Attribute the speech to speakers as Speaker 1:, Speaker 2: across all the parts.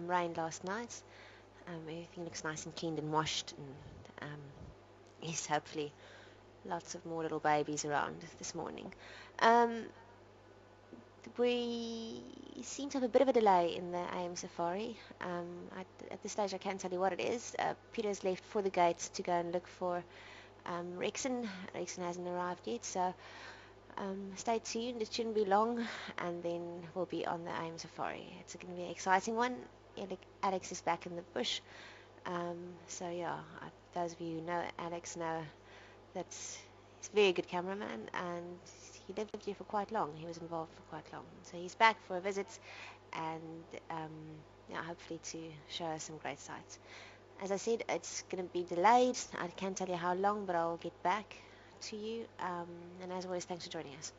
Speaker 1: rained last night. Everything looks nice and cleaned and washed, and yes, hopefully lots of more little babies around this morning. Um, we seem to have a bit of a delay in the AM safari. At this stage, I can't tell you what it is. Peter's left for the gates to go and look for Rexon. Rexon hasn't arrived yet, so stay tuned. It shouldn't be long, and then we'll be on the AM safari. It's going to be an exciting one. Alex is back in the bush. So yeah, those of you who know Alex know that he's a very good cameraman, and he lived here for quite long. He was involved for quite long. So he's back for a visit, and yeah, hopefully to show us some great sights. As I said, it's going to be delayed. I can't tell you how long, but I'll get back to you. And as always, thanks for joining us.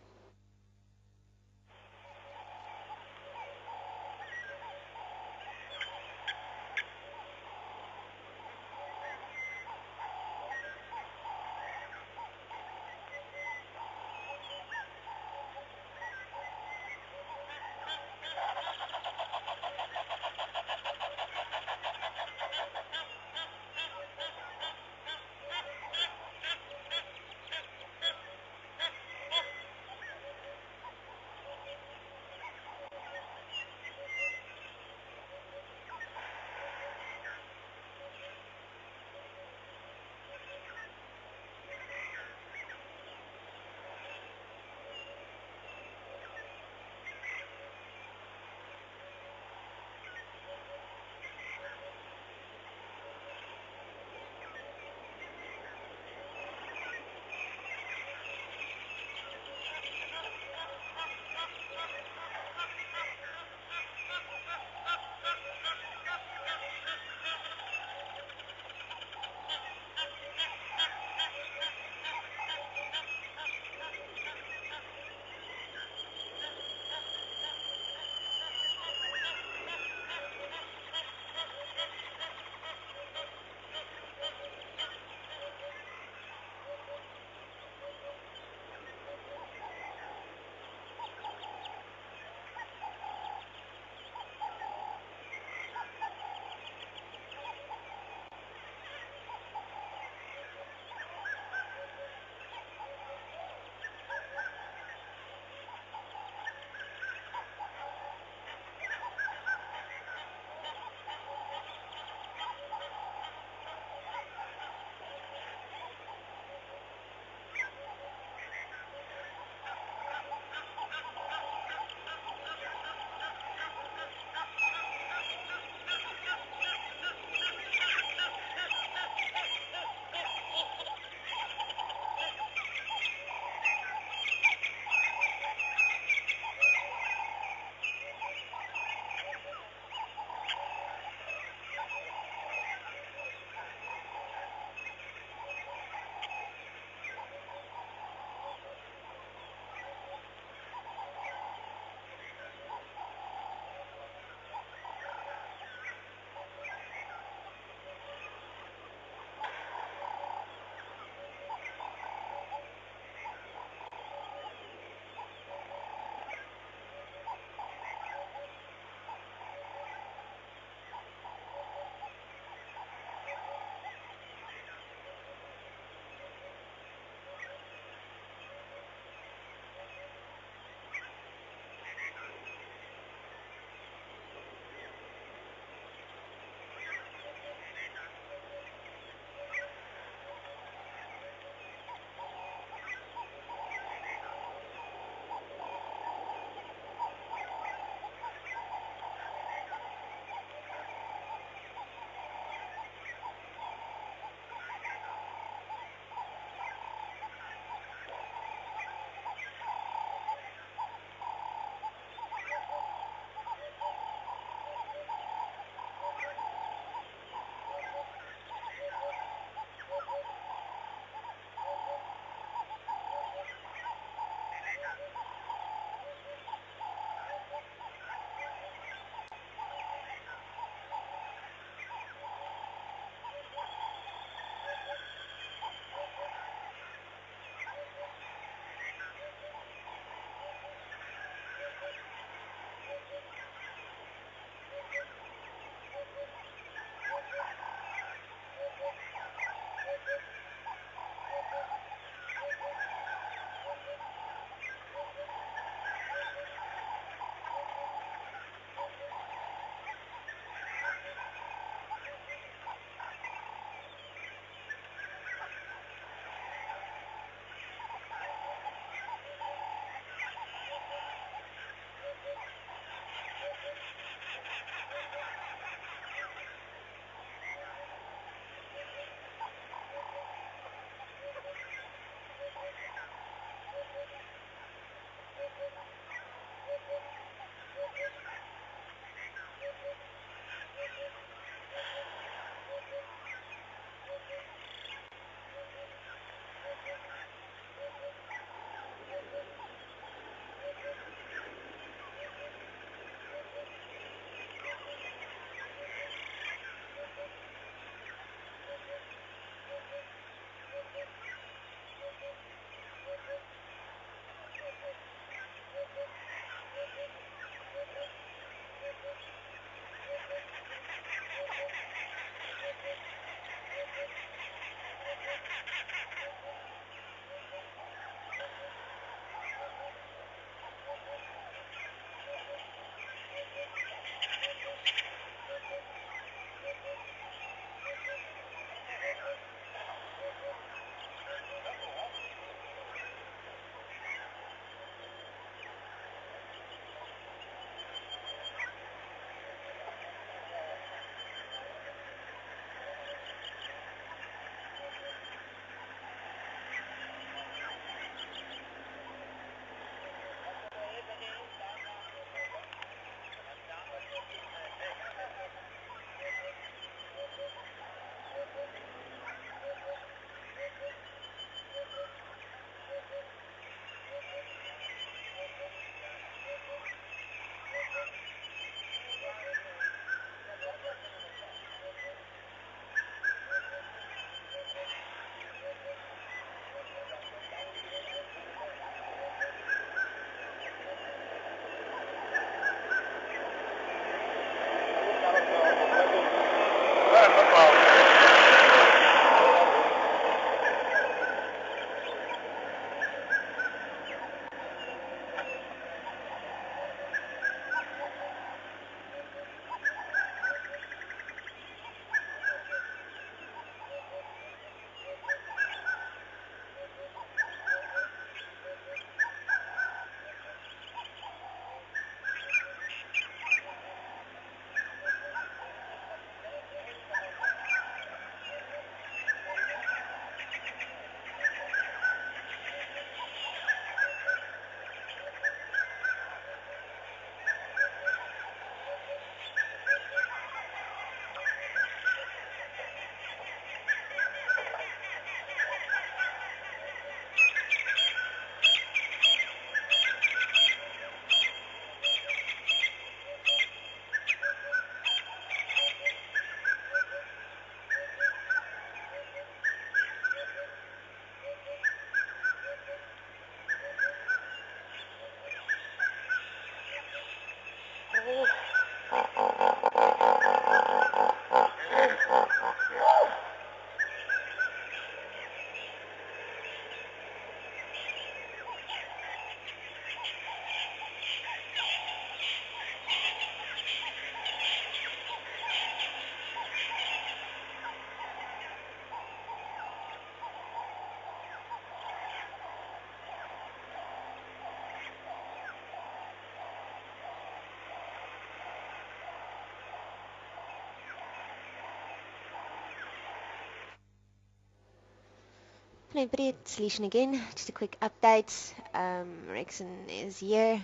Speaker 1: Afternoon, buddy. It's Leishan again. Just a quick update. Rexon is here.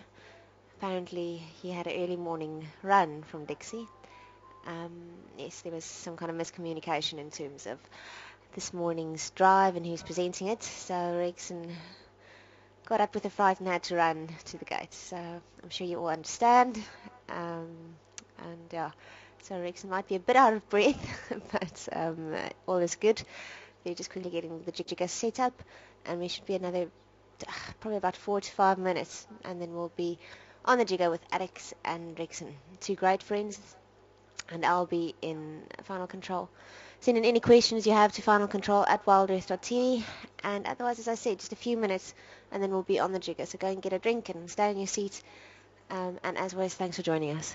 Speaker 1: Apparently, he had an early morning run from Dixie. Yes, there was some kind of miscommunication in terms of this morning's drive and who's presenting it. So Rexon got up with a fright and had to run to the gate. So I'm sure you all understand. Um, and yeah, so Rexon might be a bit out of breath, but all is good. They're just quickly getting the jigger set up, and we should be another probably about 4 to 5 minutes, and then we'll be on the jigger with Alex and Rexon, two great friends, and I'll be in Final Control. Send in any questions you have to Final Control at wildearth.tv, and otherwise, as I said, just a few minutes, and then we'll be on the jigger. So go and get a drink and stay in your seats, and as always, thanks for joining us.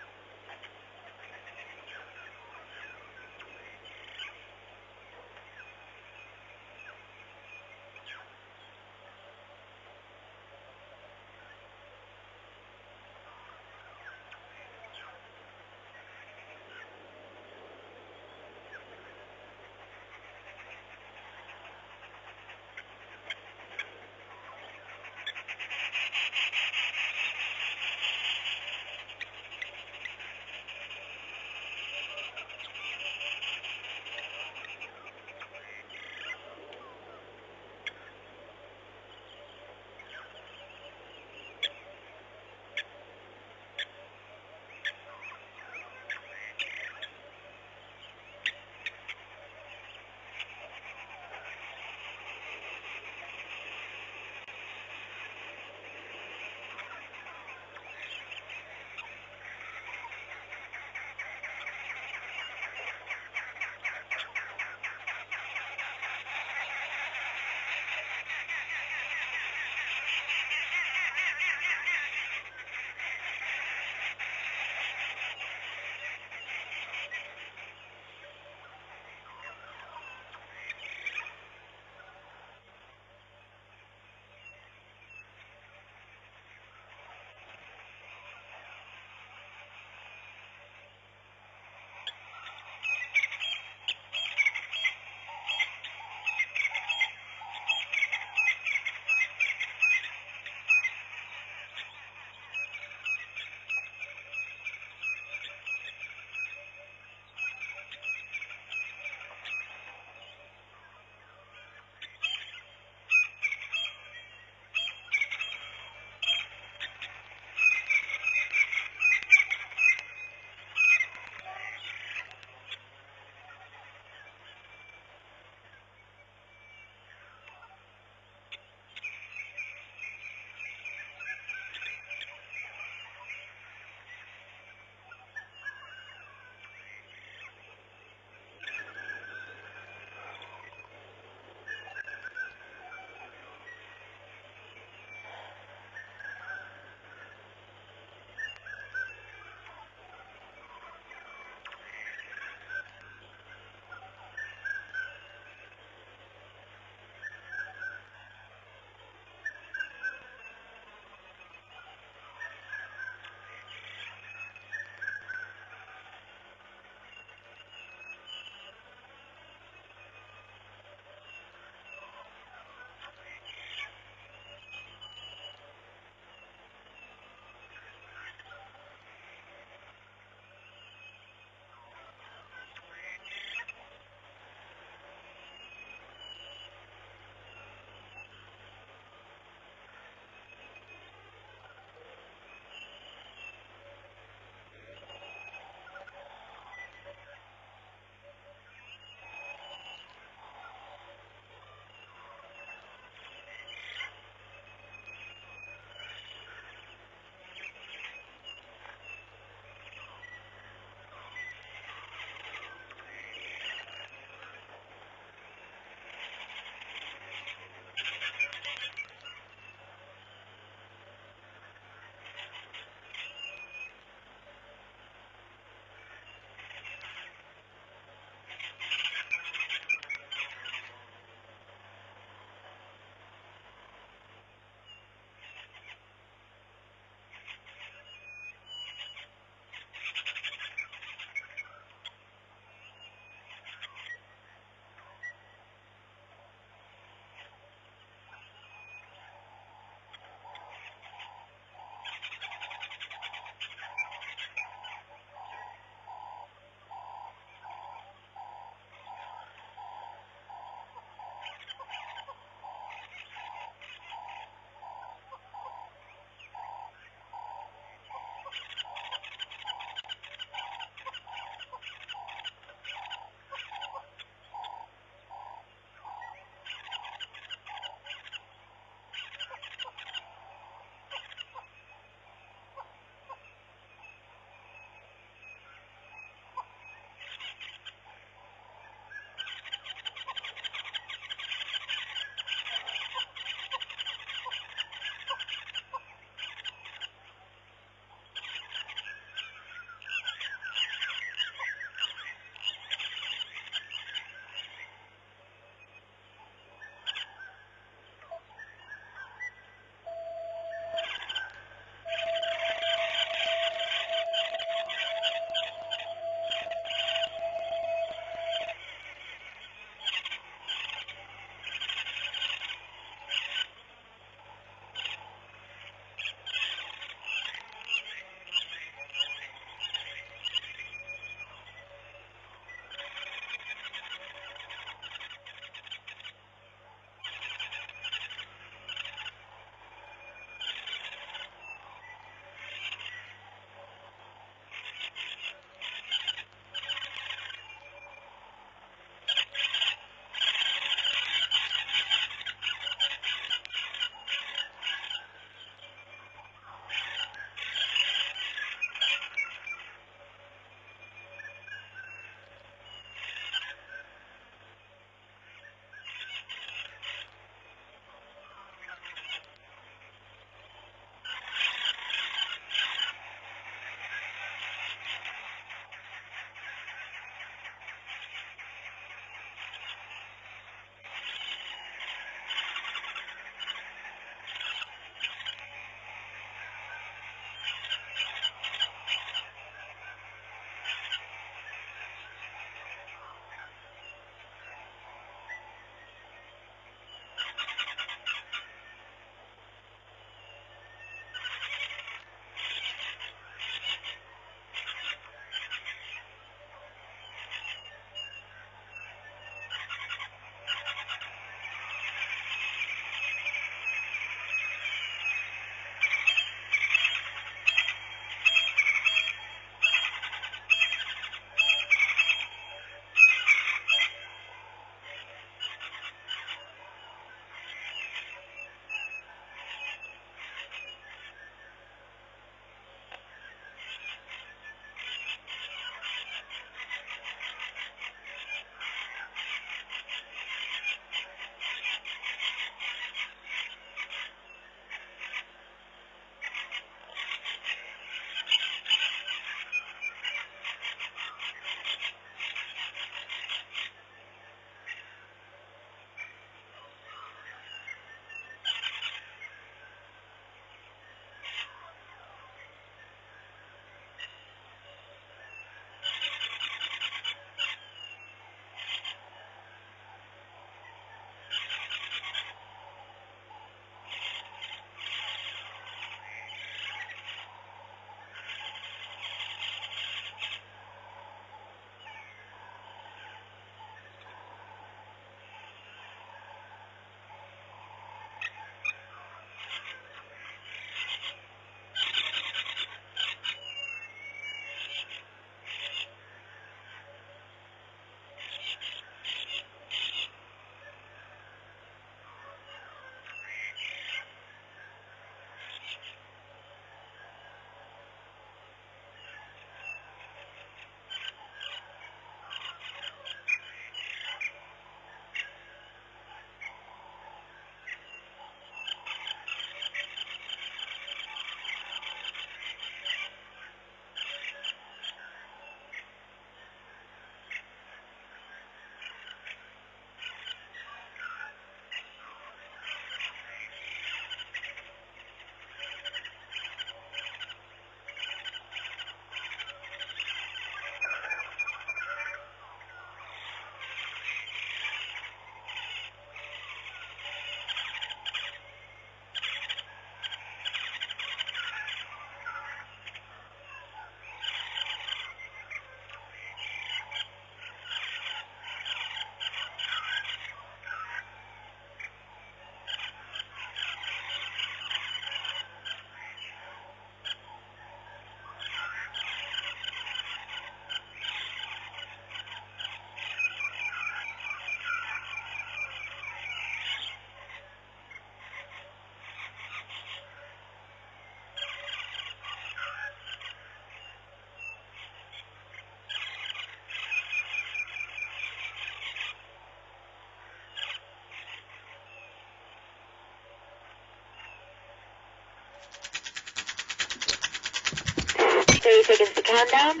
Speaker 1: seconds to countdown.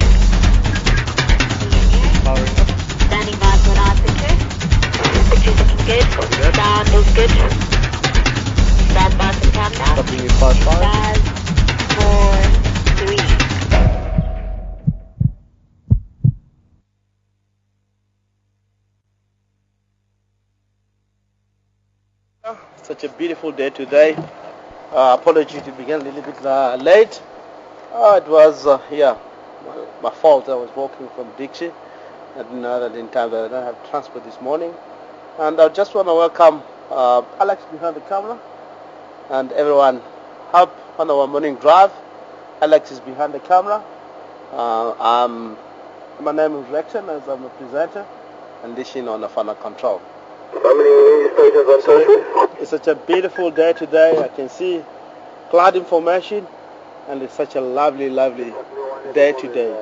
Speaker 1: Standing by for last picture. Picture's looking good. Sound is good. Stand by for countdown.
Speaker 2: Stopping in 5,
Speaker 1: 5, 4, 3.
Speaker 2: Such a beautiful day today. Apology to begin a little bit late. It was, my fault. I was walking from Dixie. I didn't know that in time that I don't have transport this morning. And I just want to welcome Alex behind the camera and everyone up on our morning drive. Alex is behind the camera. My name is Rexon, as I'm a presenter, and dishing on the final control.
Speaker 3: How many stations on
Speaker 2: So it's such a beautiful day today. I can see cloud information, and it's such a lovely, lovely day today.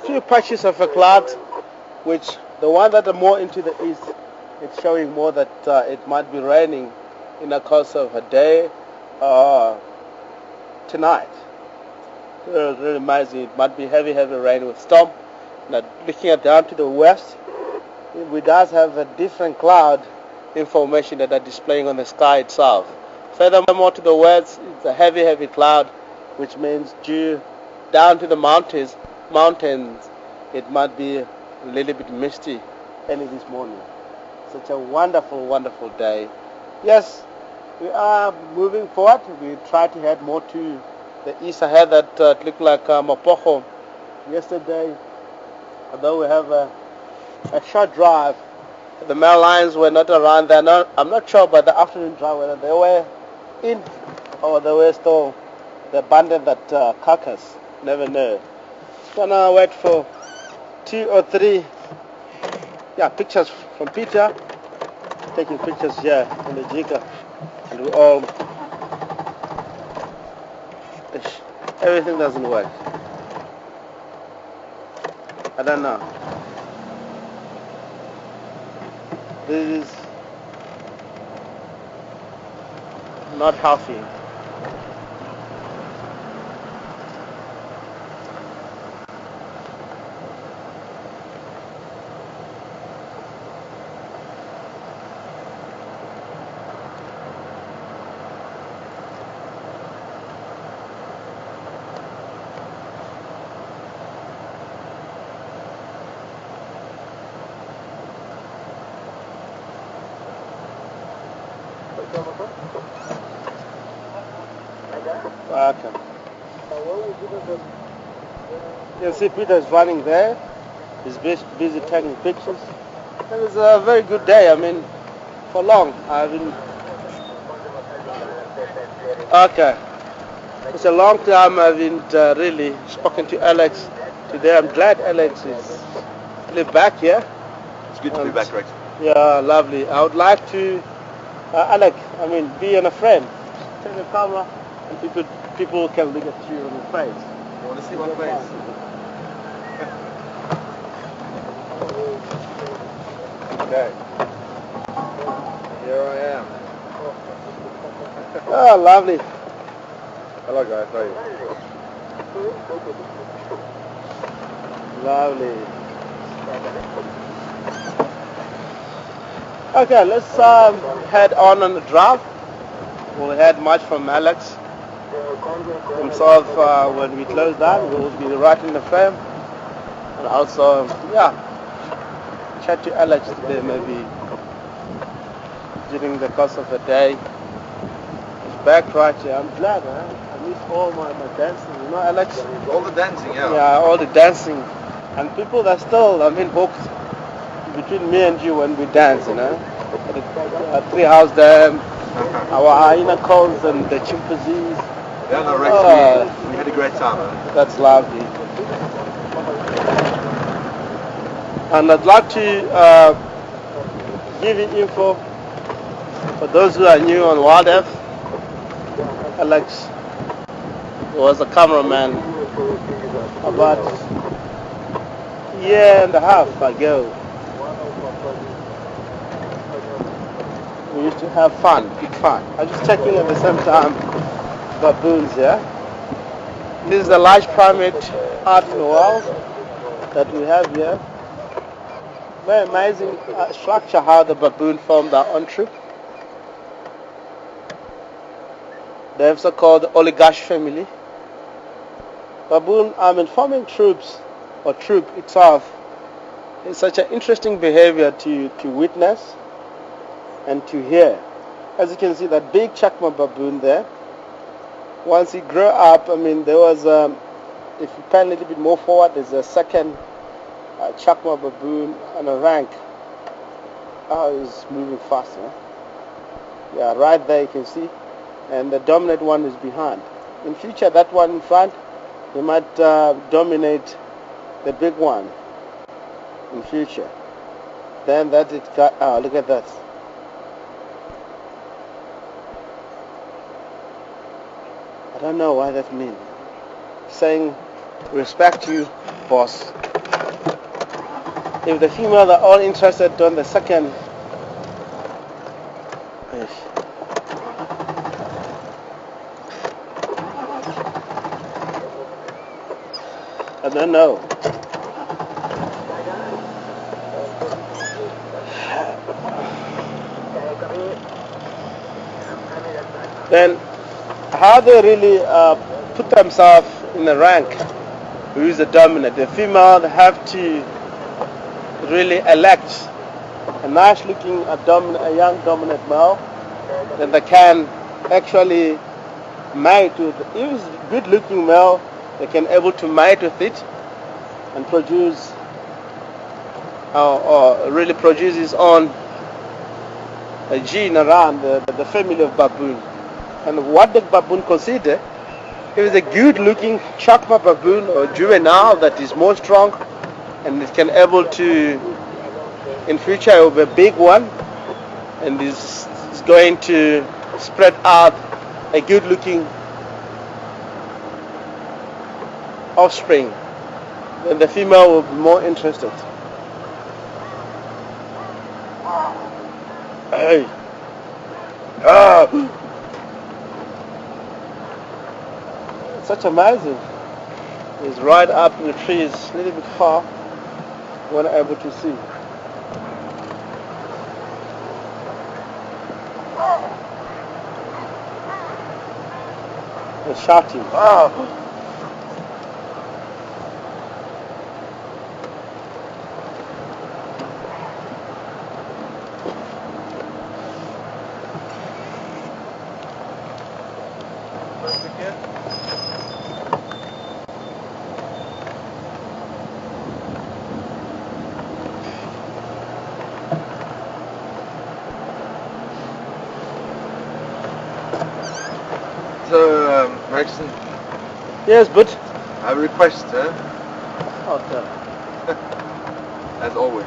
Speaker 2: Few patches of a cloud, which the one that are more into the east, it's showing more that it might be raining in the course of a day tonight. Really amazing. It might be heavy, heavy rain with storm. Now looking at down to the west, we does have a different cloud information that are displaying on the sky itself. Furthermore to the west, it's a heavy, heavy cloud, which means due down to the mountains, it might be a little bit misty early this morning. Such a wonderful, wonderful day. Yes, we are moving forward. We try to head more to the east. I heard that it looked like Mapoko yesterday, although we have a short drive. The male lions were not around there. I'm not sure about the afternoon drive, whether they were in or they were still they abandoned that carcass. Never know. Just gonna wait for 2 or 3 pictures from Peter, taking pictures here in the Jika, and we all everything doesn't work. I don't know. This is not healthy. Okay. You see Peter is running there. He's busy taking pictures. It was a very good day. I mean, for long I've been... Okay. It's a long time I've been really spoken to Alex today. I'm glad Alex is really back here.
Speaker 3: It's good to be back, Rex.
Speaker 2: Yeah, lovely. I would like to, Alex, be on a frame. Take the camera and people can look at you on your face.
Speaker 3: You want to see my face? Okay. Here I am.
Speaker 2: Oh, lovely.
Speaker 3: Hello guys, how are you?
Speaker 2: Lovely. Okay, let's head on the drive. We'll head much from Alex himself. When we close down, we'll be right in the frame. And also, chat to Alex today maybe during the course of the day. He's back right here. I'm glad, I missed all my dancing. You know, Alex?
Speaker 3: All the dancing, yeah.
Speaker 2: Yeah, all the dancing. And people that still, hooked between me and you when we dance, you know. The Treehouse Dam, our hyena calls and the chimpanzees.
Speaker 3: Yeah, no, Rex, we had a great time.
Speaker 2: That's lovely. And I'd like to give you info for those who are new on Wild F. Alex was a cameraman about a year and a half ago. We used to have fun, big fun. I was just checking at the same time baboons, yeah? This is the large primate art in the world that we have here. Very amazing structure how the baboon formed their own troop. They have so-called oligarch family. Baboon, forming troops or troop itself is such an interesting behavior to witness and to hear. As you can see, that big Chakma baboon there. Once he grew up, there was, if you pan a little bit more forward, there's a second Chakma baboon on a rank. Oh, he's moving faster. Yeah, right there you can see. And the dominant one is behind. In future, that one in front, he might dominate the big one in future. Then that it got, look at that. I don't know what that means. Saying, respect you, boss. If the females are all interested on the second, I don't know. Then how they really put themselves in a rank, who is the dominant? The female have to really elect a nice looking a young dominant male, then they can actually mate with, if it's a good looking male, they can able to mate with it and produce or really produce his own gene around the family of baboon. And what the baboon consider, if it's a good looking Chakma baboon or juvenile that is more strong and it can able to in future have a big one and is going to spread out a good looking offspring, then the female will be more interested. Hey. Such amazing. It's right up in the trees, a little bit far, when I'm able to see. They're shouting.
Speaker 3: So, Maxon,
Speaker 2: Yes, but
Speaker 3: I have a request,
Speaker 2: okay.
Speaker 3: as always.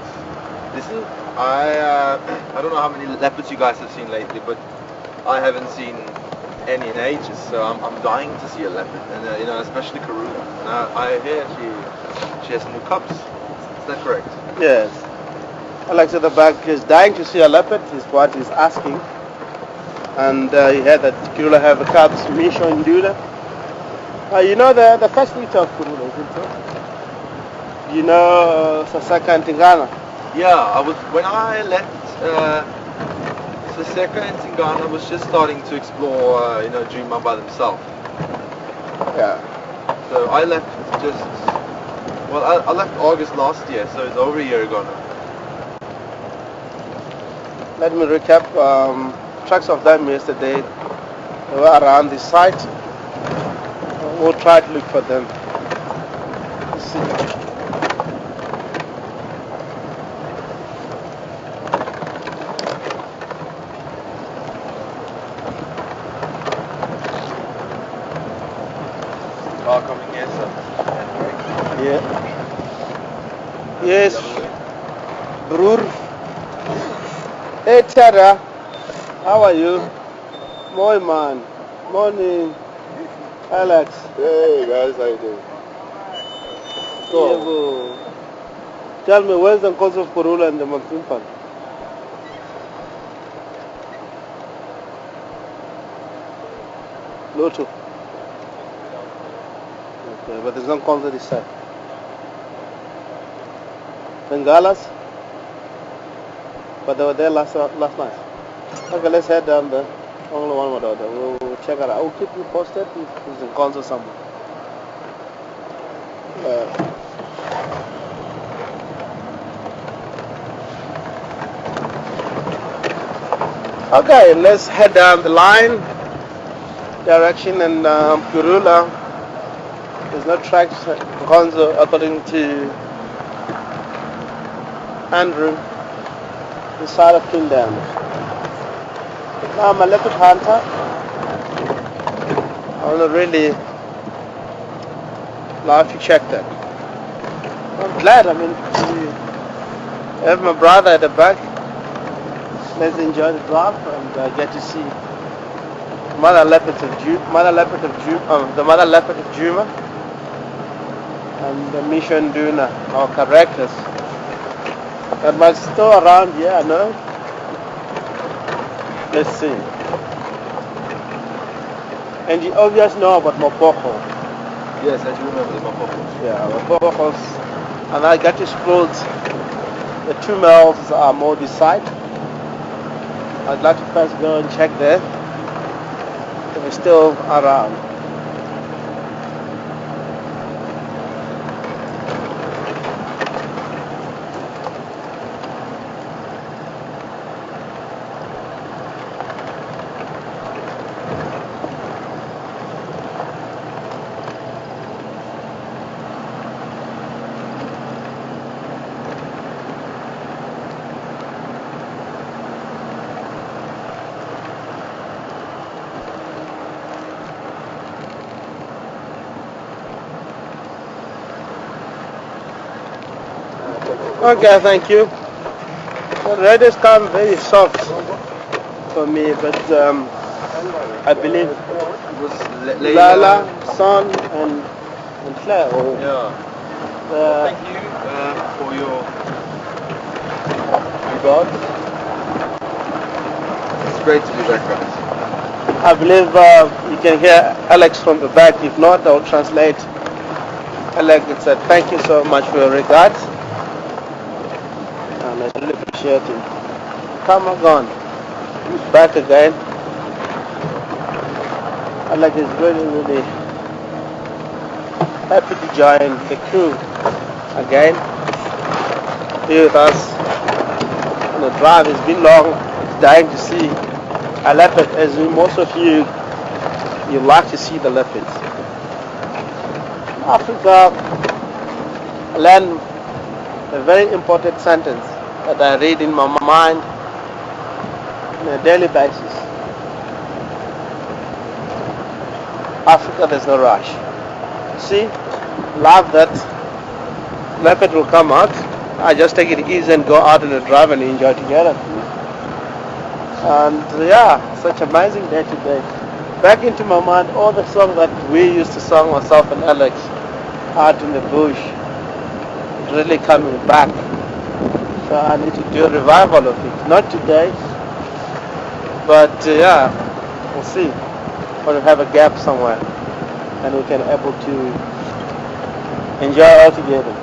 Speaker 3: Listen, I don't know how many leopards you guys have seen lately, but I haven't seen any in ages, so I'm dying to see a leopard, and especially Karuna. I hear she has new cubs. Is that correct?
Speaker 2: Yes. Alex at the back is dying to see a leopard, is what he's asking. And he had that Kurula have a cubs, Misho and Duda. You know the first eater of Kurula, isn't it? You know Sasaka and Tingana?
Speaker 3: Yeah, when I left Saseka and Tingana was just starting to explore, Juma by themselves.
Speaker 2: Yeah.
Speaker 3: So I left I left August last year, so it's over a year ago now.
Speaker 2: Let me recap. Tracks of them yesterday. They were around the site. We'll try to look for them. Let's see.
Speaker 3: Car coming here, so.
Speaker 2: Yeah. Yes. Brur. Hey Tara. How are you? Boy man. Morning. Alex.
Speaker 3: Hey guys, how you doing?
Speaker 2: Cool. Tell me, where's the cause of Kurula and the monsoon fund? Loto. Yeah, but there's no calls this side. Bengalas, but they were there last night. Okay, let's head down there. Only one more there. We'll check it out. I will keep you posted if there's a calls or something. Okay, let's head down the line direction in Kurula. There's no tracks Gonzo according to Andrew, the side of Kingdom. Now I'm a leopard hunter. I would really like to check that. I'm glad, I mean, to have my brother at the back. Let's enjoy the drive and get to see the mother leopard of Juma and the mission Duna, our characters. That might still around here, I know. Let's see. And you obviously know about Mopoko.
Speaker 3: Yes, I do remember the Mopokos.
Speaker 2: Yeah, Mopokos. And I got to explore the 2 miles are more this side. I'd like to first go and check there if we're still around. Okay, thank you. The radio's come very soft for me, but I believe
Speaker 3: It was
Speaker 2: Lala, Son, and Claire.
Speaker 3: Yeah. Thank you for your regards. It's great to be back, guys.
Speaker 2: I believe you can hear Alex from the back. If not, I'll translate. Alex said, thank you so much for your regards. And I really appreciate it. Come on, he's back again. Alex is really, really happy to join the crew again. Here with us. And the drive has been long. Dying to see a leopard, as most of you like to see the leopards. Africa, learn a very important sentence that I read in my mind on a daily basis. Africa, there's no rush. See, love that leopard will come out. I just take it easy and go out on the drive and enjoy together. And yeah, such amazing day today. Back into my mind all the songs that we used to sing, myself and Alex, out in the bush. It's really coming back. So I need to do a revival of it. Not today, but yeah, we'll see. When we have a gap somewhere and we can able to enjoy all together.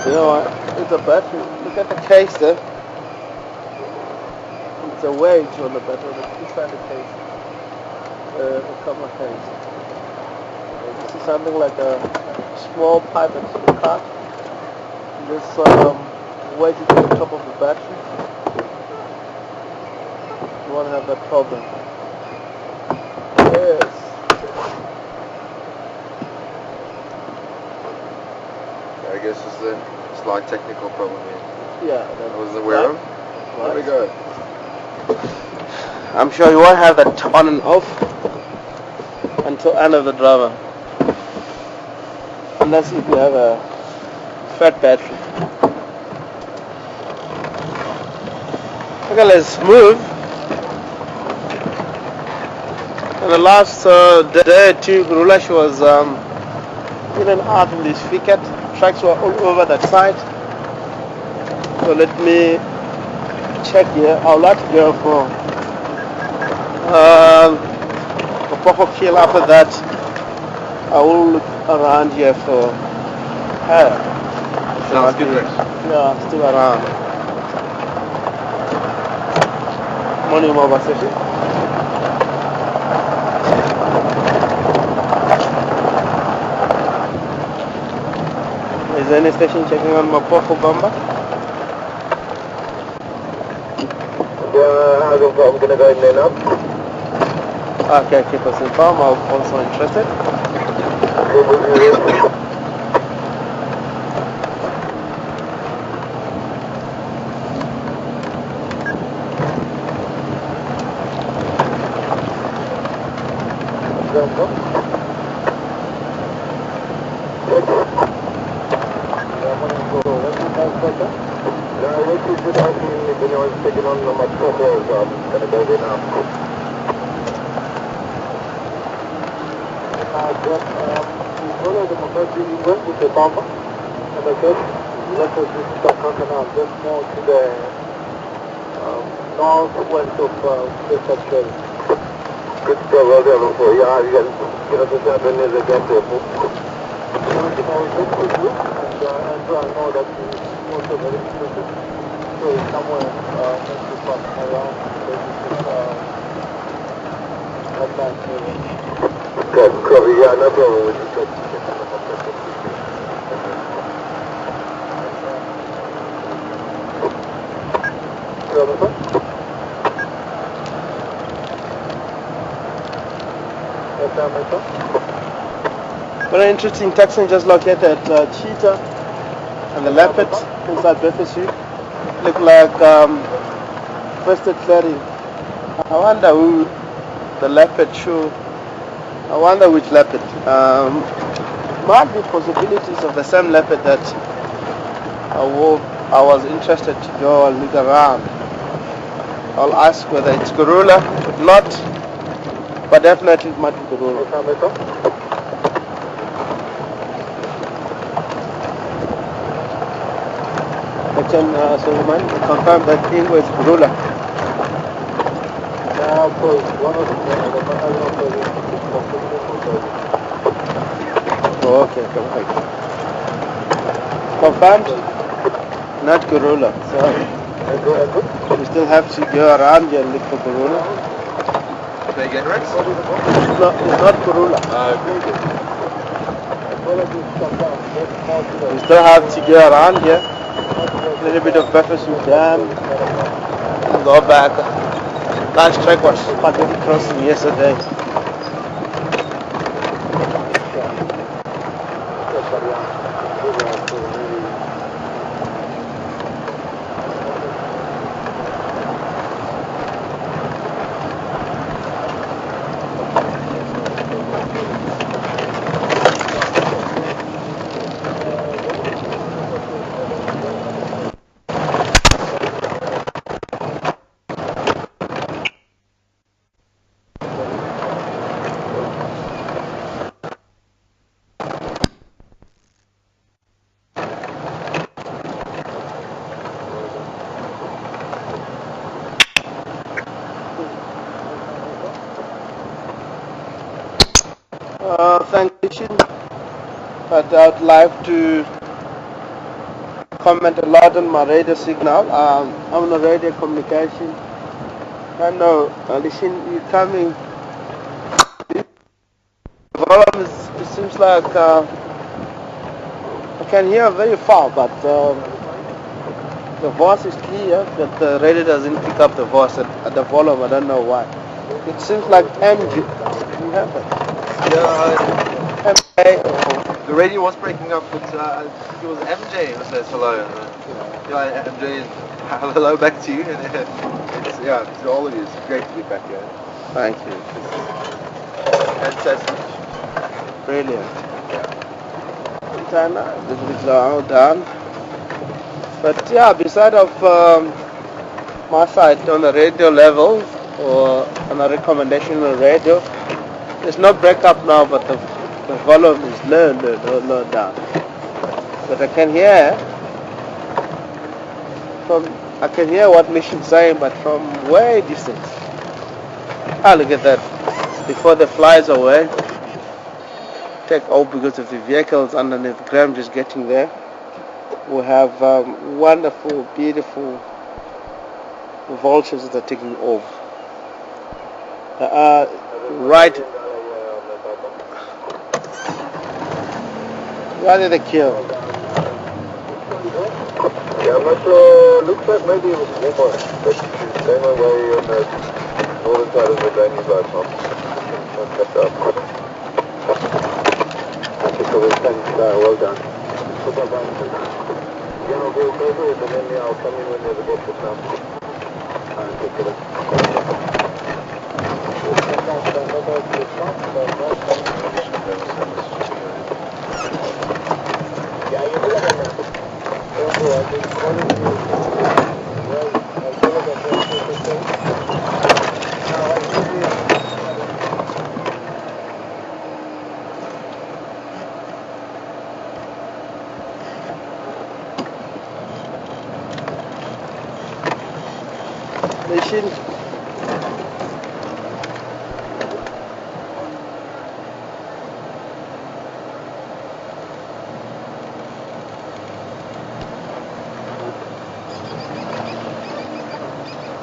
Speaker 2: You know what? It's a battery. Look at the case there. It's a wedge on the battery. Inside the case. A cover case. This is something like a small pipe that's to be cut. This wedge is on the top of the battery. You won't have that problem. Yes.
Speaker 3: I guess it's a slight technical problem here.
Speaker 2: Yeah.
Speaker 3: I wasn't aware of.
Speaker 2: Right.
Speaker 3: There we go.
Speaker 2: I'm sure you won't have that on and off until end of the driver, unless if you have a fat battery. Okay, let's move. In the last day or two, Nkuhuma was in and out in this thicket. Tracks were all over that side. So let me check here. I would like to go for Poco Kill. After that, I will look around here for her.
Speaker 3: Sounds good, Rex.
Speaker 2: Yeah, still around. Morning, Mama Session. Is there any station checking on my Poco Bamba?
Speaker 3: Yeah, I'm gonna go in there now.
Speaker 2: Okay, keep us informed. I'm also interested.
Speaker 4: Northwest of the country. Good to go there before. Yeah, you got get us a job in there to get there. And I know that you also very interested. So it's somewhere next to some around Atlantic area. Cover, yeah, no problem with you.
Speaker 2: Very interesting taxi just located at Cheetah and the Leopard inside Bethesda. Look like first aid clearing. I wonder who the Leopard show. I wonder which Leopard. Might be possibilities of the same Leopard that I was interested to go and look around. I'll ask whether it's Nkuhuma, if not, but definitely it might be Nkuhuma. I can confirm that Ingo is Nkuhuma. Oh, okay, confirmed. Not Nkuhuma. So we still have to go around here and look for Nkuhuma.
Speaker 3: Say again, Rex?
Speaker 2: No, it's not Nkuhuma. We still have to go around here. A little bit of breakfast with them and go back. Last track was spaghetti crossing yesterday. Thank you, but I'd like to comment a lot on my radio signal. I'm on a radio communication. I know, listen, you're coming. The volume it seems like I can hear very far, but the voice is clear, but the radio doesn't pick up the voice at the volume. I don't know why. It seems like MG. You have it.
Speaker 3: Yeah,
Speaker 2: MA.
Speaker 3: the The radio was breaking up, but I think it was MJ who says hello. Yeah, MJ, hello back to you. And it's, yeah, to all of you, it's great to be back here.
Speaker 2: Thank you.
Speaker 3: Fantastic.
Speaker 2: Brilliant. Then a little bit low down. But yeah, beside of my side on the radio level or on a recommendation on the radio, there's no breakup now, but the volume is low down. But I can hear what Mission's saying, but from way distant. Ah, look at that. Before the flies away, take off because of the vehicles underneath the ground just getting there. We have wonderful, beautiful vultures that are taking off. Right at the kill.
Speaker 4: Yeah, I'm not sure. Looks like maybe it was warmer, but it came away on the northern side of the Danny's life. Not kept up. Well done. Yeah, I'll go over it and then I'll come in when there's a book for some.
Speaker 2: Mission.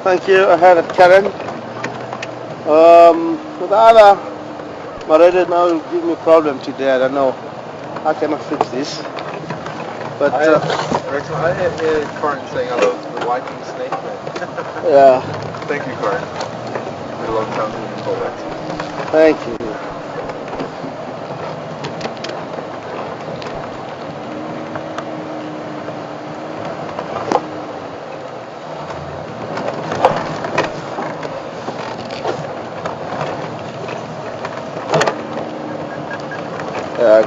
Speaker 2: Thank you. I had a Karen. For the other, my radio now will give me a problem today. I don't know. I cannot fix this. But
Speaker 3: I hear Karin saying hello to the Viking snake man.
Speaker 2: yeah.
Speaker 3: Thank you, Karin. It's been a long time since we called that.
Speaker 2: Thank you.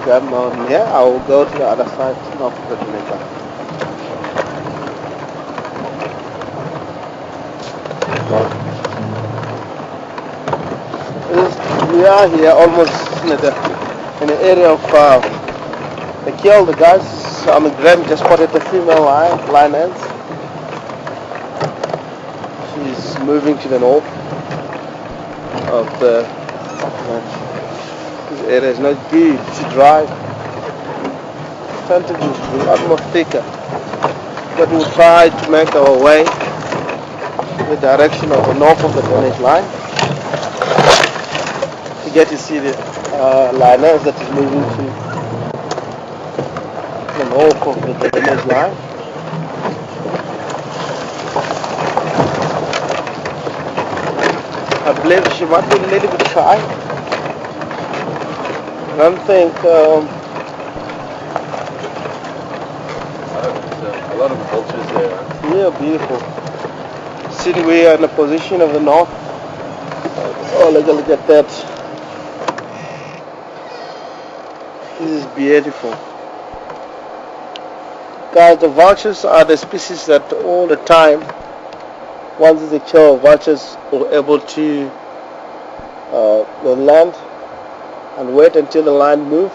Speaker 2: Come on here. I will go to the other side of the later. We are here almost in the area of they killed the guys. I mean, Graham just spotted the female lioness. She's moving to the north of the. This area is not good to drive. Tend to be a lot more thicker. But we'll try to make our way in the direction of the north of the drainage line. To get to see the lioness that is moving to the north of the drainage line. I believe she might be a little bit shy. I don't think
Speaker 3: a lot of vultures there.
Speaker 2: yeah, beautiful. Sitting we are in the position of the north. Oh, look at that. This is beautiful. Guys, the vultures are the species that all the time, once they kill, vultures are able to land and wait until the line moves.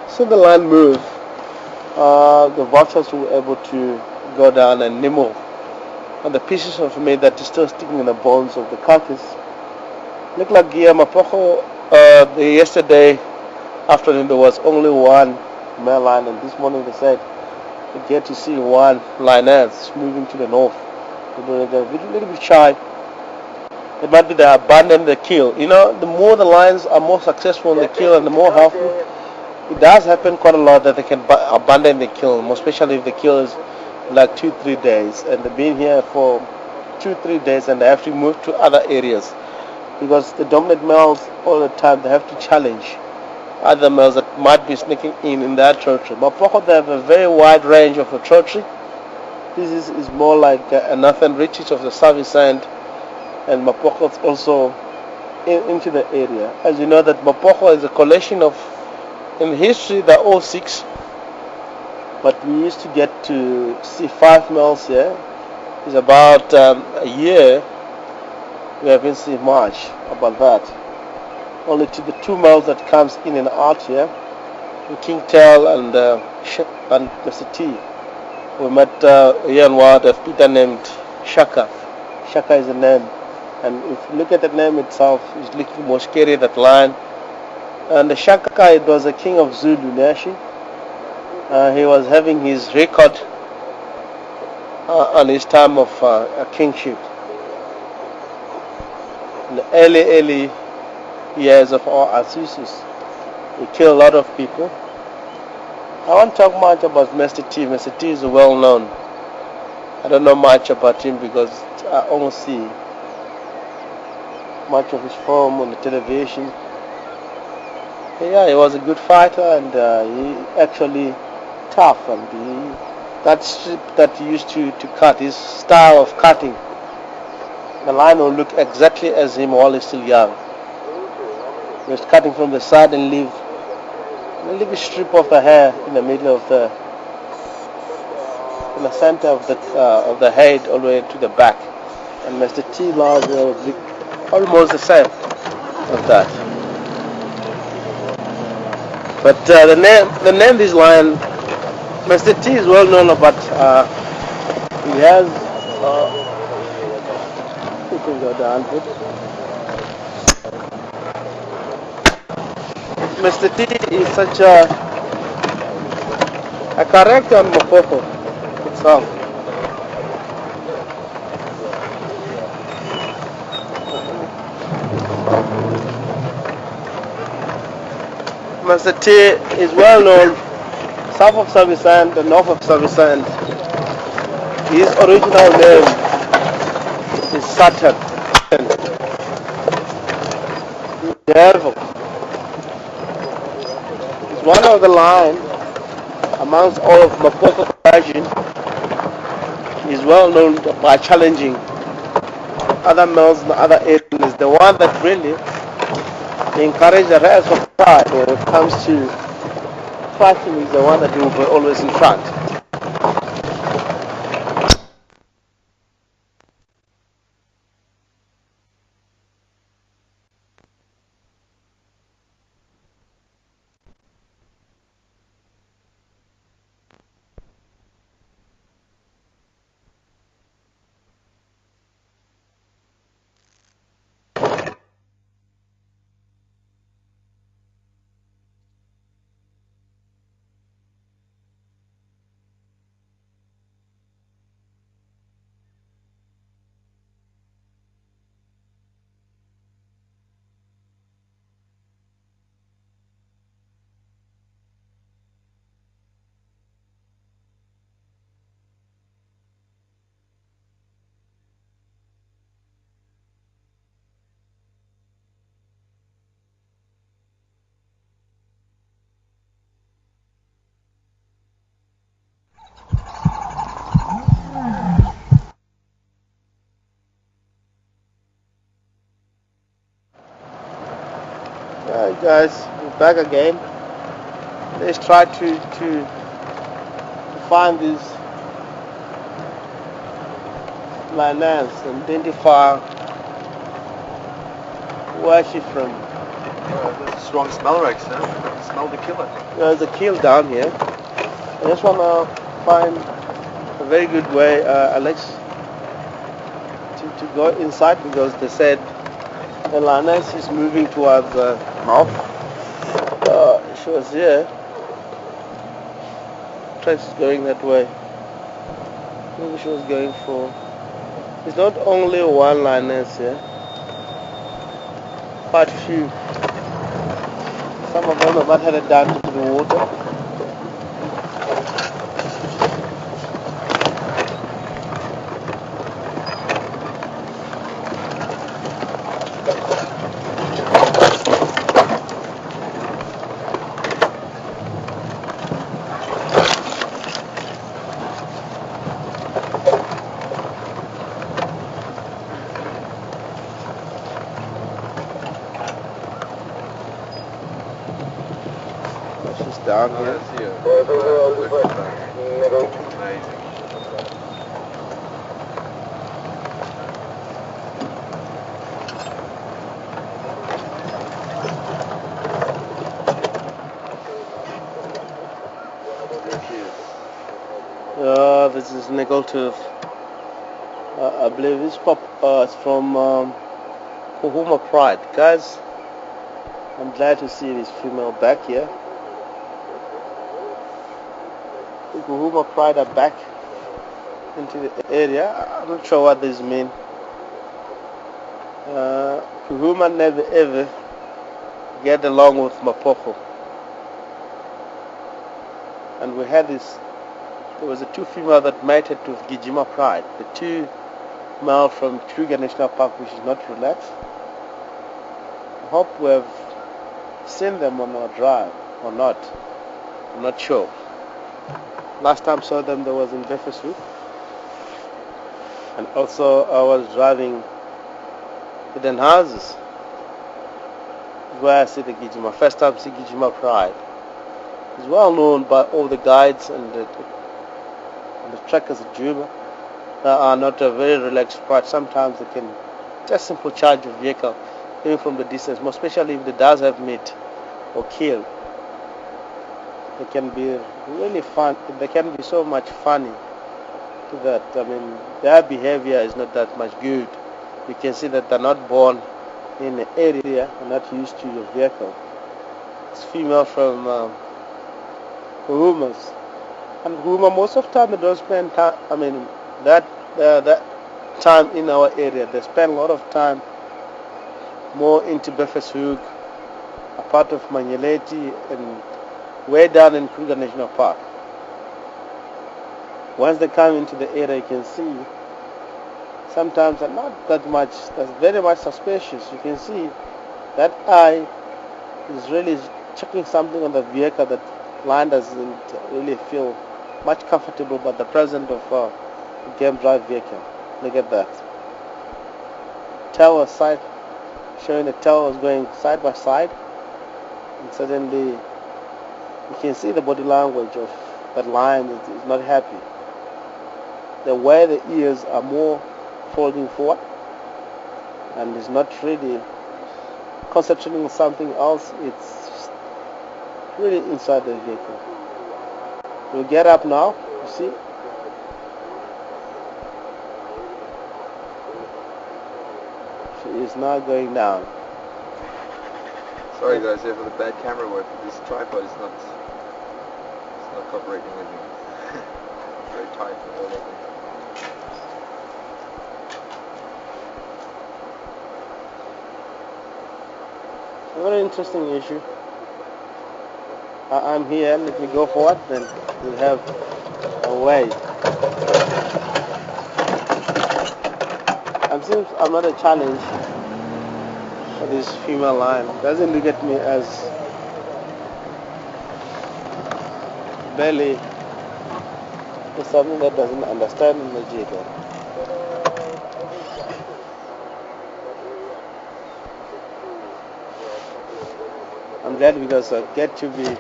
Speaker 2: So the line moves, the vultures were able to go down and nibble on the pieces of meat that is still sticking in the bones of the carcass. Look like Mapoko, yesterday afternoon there was only one male lion, and this morning they said we get to see one lioness moving to the north. They're a little bit shy. It might be they abandon the kill. You know, the more the lions are more successful in the kill and the more healthy, it does happen quite a lot that they can abandon the kill, more especially if the kill is like 2-3 days and they've been here for 2-3 days and they have to move to other areas because the dominant males all the time they have to challenge other males that might be sneaking in that territory. Mapoko, they have a very wide range of territory. This is more like a northern reaches of the Savi Sand, and Mapoko is also into the area. As you know, that Mapoko is a collection of, in history, they're all 6, but we used to get to see 5 males here. It's about a year we haven't seen much about that. Only to the 2 males that comes in and out here, King Tail and Mr. T. We met here in Wild of Peter named Shaka. Shaka is the name, and if you look at the name itself, it's looking more scary, that lion. And the Shaka, it was a king of Zulu Nation. He was having his record on his time of kingship. In the early years of our ancestors, he killed a lot of people. I won't talk much about Mr. T. Mr. T is well known. I don't know much about him because I only see much of his film on the television. Yeah, he was a good fighter, and he actually tough, and that strip that he used to cut, his style of cutting, the lion will look exactly as him while he's still young. Just cutting from the side and leave a strip of the hair in the middle of in the center of the head all the way to the back. And Mr. T Lars was almost the same of that. But the name this lion, Mr. T is well known, but he has you can go down here. Mr. T is such a character on Mapoko itself. Mr. T is well known south of Savisand and north of Savisand. His original name is Saturn. Devil. He's one of the lion amongst all of Mapoko region. He's well known by challenging other males in other areas. The one that really encourages the rest of the tribe when it comes to fighting is the one that will be always in front. Alright guys, we're back again. Let's try to find these lioness and identify where she's from.
Speaker 3: There's a strong smell, Rex, huh? Smell the killer.
Speaker 2: There's a kill down here. I just want to find a very good way, Alex, to go inside, because they said the lioness is moving towards the mouth. She was here. Trace is going that way. Maybe she was going for. It's not only one lioness here. Quite a few. Some of them have headed down into the water. just down
Speaker 3: Oh,
Speaker 2: here.
Speaker 3: I see it. Amazing. There she is.
Speaker 2: This is nickel tooth. I believe this it's from Nkuhuma Pride. Guys, I'm glad to see this female back here. The Nkuhuma Pride are back into the area. I'm not sure what this means. Nkuhuma never ever get along with Mapoko. And we had this, there was a two female that mated with Gijima Pride. The two male from Kruger National Park, which is not relaxed. I hope we have seen them on our drive or not. I'm not sure. Last time I saw them, there was in Jefferson. And also I was driving to Den Houses, where I see the Gijima. First time I see Gijima Pride. It's well known by all the guides and the trackers at Juba. Are not a very relaxed pride. Sometimes they can just simple charge a vehicle, even from the distance, more especially if it does have meat or kill. They can be really fun. They can be so much funny to that. I mean, their behavior is not that much good. You can see that they're not born in the area and not used to your vehicle. It's female from Nkuhumas. And Nkuhuma, most of the time they don't spend time, I mean, that time in our area. They spend a lot of time more into Buffelshoek, a part of Manyeleti, and way down in Kruger National Park. Once they come into the area, you can see sometimes they're not that much, that's very much suspicious. You can see that eye is really checking something on the vehicle that line doesn't really feel much comfortable about the presence of game drive vehicle. Look at that. Tower side, showing the towers going side by side, and suddenly you can see the body language of that lion is not happy. The way the ears are more folding forward and is not really concentrating on something else. It's really inside the vehicle. We'll get up now, you see. She is now going down.
Speaker 3: Sorry guys here for the bad camera work. This tripod is not cooperating with me. Very tight and all over.
Speaker 2: A very interesting issue. I'm here, let me go forward, then we'll have a way. I'm not a challenge for this female lion. Doesn't look at me as barely as something that doesn't understand the vehicle. I'm glad because I get to be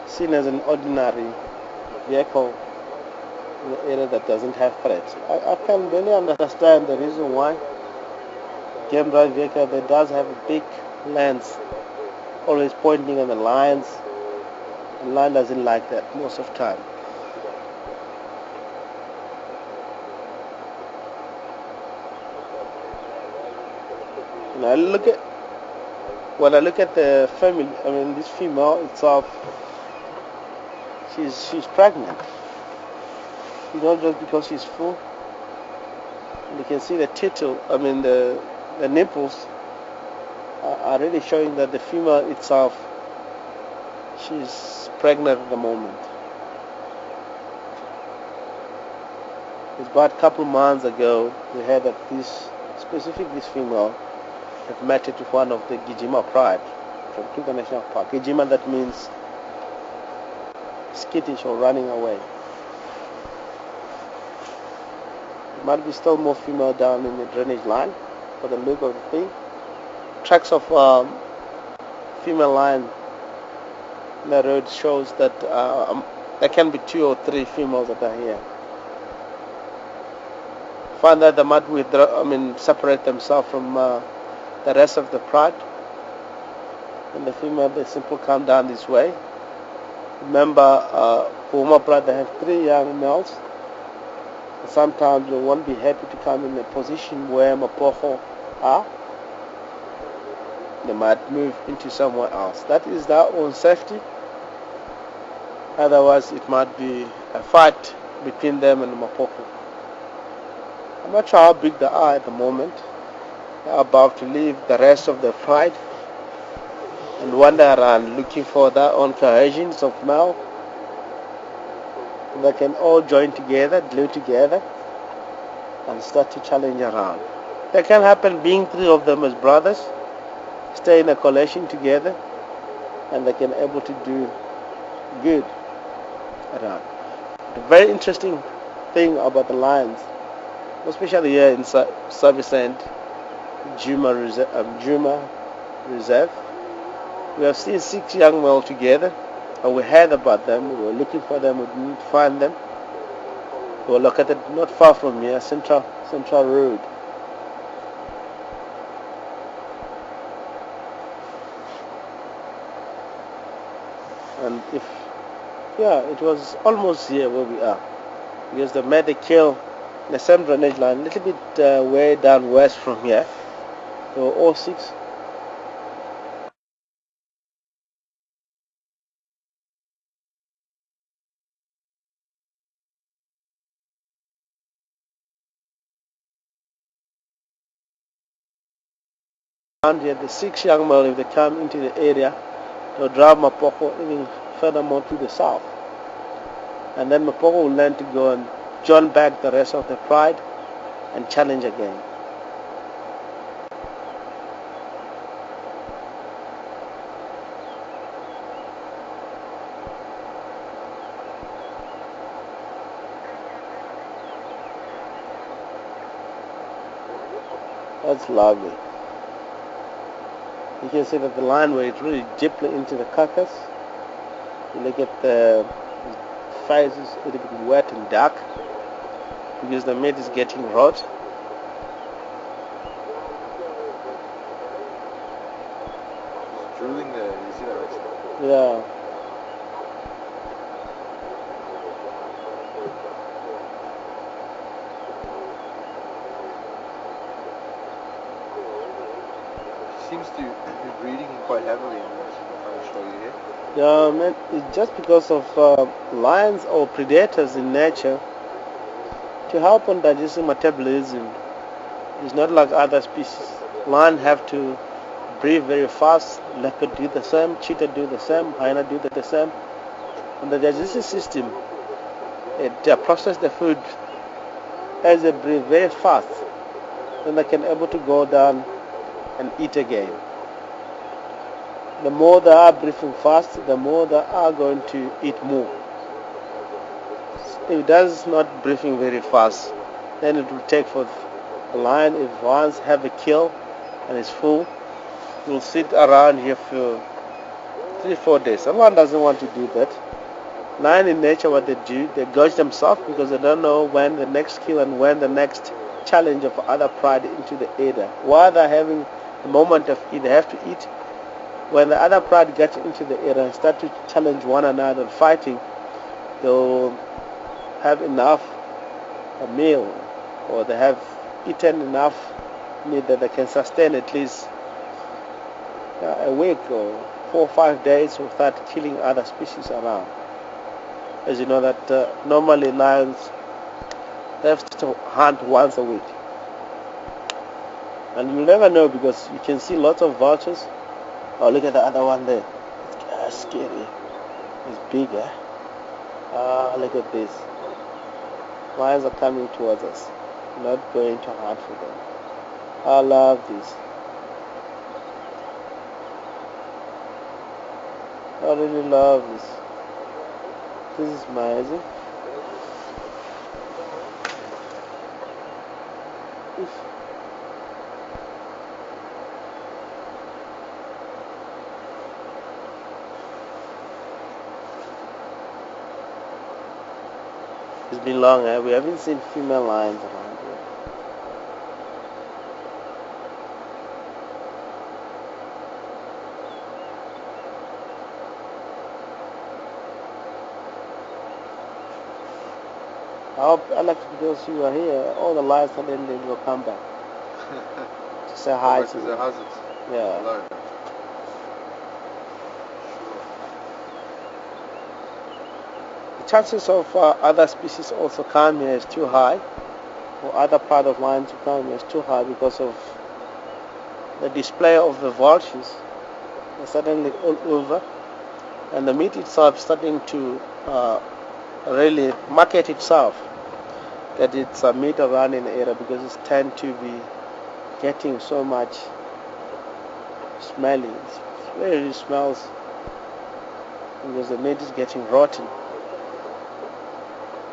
Speaker 2: seen as an ordinary vehicle in an area that doesn't have threats. I can really understand the reason why game drive vehicle that does have a big lens always pointing on the lines. The lion doesn't like that most of the time. Now when I look at the family, I mean this female itself, she's pregnant. You know, just because she's full. And you can see the tittle, I mean the nipples are really showing that the female itself, she's pregnant at the moment. It's about a couple months ago we heard that this female had mated with one of the Gijima Pride from Kruger National Park. Gijima, that means skittish or running away. There might be still more female down in the drainage line for the look of the thing. Tracks of female lion The road shows that there can be 2 or 3 females that are here. Find that they might separate themselves from the rest of the pride. And the female, they simply come down this way. Remember, Nkuhuma pride, they have 3 young males. Sometimes they won't be happy to come in a position where Mapocho are. They might move into somewhere else. That is their own safety. Otherwise, it might be a fight between them and Mapocho. I'm not sure how big they are at the moment. They are about to leave the rest of the pride and wander around looking for their own cohesions of male. They can all join together, glue together, and start to challenge around. That can happen being 3 of them as brothers, stay in a coalition together, and they can able to do good around. The very interesting thing about the lions, especially here in Servicent Juma Reserve, we have seen 6 young males together, and we heard about them. We were looking for them. We didn't find them. We were located not far from here, Central Road. And it was almost here where we are, because they made the kill in the same drainage line, a little bit way down west from here. They were all 6. Around here, the 6 young males, if they come into the area, they'll drive Mapocho even furthermore to the south. And then Mapocho will learn to go and join back the rest of the pride and challenge again. That's lovely. You can see that the line where it's really deeply into the carcass. You look at the face is a little bit wet and dark because the meat is getting rot.
Speaker 3: It's drooling there. You see that, Rex?
Speaker 2: Yeah.
Speaker 3: Seems to be breeding quite heavily in this. I'm trying to show you here.
Speaker 2: Yeah, man, it's just because of lions or predators in nature to help on digestive metabolism. It's not like other species. Lions have to breathe very fast. Leopard do the same. Cheetah do the same. Hyena do the same. And the digestive system, it processes the food as they breathe very fast. Then they can able to go down and eat again. The more they are breathing fast, the more they are going to eat more. If it does not breathing very fast, then it will take for a lion, if once have a kill and it's full, it will sit around here for 3-4 days. A lion doesn't want to do that. Lion in nature, what they do, they gorge themselves because they don't know when the next kill and when the next challenge of other pride into the area. While they're having a moment of eat, they have to eat. When the other pride gets into the area and start to challenge one another fighting, they'll have enough a meal, or they have eaten enough meat that they can sustain at least a week or 4 or 5 days without killing other species around. As you know that normally lions have to hunt once a week. And you'll never know because you can see lots of vultures. Oh, look at the other one there. It's scary. It's big, eh? Look at this. Lions are coming towards us. We're not going to hunt for them. I love this. I really love this. This is amazing. It's been long, eh? We haven't seen female lions around here. I hope, Alex, because you are here, all the lions suddenly will come back to say hi to
Speaker 3: Because
Speaker 2: you.
Speaker 3: it has its
Speaker 2: Yeah.
Speaker 3: alone.
Speaker 2: The chances of other species also coming here is too high, or other part of lions to come here is too high because of the display of the vultures. They're suddenly all over, and the meat itself starting to really market itself that it's a meat around in the area because it tend to be getting so much smelly. It really smells because the meat is getting rotten.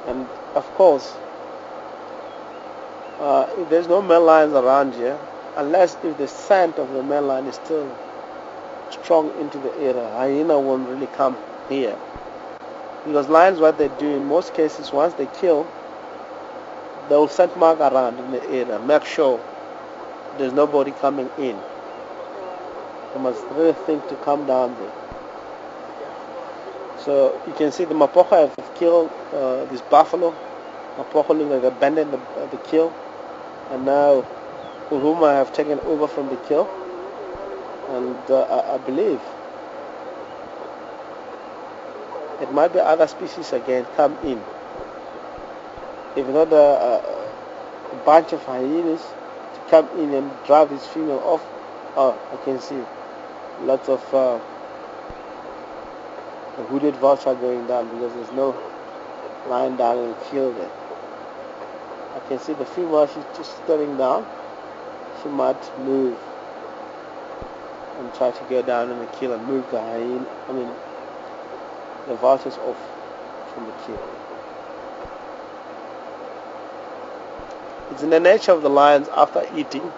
Speaker 2: And of course, if there's no male lions around here, unless if the scent of the male lion is still strong into the area, hyena won't really come here. Because lions, what they do in most cases, once they kill, they'll scent mark around in the area, make sure there's nobody coming in. They must really think to come down there. So you can see the Mapocho have killed this buffalo. Mapocho have abandoned the kill, and now Nkuhuma have taken over from the kill. And I believe it might be other species again come in. If not a bunch of hyenas to come in and drive this female off. Oh, I can see lots of the hooded vulture going down because there's no lion down in the field there. I can see the female, she's just staring down. She might move and try to go down in the kill and move the hyena, the vultures off from the kill. It's in the nature of the lions after eating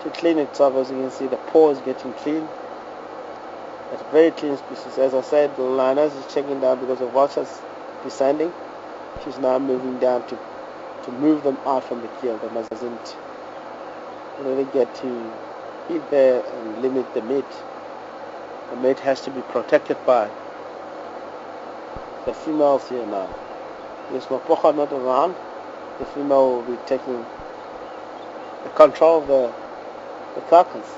Speaker 2: to clean itself. As you can see, the paw is getting clean. It's a very clean species. As I said, the lioness is checking down because the vultures descending. She's now moving down to move them out from the kill. The must doesn't really get to eat there and limit the meat. The meat has to be protected by the females here now. If Mapocho not around, the female will be taking the control of the carcass.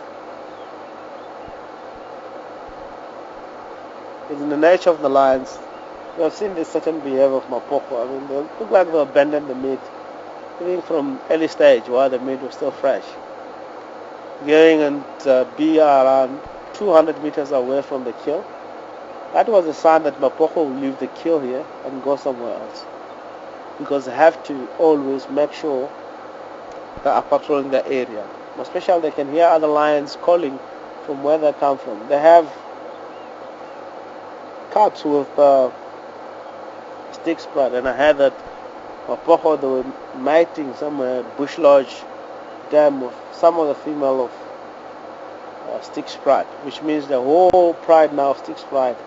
Speaker 2: It's in the nature of the lions. We have seen this certain behavior of Mapocho. They look like they abandoned the meat, even from early stage while the meat was still fresh. Going and be around 200 meters away from the kill. That was a sign that Mapocho will leave the kill here and go somewhere else. Because they have to always make sure they are patrolling the area. Especially they can hear other lions calling from where they come from. They have cubs with stick spread, and I heard that Mapocho, they were mating somewhere, Bush Lodge Dam, with some of the female of stick sprite, which means the whole pride now of stick sprite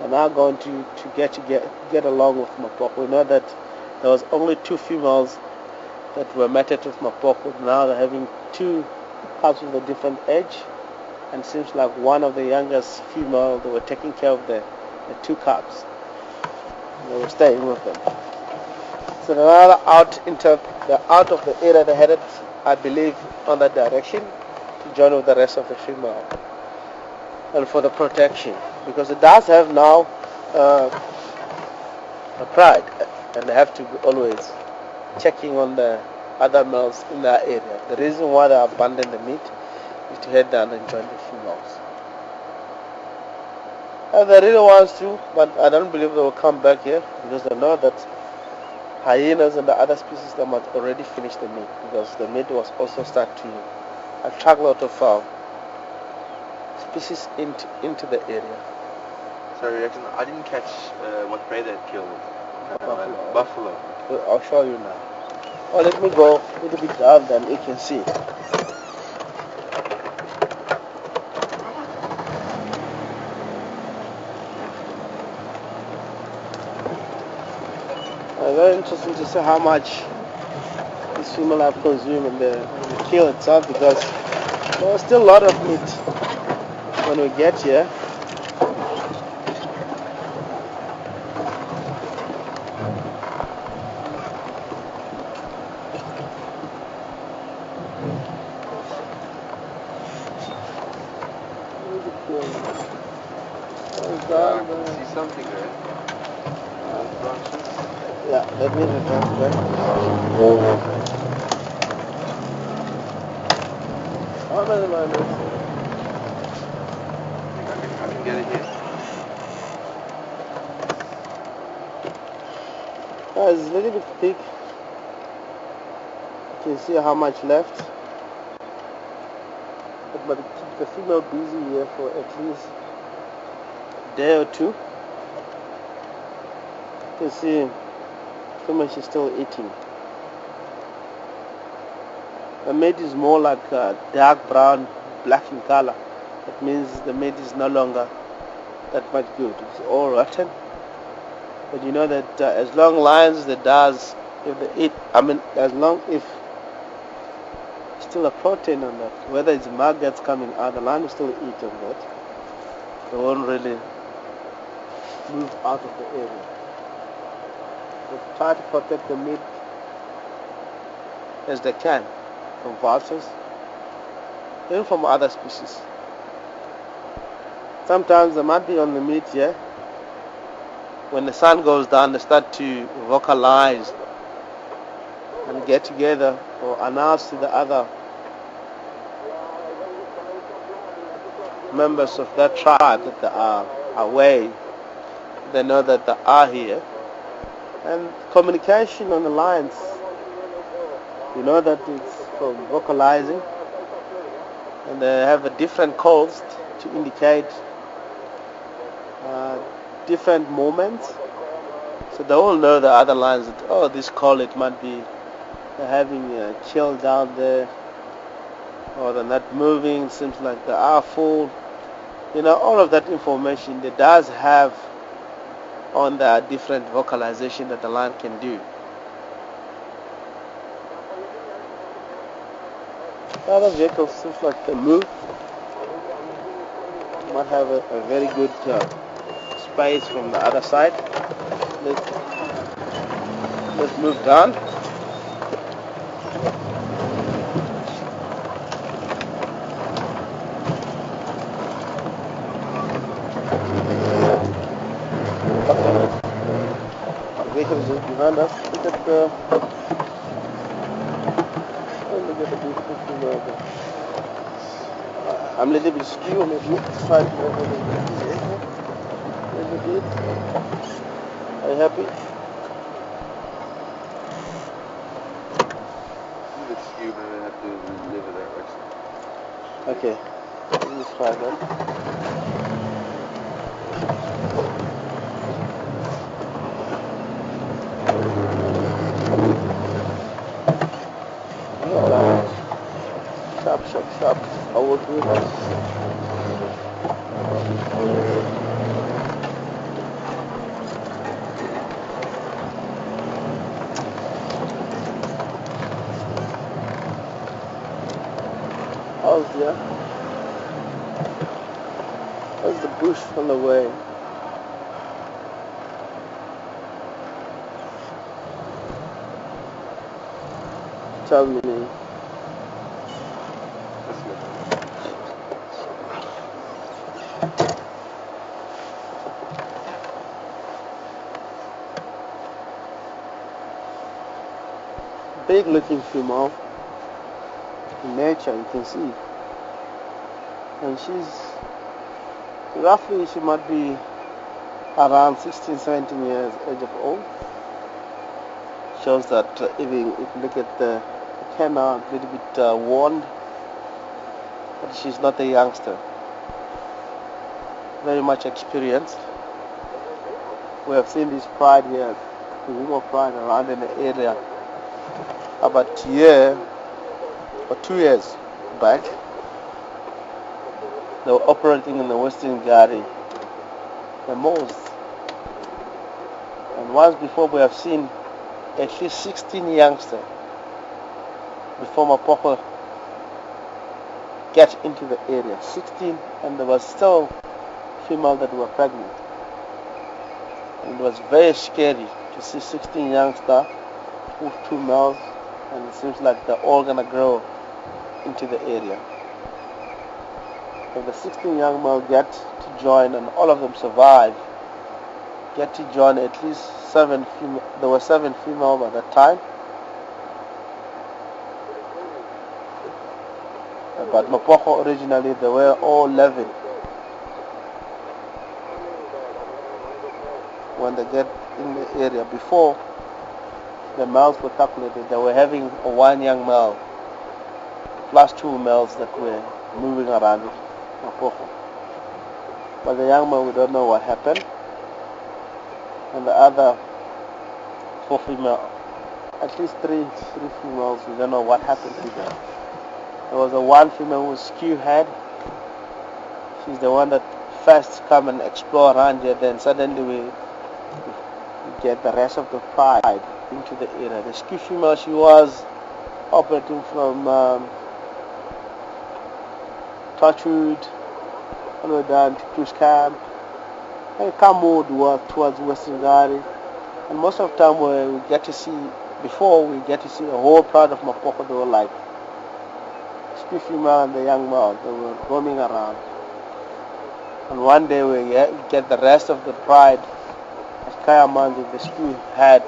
Speaker 2: are now going to get along with Mapocho. We know that there was only 2 females that were mated with Mapocho. Now they're having 2 cubs with a different age, and seems like one of the youngest female, they were taking care of the 2 cubs. They were staying with them. So now they're out of the area. They headed, I believe, on that direction to join with the rest of the female, and for the protection, because it does have now a pride, and they have to be always checking on the other males in that area. The reason why they abandon the meat is to head down and join the females. And they really want to, but I don't believe they will come back here because they know that hyenas and the other species, they might already finish the meat, because the meat was also start to attract a lot of species into the area.
Speaker 3: Sorry, I didn't catch what prey they had killed.
Speaker 2: Buffalo. I'll show you now. Oh, let me go a little bit down, then you can see. Very interesting to see how much this female have consumed in the kill itself, because there's still a lot of meat when we get here.
Speaker 3: I can see something there. Branches.
Speaker 2: Yeah, let me reverse back. How many minutes?
Speaker 3: I can get it here.
Speaker 2: It's a little bit thick. You can see how much left. But keep the female busy here for at least a day or two. You can see female, she's still eating. The meat is more like dark brown, black in color. That means the meat is no longer that much good. It's all rotten. But you know that as long lions they does, if they eat, as long if still a protein on that, whether it's maggots coming out, the lion will still eat on that. They won't really move out of the area. They try to protect the meat as they can from vultures, even from other species. Sometimes they might be on the meat here. When the sun goes down, they start to vocalize and get together or announce to the other members of that tribe that they are away. They know that they are here. And communication on the lines, you know that it's from vocalizing, and they have a different calls to indicate different moments. So they all know the other lines that, oh, this call, it might be they're having a chill down there, or they're not moving, seems like they are full. You know, all of that information they does have on the different vocalization that the lion can do. The other vehicles seems like they move. Might have a very good space from the other side. Let's move down. The vehicle is just behind us. Look at the beautiful female there. I'm a little bit skew on it. Let's try to over the little bit. Are you happy?
Speaker 3: A bit skewed, and I have to live with that direction.
Speaker 2: Okay, let's try that. Sharp. I will do that. How's there? There's the bush on the way. Tell me. Big looking female in nature, you can see, and she's roughly, she might be around 16-17 years age of old. Shows that even if you look at the canine, a little bit worn, but she's not a youngster, very much experienced. We have seen this pride here, Nkuhuma pride, around in the area about a year or 2 years back. They were operating in the Western Garden the most. And once before we have seen at least 16 youngsters before Mapoko get into the area. 16, and there was still females that were pregnant. And it was very scary to see 16 youngsters with 2 males, and it seems like they're all gonna grow into the area. If the 16 young males get to join and all of them survive, get to join at least 7 female. There were 7 females at that time. But Mapoko originally there were all 11. When they get in the area, before the males were calculated, they were having a 1 young male plus 2 males that were moving around Mapoko. But the young male, we don't know what happened. And the other 4 female, at least three females, we don't know what happened to them. There was a 1 female who was skew-head. She's the one that first come and explore around here, then suddenly we get the rest of the pride into the area. The skew female, she was operating from Torchwood all the way down to Cruise Camp and Kamwood towards Western Gari. And most of the time we get to see, before we get to see the whole pride of Mapoko, they were like skew female and the young male, they were roaming around. And one day we get the rest of the pride as Kayamanji, the skew head.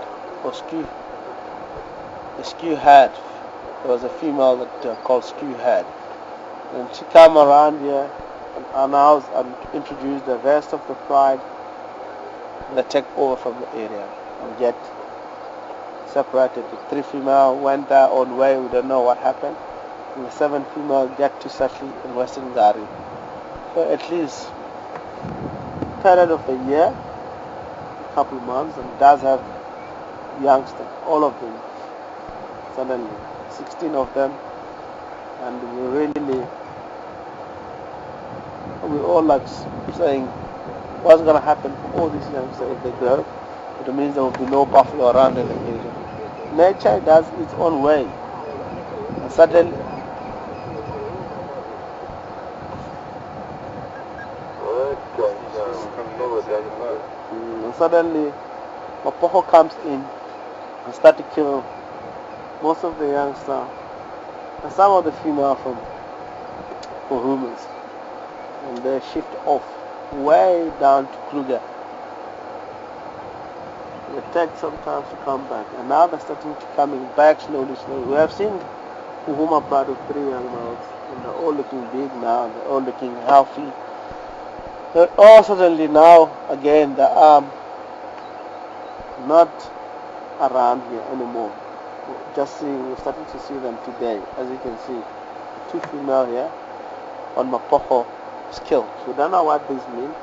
Speaker 2: There was a female that called skew head. And she came around here and announced and introduced the rest of the pride. And they take over from the area and get separated. The 3 female went their own way, we don't know what happened. And the 7 female get to settle in Western Gari. So at least period of a year, a couple of months, and does have youngsters, all of them, suddenly 16 of them, and we all like saying what's going to happen to all these youngsters if they grow. It means there will be no buffalo around in the area. Nature does its own way, and suddenly Mapoko comes in and start to kill most of the youngsters and some of the female from Nkuhumas, and they shift off way down to Kruger. They take some time to come back, and now they're starting to coming back slowly. We have seen Nkuhuma pride of 3 young males, and they're all looking big now, they're all looking healthy. They're all suddenly now, again, they are not around here anymore. We're starting to see them today. As you can see, 2 female here on Mapoko skill. So we don't know what this means,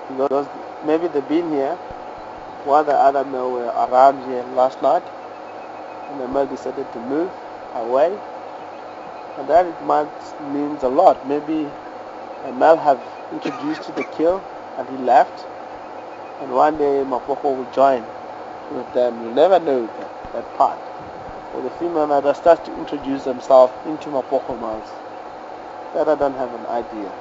Speaker 2: because maybe they've been here while the other male were around here last night, and the male decided to move away, and that it might means a lot. Maybe a male have introduced to the kill and he left, and one day Mapoko will join with them. You never know that part. Or the female that starts to introduce themselves into Mapoko males. That I don't have an idea.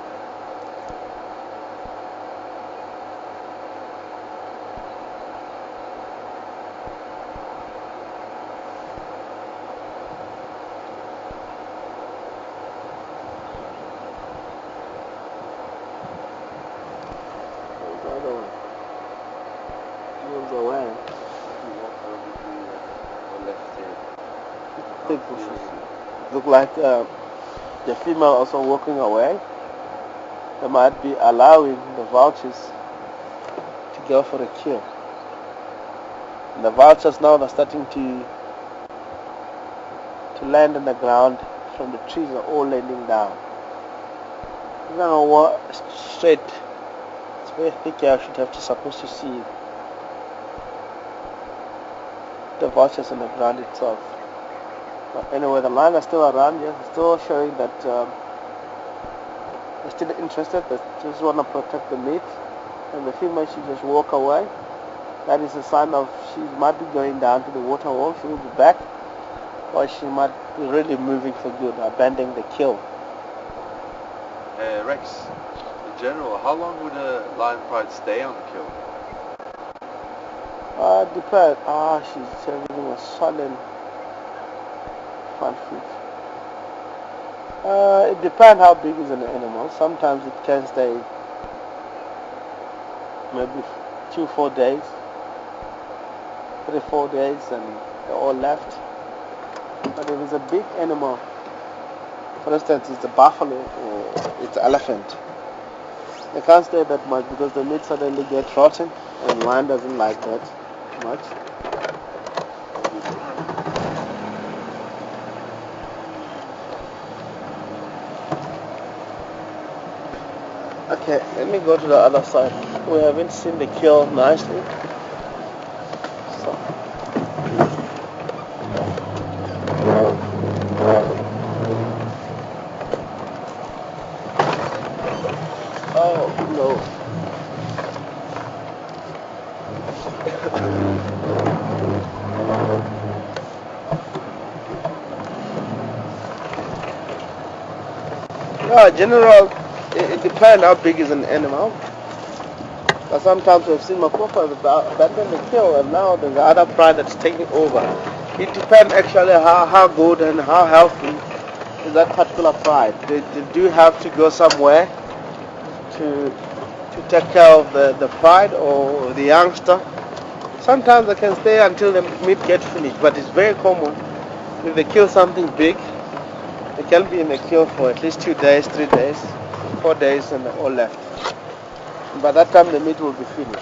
Speaker 2: Look like the female also walking away. They might be allowing the vultures to go for a kill. And the vultures now are starting to land on the ground. From the trees are all landing down. You don't know what straight. It's very thick here. I should have to supposed to see the vultures on the ground itself. But anyway, the line is still around here, still showing that they're still interested. They just want to protect the meat, and the female should just walk away That is a sign of she might be going down to the water hole. She will be back, or she might be really moving for good, abandoning the kill.
Speaker 3: Rex, in general, how long would a lion pride stay on the kill?
Speaker 2: Depends. She's having a solid front foot. It depends how big is an animal. Sometimes it can stay maybe 2-4 days, 3-4 days, and they're all left. But if it's a big animal, for instance, it's a buffalo or it's an elephant, they can't stay that much because the meat suddenly gets rotten, and lion doesn't like that much. Okay, let me go to the other side. We haven't seen the kill nicely. So. Oh no. General, it depends how big is an animal. But sometimes we've seen Makopa abandon the kill, and now there's other pride that's taking over. It depends actually how good and how healthy is that particular pride. They do have to go somewhere to take care of the pride or the youngster. Sometimes they can stay until the meat gets finished, but it's very common if they kill something big. They can be in the kill for at least 2 days, 3 days, 4 days, and all left. And by that time, the meat will be finished.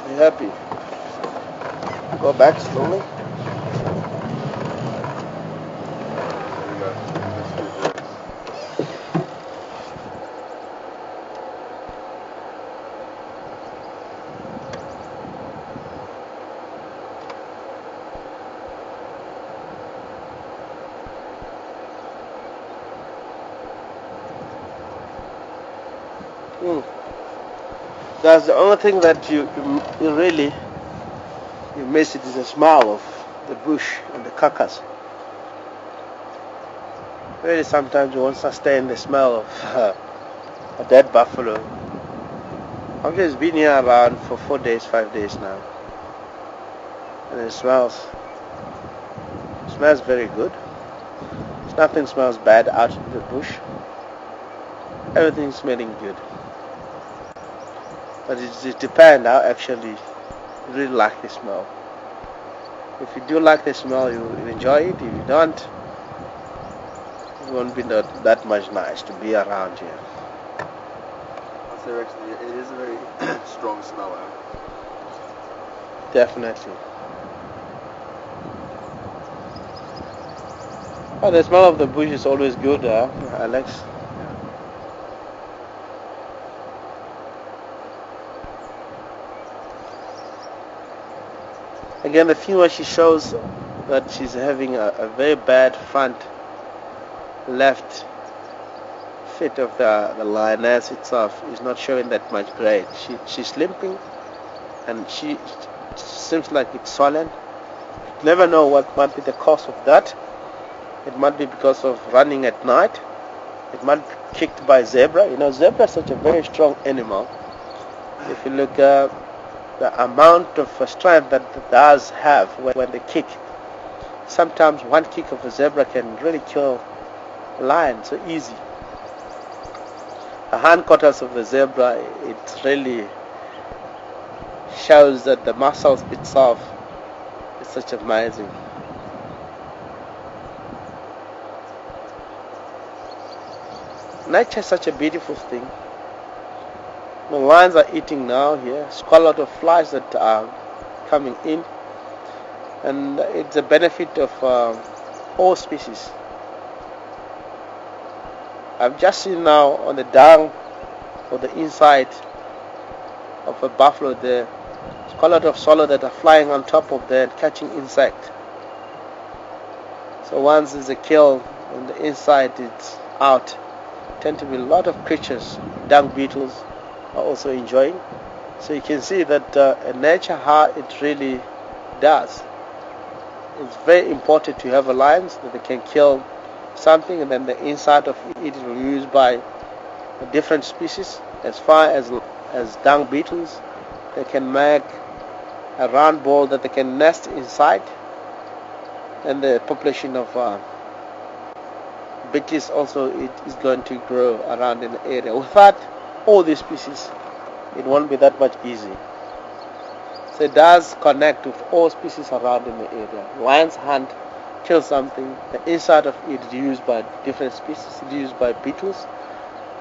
Speaker 2: Be happy. Go back slowly. That's the only thing that you really miss. It is the smell of the bush and the carcass. Really, sometimes you won't sustain the smell of a dead buffalo. I've just been here around for 4 days, 5 days now, and it smells very good. Nothing smells bad out in the bush. Everything's smelling good. But it depends how actually you really like the smell. If you do like the smell, you enjoy it. If you don't, it won't be that much nice to be around here.
Speaker 3: I'd say actually it is a very strong smell.
Speaker 2: Definitely. Oh, the smell of the bush is always good, Alex. Again, the female, she shows that she's having a very bad front left fit of the lioness itself is not showing that much grade. She's limping, and she seems like it's swollen. Never know what might be the cause of that. It might be because of running at night. It might be kicked by zebra. You know, zebra is such a very strong animal. If you look the amount of strength that it does have when they kick. Sometimes one kick of a zebra can really kill a lion so easy. The hindquarters of the zebra, it really shows that the muscles itself is such amazing. Nature is such a beautiful thing. The lions are eating now here. There's quite a lot of flies that are coming in, and it's a benefit of all species. I've just seen now on the down or the inside of a buffalo there, It's quite a lot of swallow that are flying on top of there and catching insect. So once there's a kill and the inside is out, tend to be a lot of creatures. Dung beetles are also enjoying. So you can see that in nature how it really does. It's very important to have a lines that they can kill something, and then the inside of it will be used by different species. As far as dung beetles, they can make a round ball that they can nest inside, and the population of beetles also it is going to grow around in the area. Without all these species, it won't be that much easy. So it does connect with all species around in the area. Lions hunt, kill something. The inside of it is used by different species. It's used by beetles,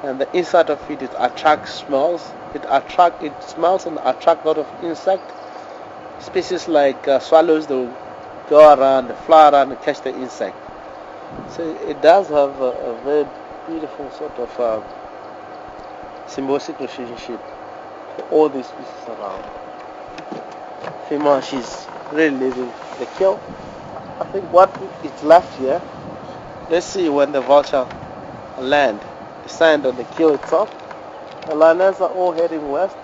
Speaker 2: and the inside of it attracts smells. It smells and attracts a lot of insect species like swallows. They'll go around, fly around, and catch the insect. So it does have a very beautiful sort of symbiotic relationship for all these species around. Female, she's really leaving the kill. I think what is left here, let's see when the vulture land, descend on the kill itself. The lioness are all heading west.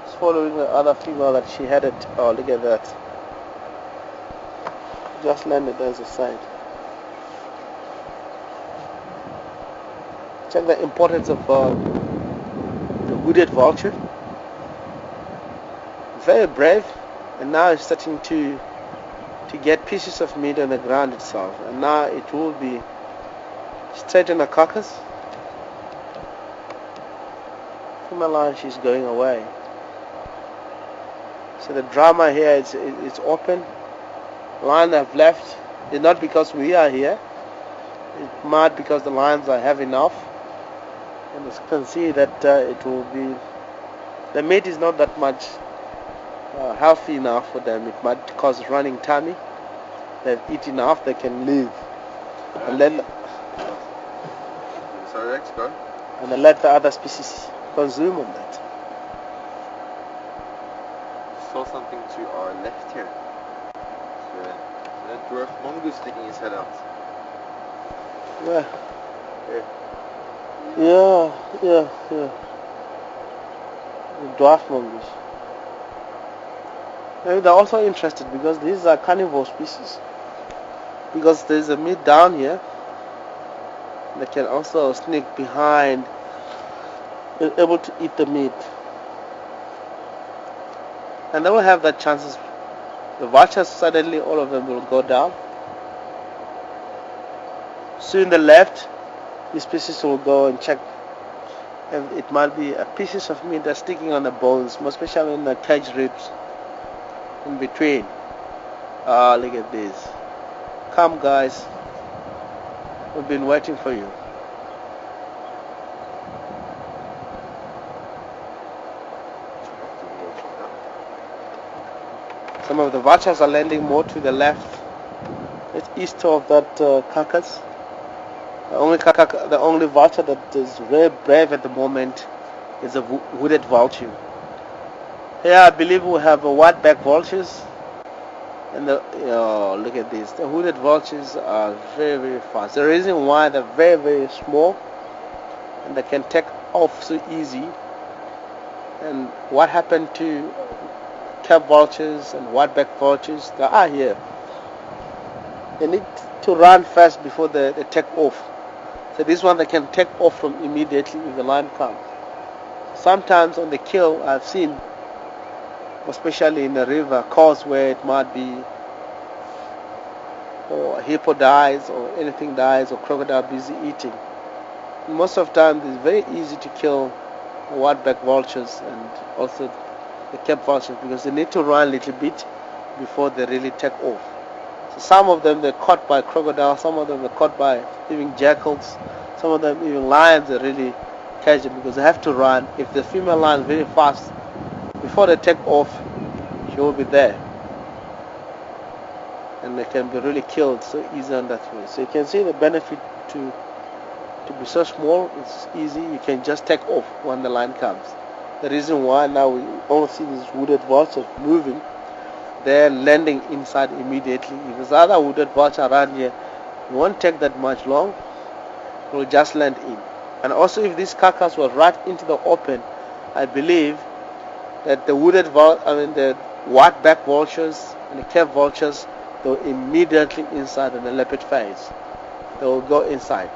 Speaker 2: It's following the other female that she headed. Oh, look at that. Just landed, there's a side. Check the importance of the wooded vulture. Very brave, and now it's starting to get pieces of meat on the ground itself, and now it will be straight in a carcass. Female lion, she's going away. So the drama here is it's open. Lions have left. It's not because we are here. It's mad because the lions have enough, and you can see that it will be. The meat is not that much healthy enough for them. It might cause running tummy. They've eaten enough, they can leave. And then
Speaker 3: sorry, Rex, go.
Speaker 2: And then let the other species consume on that.
Speaker 3: Saw something to our left here. So that dwarf mongoose sticking his head out.
Speaker 2: Yeah.
Speaker 3: Yeah.
Speaker 2: Yeah. The dwarf mongoose. Maybe they're also interested because these are carnivore species. Because there's a meat down here, they can also sneak behind, able to eat the meat. And they will have that chances. The vultures, suddenly all of them will go down. Soon the left, these species will go and check. And it might be a pieces of meat that's sticking on the bones, most especially in the cage ribs. In between. Look at this. Come guys, we've been waiting for you. Some of the vultures are landing more to the left. It's east of that carcass. The only vulture that is very brave at the moment is a wooded vulture. Here I believe we have white-backed vultures, and look at this. The hooded vultures are very, very fast. The reason why they're very, very small and they can take off so easy. And what happened to cap vultures and white-backed vultures? They are here. They need to run fast before they take off. So this one they can take off from immediately if the lion comes. Sometimes on the kill I've seen, especially in the river, cause where it might be or a hippo dies or anything dies or crocodile busy eating. And most of the time it's very easy to kill white-backed vultures and also the cap vultures because they need to run a little bit before they really take off. So some of them they're caught by crocodiles, some of them they're caught by even jackals, some of them even lions they really catch them because they have to run. If the female lion is very fast, before they take off, she will be there. And they can be really killed so easy on that way. So you can see the benefit to be so small, it's easy, you can just take off when the lion comes. The reason why now we all see these wooded vultures moving, they're landing inside immediately. If there's other wooded vulture around here, it won't take that much long. It will just land in. And also, if this carcass was right into the open, I believe that the the white-backed vultures and the cave vultures, they'll immediately inside in the leopard phase. They will go inside.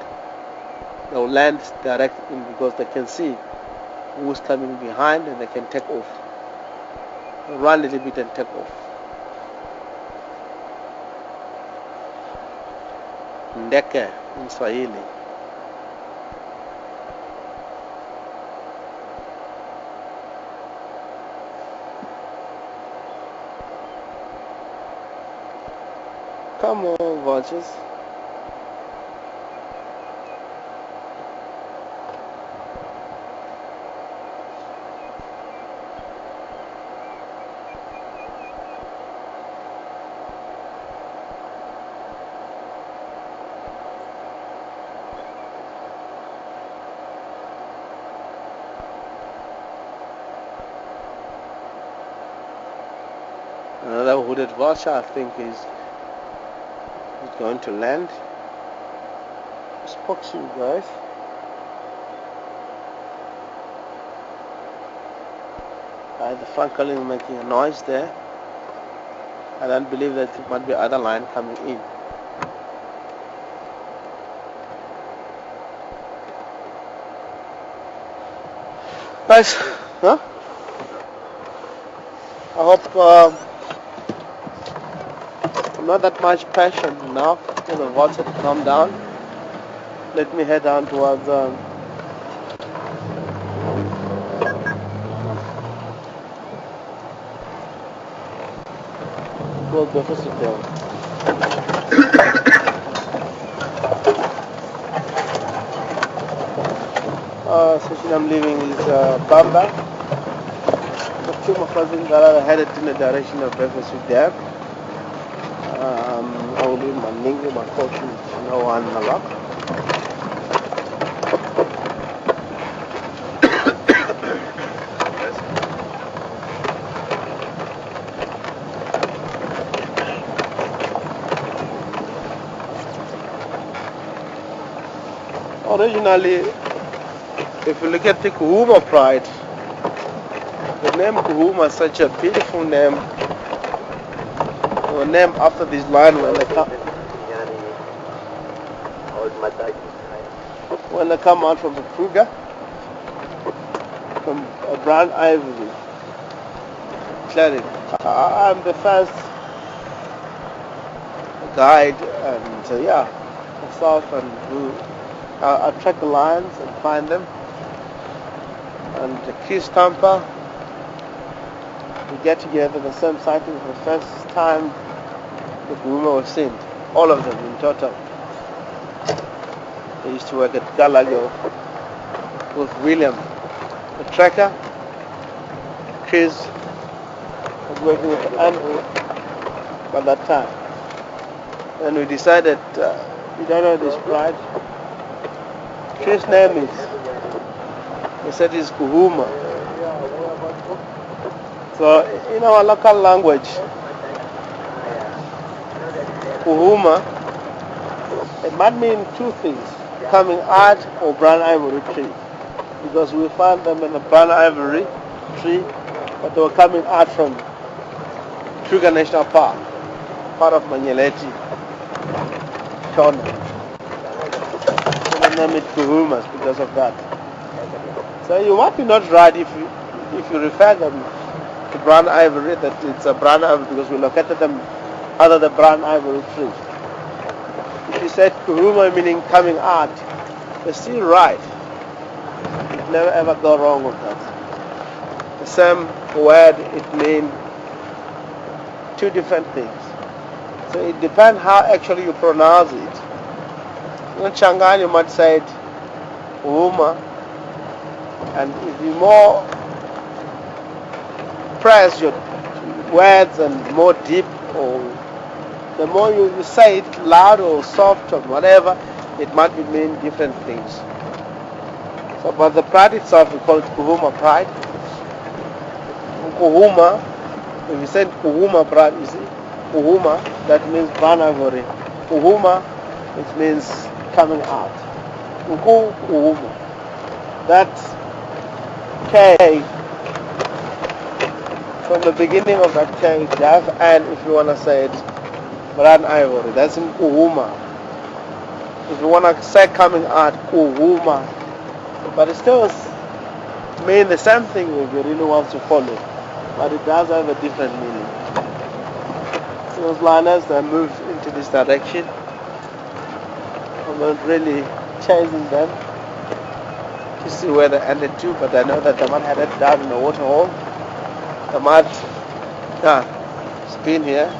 Speaker 2: They will land direct in because they can see who's coming behind and they can take off. They'll run a little bit and take off. Ndeke in Swahili. Come on, vultures. Another hooded vulture, I think, is going to land. I spoke to you guys. The francolin making a noise there. I don't believe that it might be other line coming in. Guys, huh? I hope not that much passion now for the vulture to come down. Let me head down towards Breakfast Hotel. Station I'm leaving is Bamba. The two of us are headed in the direction of Breakfast Hotel. I will leave my link, my fortune, no one in the lock. Originally, if you look at the Nkuhuma pride, the name Nkuhuma is such a beautiful name. They were named after this line when they come out from the Kruger, from a brown ivory clearing. I'm the first guide and myself and I track the lions and find them. And the key stamper, we get together the same sighting for the first time the Nkuhuma was seen, all of them in total. I used to work at Galago with William, the tracker. Chris was working with Andrew by that time. And we decided, we don't know this pride. Chris' name is, he said it's Nkuhuma. So in our local language, Nkuhuma, it might mean two things, coming out or brown ivory tree. Because we found them in the brown ivory tree, but they were coming out from Kruger National Park, part of Manyeleti, Shona. So they named it Nkuhumas because of that. So you might be not right if you refer them to brown ivory, that it's a brown ivory because we located them under the brown ivory tree. If you said Nkuhuma meaning coming out, you're still right. You never ever go wrong with that. The same word, it means two different things. So it depends how actually you pronounce it. In Shanghai you might say it Nkuhuma, and if you more press your words and more deep, or the more you say it loud or soft or whatever, it might mean different things. So, but the pride itself, we call it Nkuhuma pride. Nkuhuma, if you said Nkuhuma, Brad, you see, Nkuhuma, that means Banagori. Nkuhuma, it means coming out. Nkuhuma. That K, from the beginning of that K, you have and if you want to say it, Brad Ivory, that's Nkuhuma. If you want to say coming out, Nkuhuma. But it still means the same thing if you really want to follow. But it does have a different meaning. Those liners that move into this direction, I'm not really chasing them to see where they ended to, but I know that they might headed down in the water hole. They might spin here.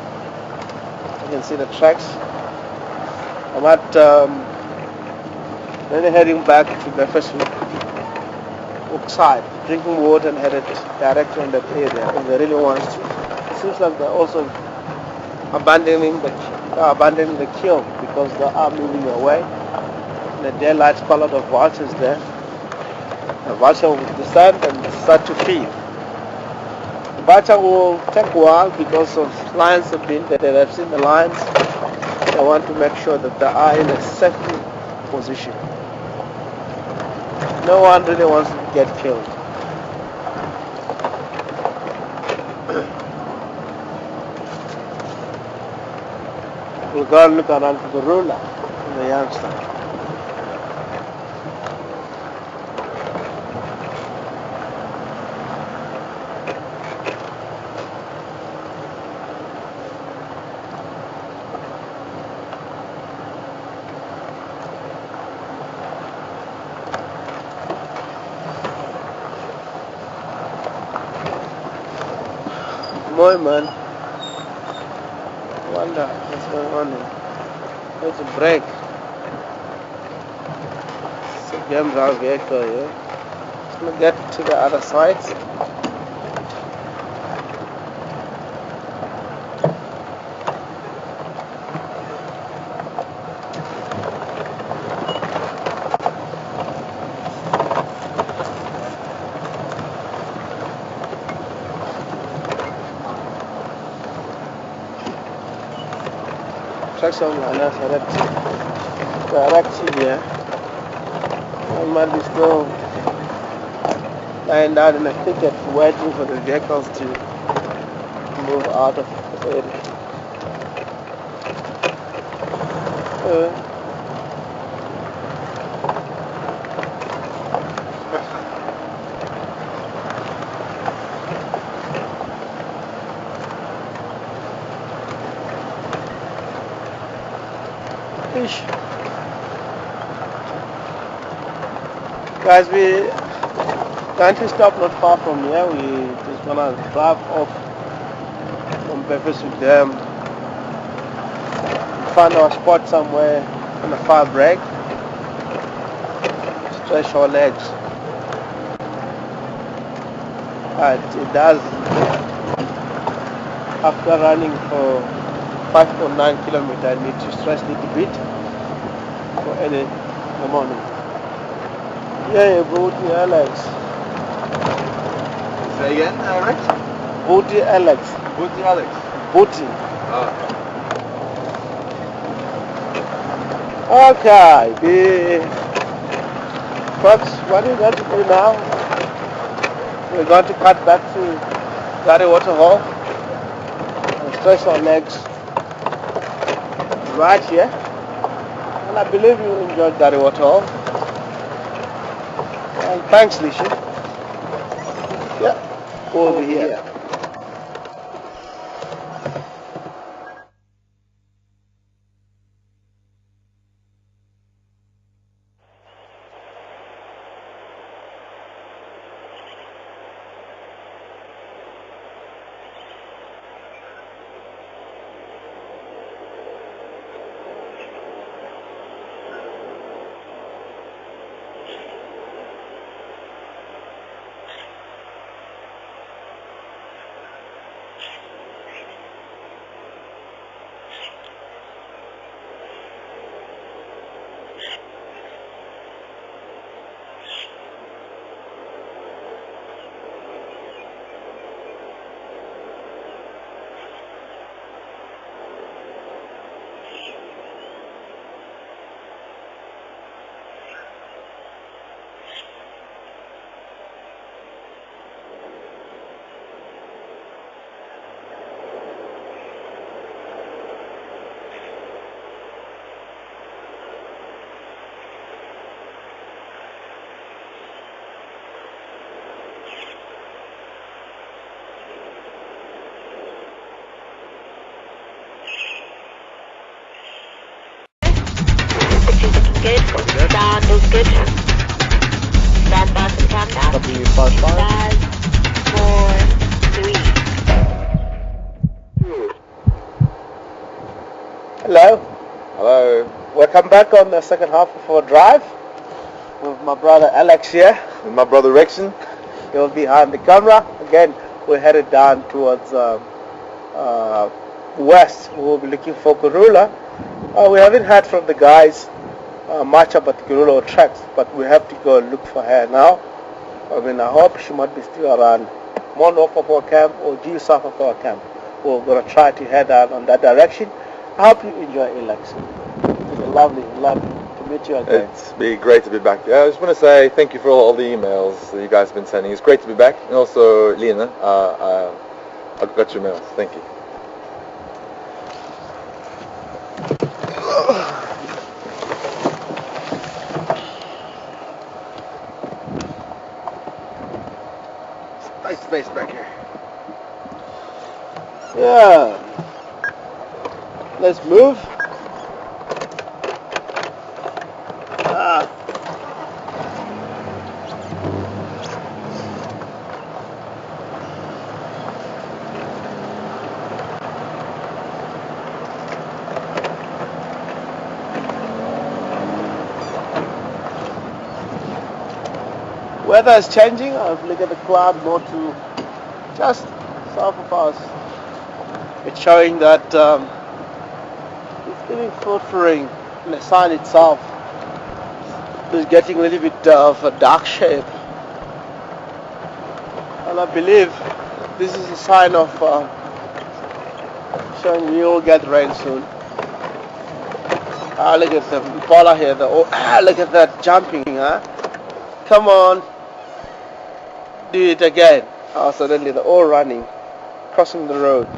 Speaker 2: You can see the tracks. I might really heading back to the first side, drinking water and headed directly in that area if they really want to. It seems like they're also abandoning the kill because they are moving away. In the daylight, a lot of vultures there. The vulture will descend and start to feed. The vulture will take a while because of lions have been there. They've seen the lions. They want to make sure that they are in a safe position. No one really wants to get killed. We'll go and look around for the ruler and the youngster. Boy, man. I wonder what's going on here. There's a break. It's a game drive vehicle here. Just gonna get to the other side. Traction liners are direct here. I might be still lying down in a thicket waiting for the vehicles to move out of the area. Guys, we going to stop not far from here. We just gonna drive off from Beversu Dam, find our spot somewhere on a far break, stretch our legs. It does, after running for 5.9 kilometers, I need to stretch a little bit for early in the morning. Yeah, Booty Alex.
Speaker 3: Say again, Rex?
Speaker 2: Booty Alex.
Speaker 3: Booty Alex.
Speaker 2: Booty.
Speaker 3: Ah.
Speaker 2: Okay, folks, what we're going to do now, we're going to cut back to Gary Waterhole and stretch our legs right here. And I believe you enjoyed Gary Waterhole. And thanks, Lishi. Yeah, we'll be here.
Speaker 1: good. Sound is good. Stand by for the countdown.
Speaker 2: W55.
Speaker 1: 5, 4, 3.
Speaker 2: Hello.
Speaker 3: Hello.
Speaker 2: Welcome back on the second half of our drive with my brother Alex here.
Speaker 3: And my brother Rexon.
Speaker 2: He'll be behind the camera. Again, we're headed down towards west. We'll be looking for Gorilla. We haven't heard from the guys much about the Gorilla tracks, but we have to go look for her now. I mean, I hope she might be still around more north of our camp or due south of our camp. We're going to try to head out on that direction. I hope you enjoy Alex. It's lovely to meet you again.
Speaker 3: It's been great to be back. I just want to say thank you for all the emails that you guys have been sending. It's great to be back. And also, Lena, I got your mails. Thank you. Nice space back here.
Speaker 2: Yeah. Let's move. Weather is changing. I've looked at the cloud more to just south of us. It's showing that it's getting filtering. The sun itself is getting a little bit of a dark shape, and I believe this is a sign of showing we will get rain soon. Look at the Impala here. Look at that jumping, huh? Come on. Do it again. Suddenly they're all running, crossing the road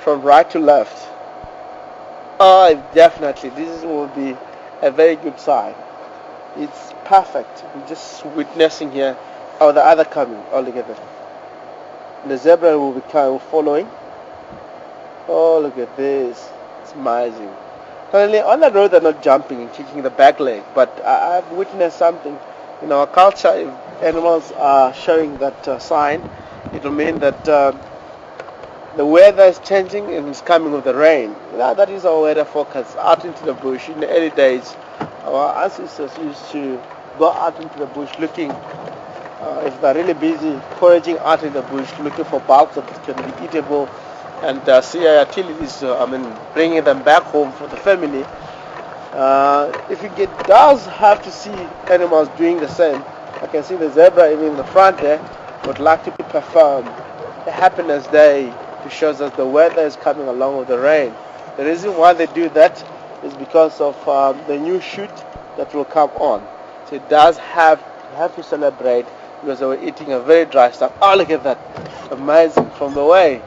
Speaker 2: from right to left. Definitely this will be a very good sign. It's perfect. We're just witnessing here. Oh, the other coming. Oh, look at that. The zebra will be following. Oh, look at this. It's amazing. Currently on the road they're not jumping and kicking the back leg, but I've witnessed something. In our culture, if animals are showing that sign, it will mean that the weather is changing and it's coming with the rain. That is our weather forecast out into the bush. In the early days, our ancestors used to go out into the bush looking, if they're really busy, foraging out in the bush, looking for bulbs that can be eatable, and utilities, bringing them back home for the family. If you does have to see animals doing the same, I can see the zebra even in the front there would like to perform a happiness day to show us the weather is coming along with the rain. The reason why they do that is because of the new shoot that will come on. So it does have to celebrate because they were eating a very dry stuff. Oh, look at that. Amazing from the way.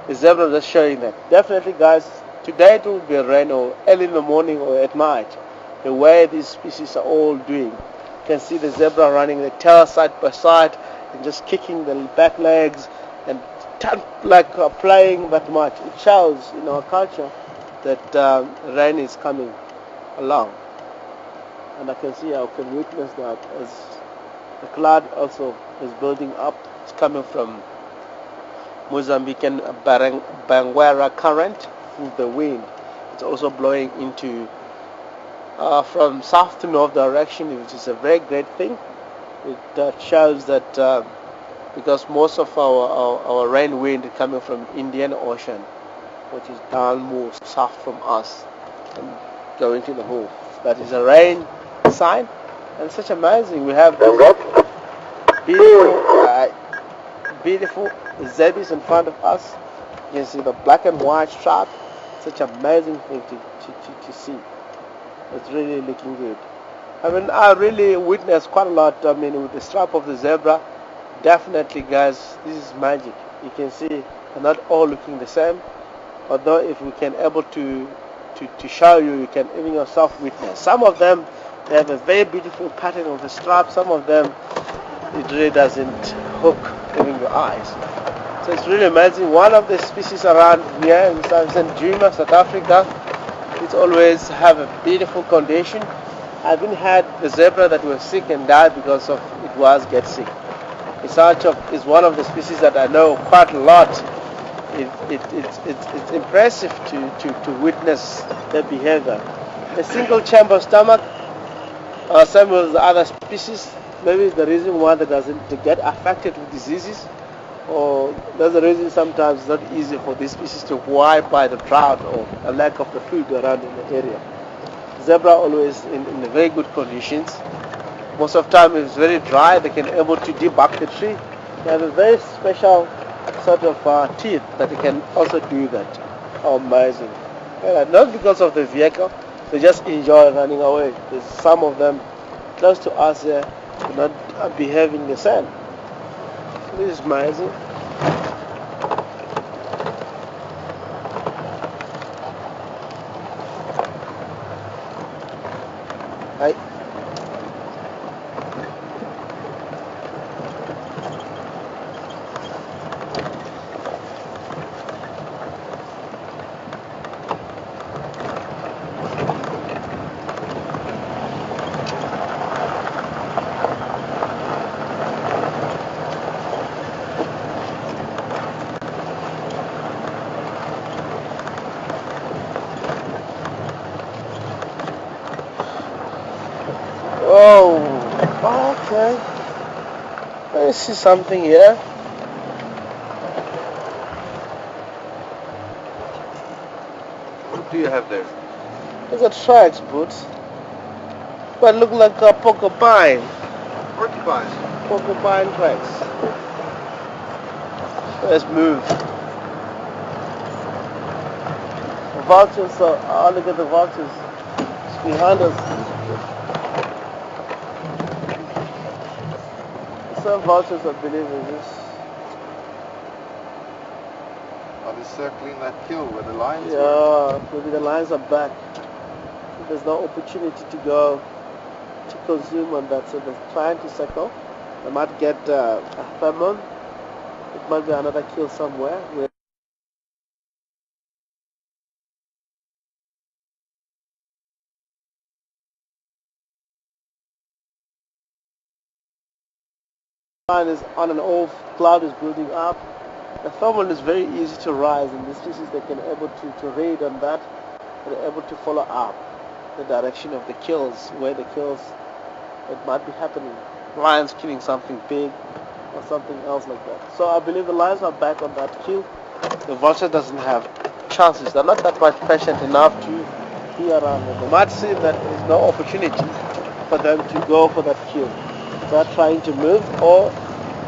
Speaker 2: The zebra is showing that. Definitely, guys, today it will be a rain or early in the morning or at night. The way these species are all doing. You can see the zebra running the tail side by side and just kicking the back legs and playing that much. It shows in our culture that rain is coming along. And I can witness that as the cloud also is building up. It's coming from Mozambican Banguera current with the wind. It's also blowing into from south to north direction, which is a very great thing. It shows that because most of our rain wind is coming from Indian Ocean, which is down more south from us and going to the whole. That is a rain sign, and such amazing. We have beautiful zebras in front of us. You can see the black and white stripe. Such amazing thing to see. It's really looking good. I really witnessed quite a lot. With the stripe of the zebra, definitely, guys, this is magic. You can see they're not all looking the same. Although, if we can able to show you, you can even yourself witness. Some of them they have a very beautiful pattern of the stripe. Some of them it really doesn't hook even your eyes. So it's really amazing. One of the species around here in Nkuhuma, South Africa, It's always have a beautiful condition. I haven't had a zebra that was sick and died because of it was get sick. It's one of the species that I know quite a lot. It's impressive to witness their behavior. A single chamber stomach, same with the other species. Maybe the reason why that doesn't get affected with diseases, or there's a reason sometimes it's not easy for these species to wipe by the drought or a lack of the food around in the area. Zebra always in very good conditions. Most of the time it's very dry, they can able to debug the tree. They have a very special sort of teeth that they can also do that. How amazing. Yeah, not because of the vehicle, they just enjoy running away. There's some of them close to us here not behaving the same. This is amazing. Hi. Oh, okay. Let me see something here.
Speaker 3: What do you have there?
Speaker 2: There's a tracks, boots. But look like a porcupine.
Speaker 3: Porcupines.
Speaker 2: Porcupine tracks. Let's move. The vultures oh, look at the vultures. It's behind us. Some vultures, I believe, in this.
Speaker 4: Are they circling that kill where the lions were?
Speaker 2: Yeah, maybe the lions are back. There's no opportunity to go to consume on that, so they're trying to circle. They might get a famine. It might be another kill somewhere. Line is on and off, cloud is building up. The thermal is very easy to rise, and the species they can able to raid on that. They're able to follow up the direction of the kills, where the kills it might be happening. Lions killing something big or something else like that. So I believe the lions are back on that kill. The vulture doesn't have chances. They're not that much patient enough to be around them. They might see that there's no opportunity for them to go for that kill. They're trying to move, or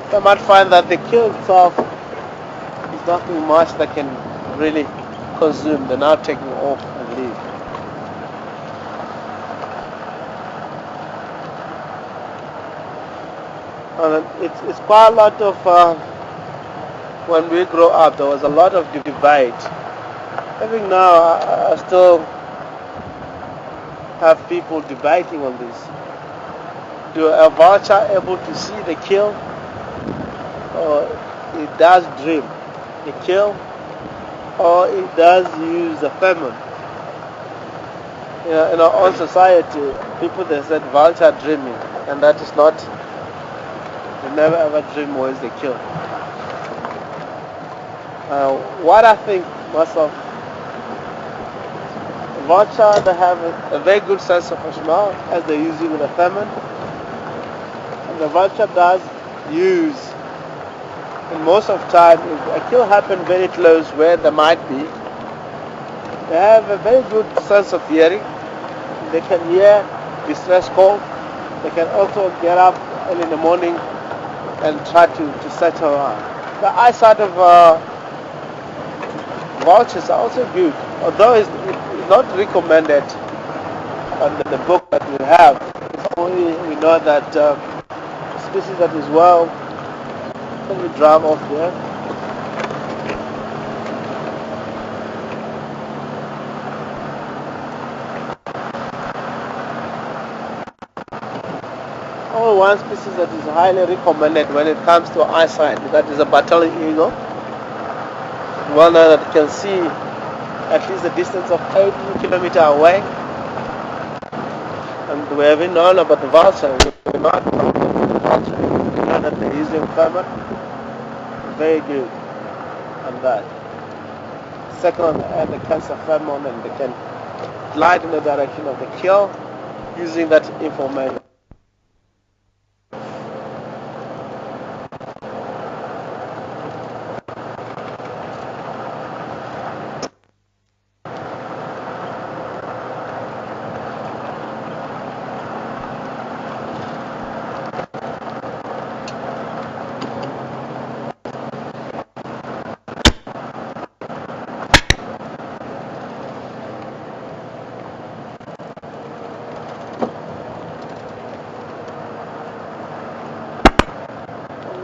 Speaker 2: they might find that the kill itself is nothing much that can really consume. They're now taking off and leave. And it's quite a lot of when we grow up there was a lot of debate. I think now I still have people debating on this. Do a vulture able to see the kill, or it does dream the kill, or it does use the famine? In our own society, people they said vulture dreaming, and that is not. They never ever dream where is the kill. What I think myself, vulture they have a very good sense of smell as they use it with a famine. The vulture does use, and most of the time, if a kill happens very close where there might be, they have a very good sense of hearing. They can hear distress call. They can also get up early in the morning and try to search around. The eyesight of vultures are also good, although it's not recommended on the book that we have. It's only we know that species that is well. Let me drive off here. Only one species that is highly recommended when it comes to eyesight, that is a battling eagle. One that can see at least a distance of 80 kilometers away. And we haven't known about the vulture. We're not about the vulture. We know that they're using thermal. Very good on that. Second one, add the cancer pheromone, and they can glide in the direction of the kill using that information.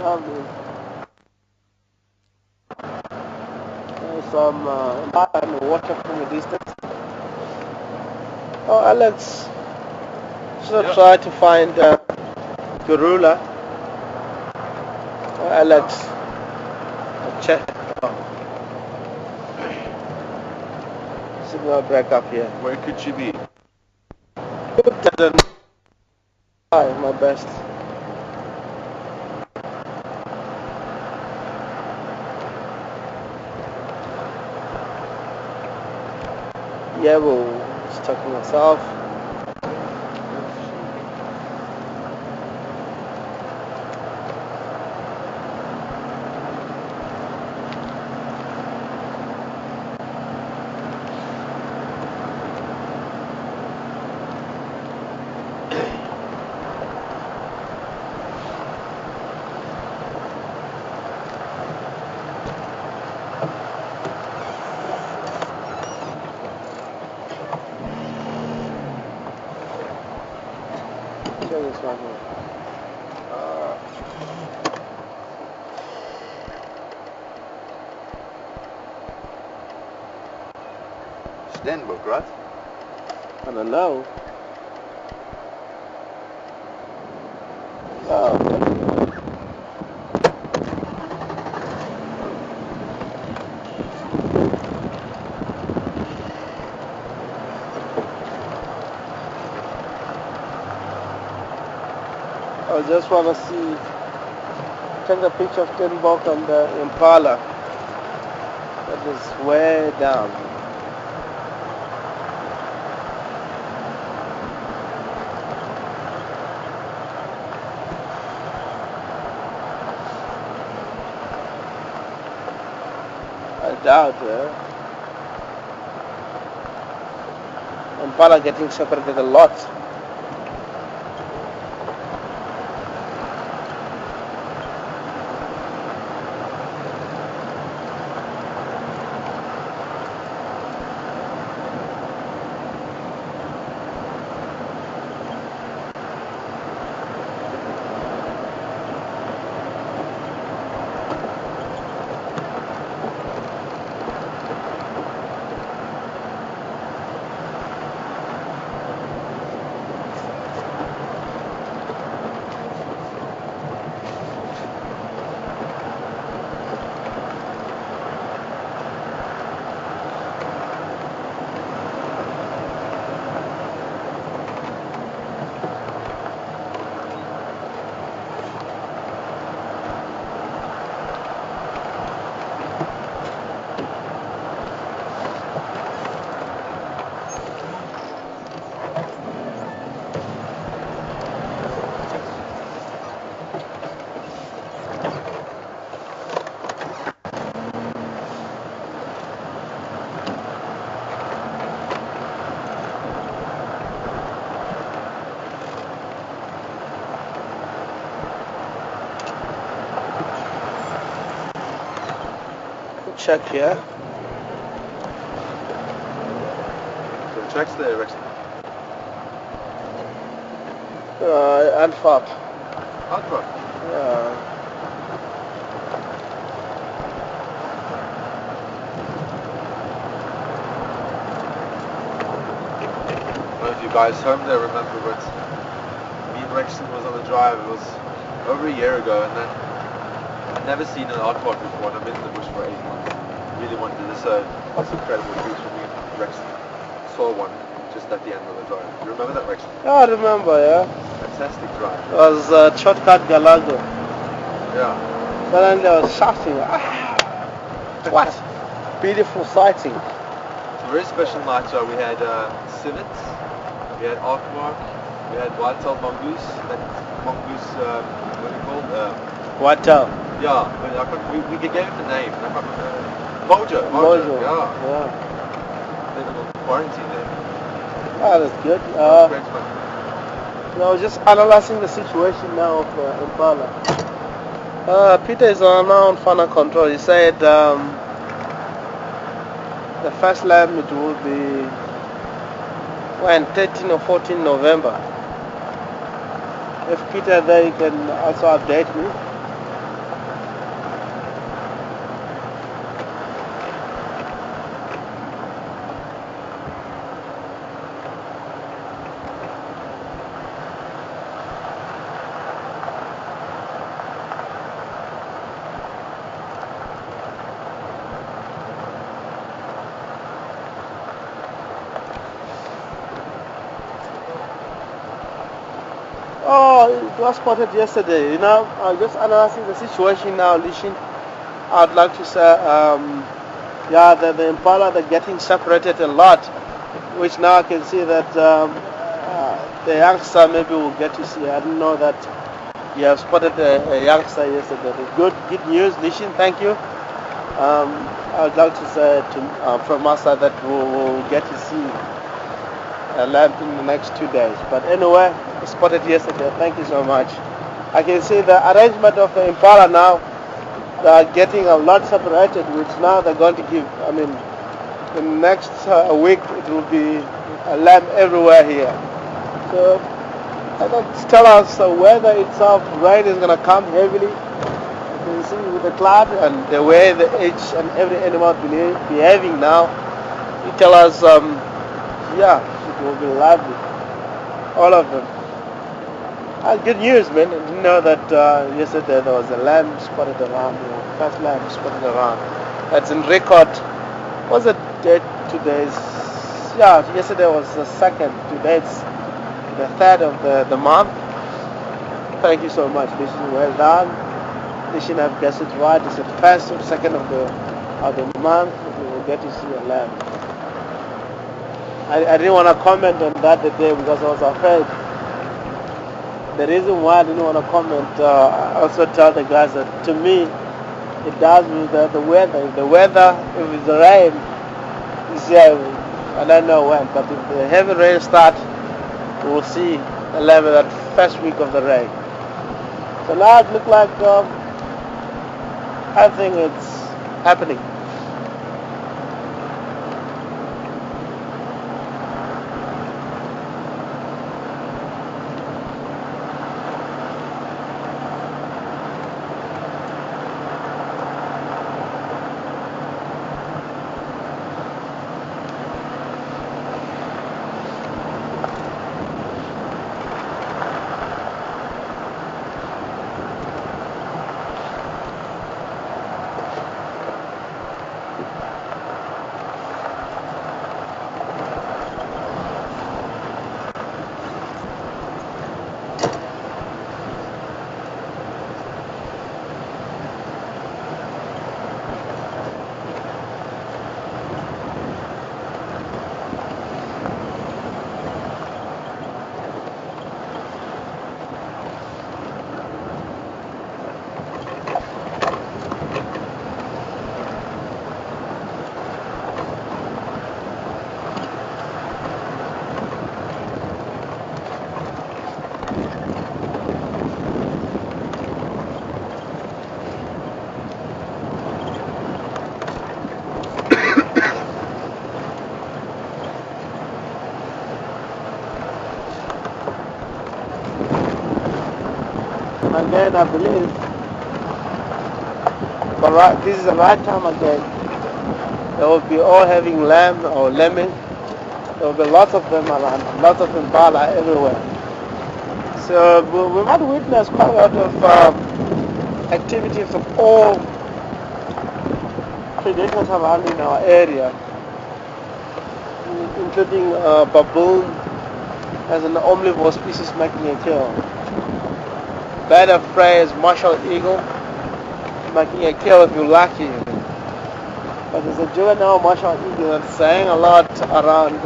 Speaker 2: Lovely. There's some water from a distance. Oh, Alex, should try to find Gorilla. Oh, Alex, check. Oh. Signal break up here.
Speaker 3: Where could she be?
Speaker 2: Try my best. Yeah, well, just talking myself. Check this one here.
Speaker 3: Stenbook, right?
Speaker 2: I don't know. Oh, I just want to see, take a picture of Stenbock and the Impala. That is way down. I doubt Impala getting separated a lot. Check here.
Speaker 3: So the track's there, Rex.
Speaker 2: Antwerp.
Speaker 3: Antwerp.
Speaker 2: Yeah.
Speaker 3: I don't know if you guys home there remember, but me and Rexton was on the drive. It was over a year ago, and then I'd never seen an aardvark before, and I've been in the bush for 8 months. Really wanted to do so. It's incredible trees for me. Rex saw one just at the end of the drive. You remember that, Rex?
Speaker 2: Yeah, I remember, yeah.
Speaker 3: Fantastic drive.
Speaker 2: It was shortcut Galago.
Speaker 3: Yeah.
Speaker 2: Suddenly I was shouting, what? Beautiful sighting.
Speaker 3: It's a very special night. So we had civets, we had aardvark, we had white-tailed mongoose. That mongoose, what do you call it?
Speaker 2: What tail?
Speaker 3: Yeah, but we gave it a name. I can't remember. Mojo. Yeah. They were on quarantine there.
Speaker 2: Ah, that's good.
Speaker 3: That was great fun.
Speaker 2: I was just analyzing the situation now of Impala. Peter is now on final control. He said the first lap it will be when 13 or 14 November. If Peter there, you can also update me. Oh, it was spotted yesterday. You know, I'm just analyzing the situation now, Lishin. I'd like to say, yeah, the Impala, they're getting separated a lot, which now I can see that the youngster maybe will get to see. I didn't know that you have spotted a youngster yesterday. Good news, Lishin. Thank you. I'd like to say from us that we'll get to see a lamp in the next 2 days. But anyway, spotted yesterday. Thank you so much. I can see the arrangement of the Impala now. They are getting a lot separated, which now they're going to give. I mean, in the next week it will be a lamp everywhere here. So let's tell us the weather itself. Rain is going to come heavily. You can see with the cloud and the way each and every animal behaving now. You tell us, yeah, it will be lovely. All of them. Good news, man. I didn't know that yesterday there was a lamb spotted around, first lamb spotted around. That's in record. What's the date today? Yeah, yesterday was the 2nd. Today it's the 3rd of the month. Thank you so much. This is well done. This should have guessed it right. It's the 1st or 2nd of the month. We will get to see a lamb. I didn't want to comment on that today because I was afraid. The reason why I didn't want to comment, I also tell the guys that to me, it does with the weather. If it's the rain, it's here. I don't know when, but if the heavy rain starts, we'll see a level that first week of the rain. So now it looks like I think it's happening. Again, I believe, but this is the right time again. They will be all having lamb or lemming. There will be lots of them around, lots of Impala everywhere. So we might witness quite a lot of activities of all predators around in our area. including baboon as an omnivore species making a kill. Bird of prey is martial eagle, making a kill if you're lucky. But there's a juvenile martial eagle that's saying a lot around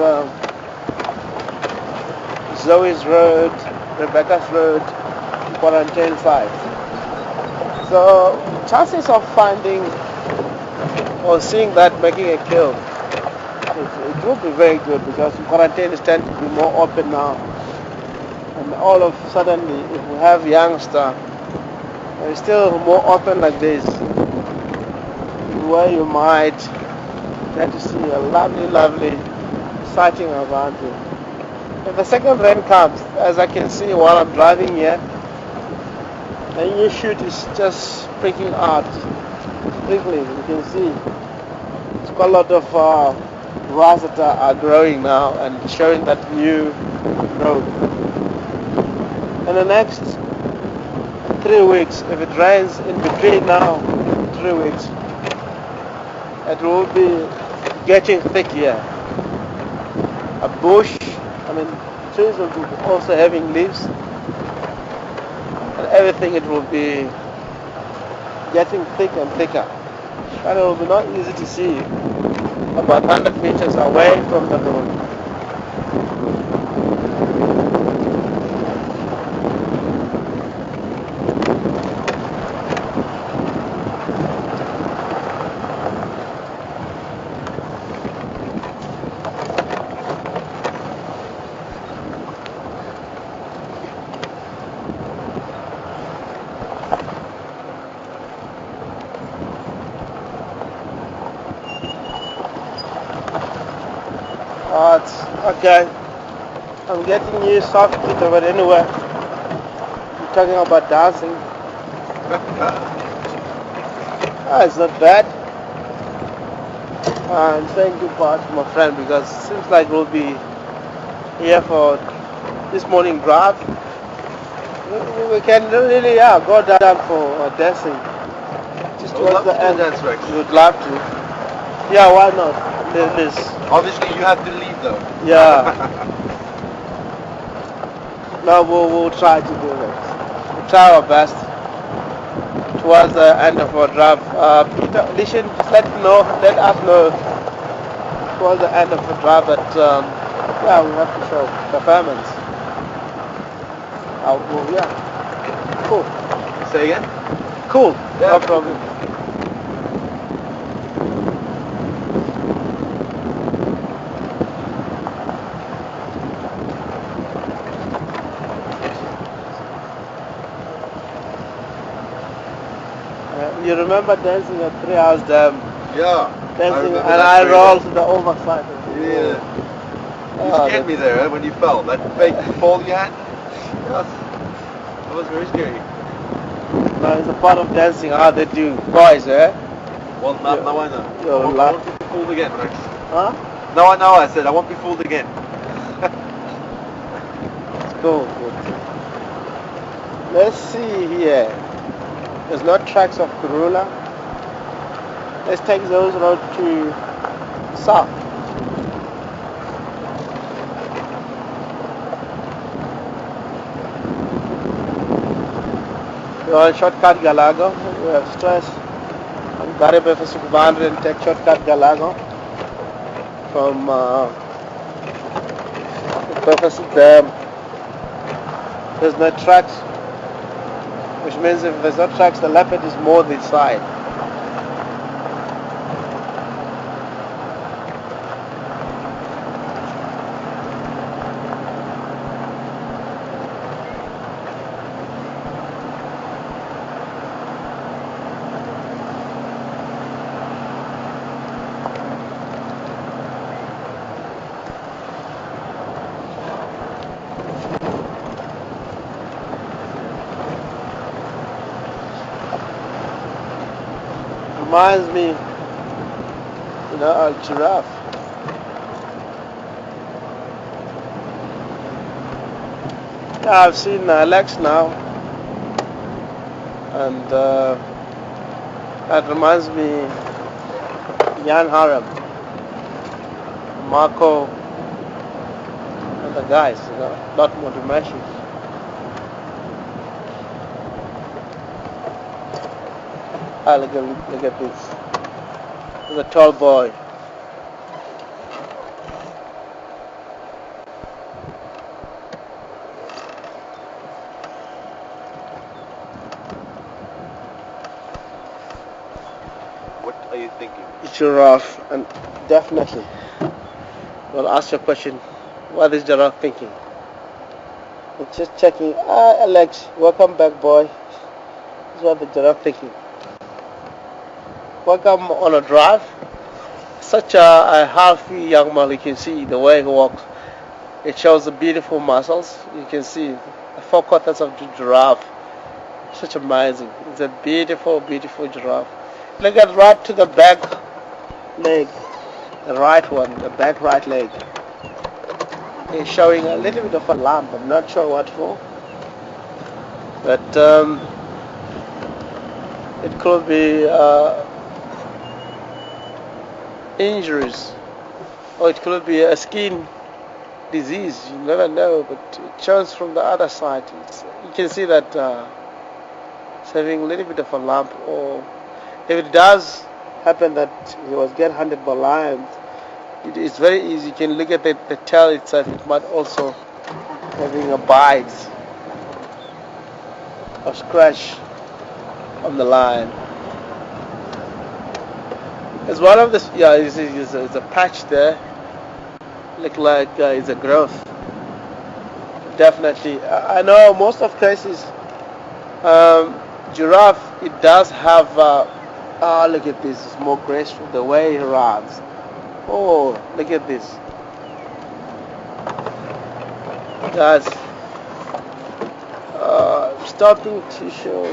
Speaker 2: Zoe's Road, Rebecca's Road, quarantine site. So chances of finding or seeing that making a kill, it will be very good because quarantines tend to be more open now. And all of a sudden, if we have youngster, it's still more open like this, where you might get to see a lovely sighting around you. If the second rain comes, as I can see while I'm driving here, the new shoot is just sprinkling out, sprinkling. You can see it's quite a lot of grass that are growing now and showing that new growth. In the next 3 weeks, if it rains in between now 3 weeks, it will be getting thick here. A bush, trees will be also having leaves, and everything it will be getting thick and thicker. And it will be not easy to see about 100 meters away from the road. Okay, I'm getting used soft to it, but anyway, you're talking about dancing. It's not bad. I'm saying goodbye to my friend because it seems like we'll be here for this morning drive. We can really, go down for dancing. Just towards the end. We would love to. Yeah, why not? This.
Speaker 3: Obviously, you have to leave though.
Speaker 2: Yeah. No, we'll try to do that. We'll try our best towards the end of our drive. Peter, listen, just let us know towards the end of the drive that we have to show performance. Cool.
Speaker 3: Say again?
Speaker 2: Cool.
Speaker 3: Yeah,
Speaker 2: no problem. You remember dancing at 3 Hours Dam?
Speaker 3: Yeah.
Speaker 2: Dancing, and I rolled to the overside.
Speaker 3: Yeah. You scared me there when you fell. That fake fall you had? Yes. That was very scary.
Speaker 2: No, it's a part of dancing, how they do. Boys, eh?
Speaker 3: Well, now I know. I won't be fooled again, Rex.
Speaker 2: Huh?
Speaker 3: Now I know, I said. I won't be fooled again.
Speaker 2: Cool. Let's see here. There's no tracks of Karula. Let's take those road to south. We're on shortcut Galago. We have stress on Garibe for Sukubandri and take shortcut Galago from Professor Dam. There's no tracks, which means if there's no tracks, the leopard is more this side. Reminds me, a giraffe. Yeah, I've seen Alex now, and that reminds me Jan Harem, Marco the guys, a lot more to mention. Ah, look at this. There's a tall boy.
Speaker 3: What are you thinking?
Speaker 2: Giraffe, and definitely. Well, ask your question. What is giraffe thinking? It's just checking. Ah, Alex, welcome back, boy. This is what the giraffe thinking. Welcome on a drive. Such a healthy young man. You can see the way he walks. It shows the beautiful muscles. You can see the four quarters of the giraffe. Such amazing. It's a beautiful, beautiful giraffe. Look at right to the back leg. The right one, the back right leg. It's showing a little bit of a lump. I'm not sure what for. But it could be injuries, or it could be a skin disease. You never know, but it shows from the other side. You can see that it's having a little bit of a lump, or if it does happen that he was get hunted by lions, it is very easy. You can look at the tail itself. It might also having a bite or scratch on the lion. It's one of the it's a patch there. Look like it's a growth. Definitely, I know most of cases giraffe, it does have look at this, it's more graceful the way he runs. Oh, look at this, guys. Stopping to show.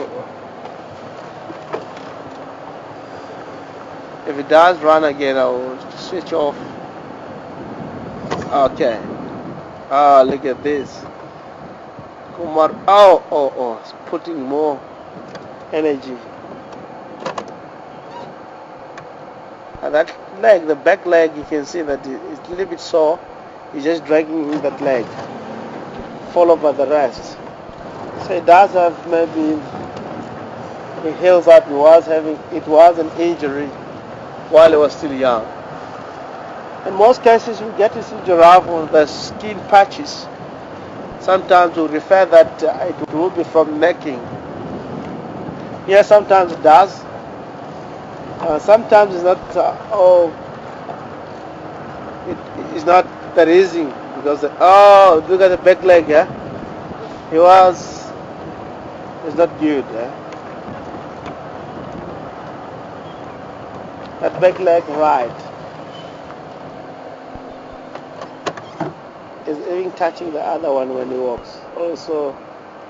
Speaker 2: If it does run again, I will switch off. Okay. Look at this. Kumar. Oh, it's putting more energy. And that leg, the back leg, you can see that it's a little bit sore. He's just dragging in that leg, followed by the rest. So it does have maybe, it heals up. It was an injury while he was still young. In most cases, we get to see giraffe with the skin patches. Sometimes we refer that it will be from necking. Yeah, sometimes it does. Sometimes it's not. It's not that easy because look at the back leg. Yeah, it's not good. Yeah, that back leg right is even touching the other one when he walks. Also,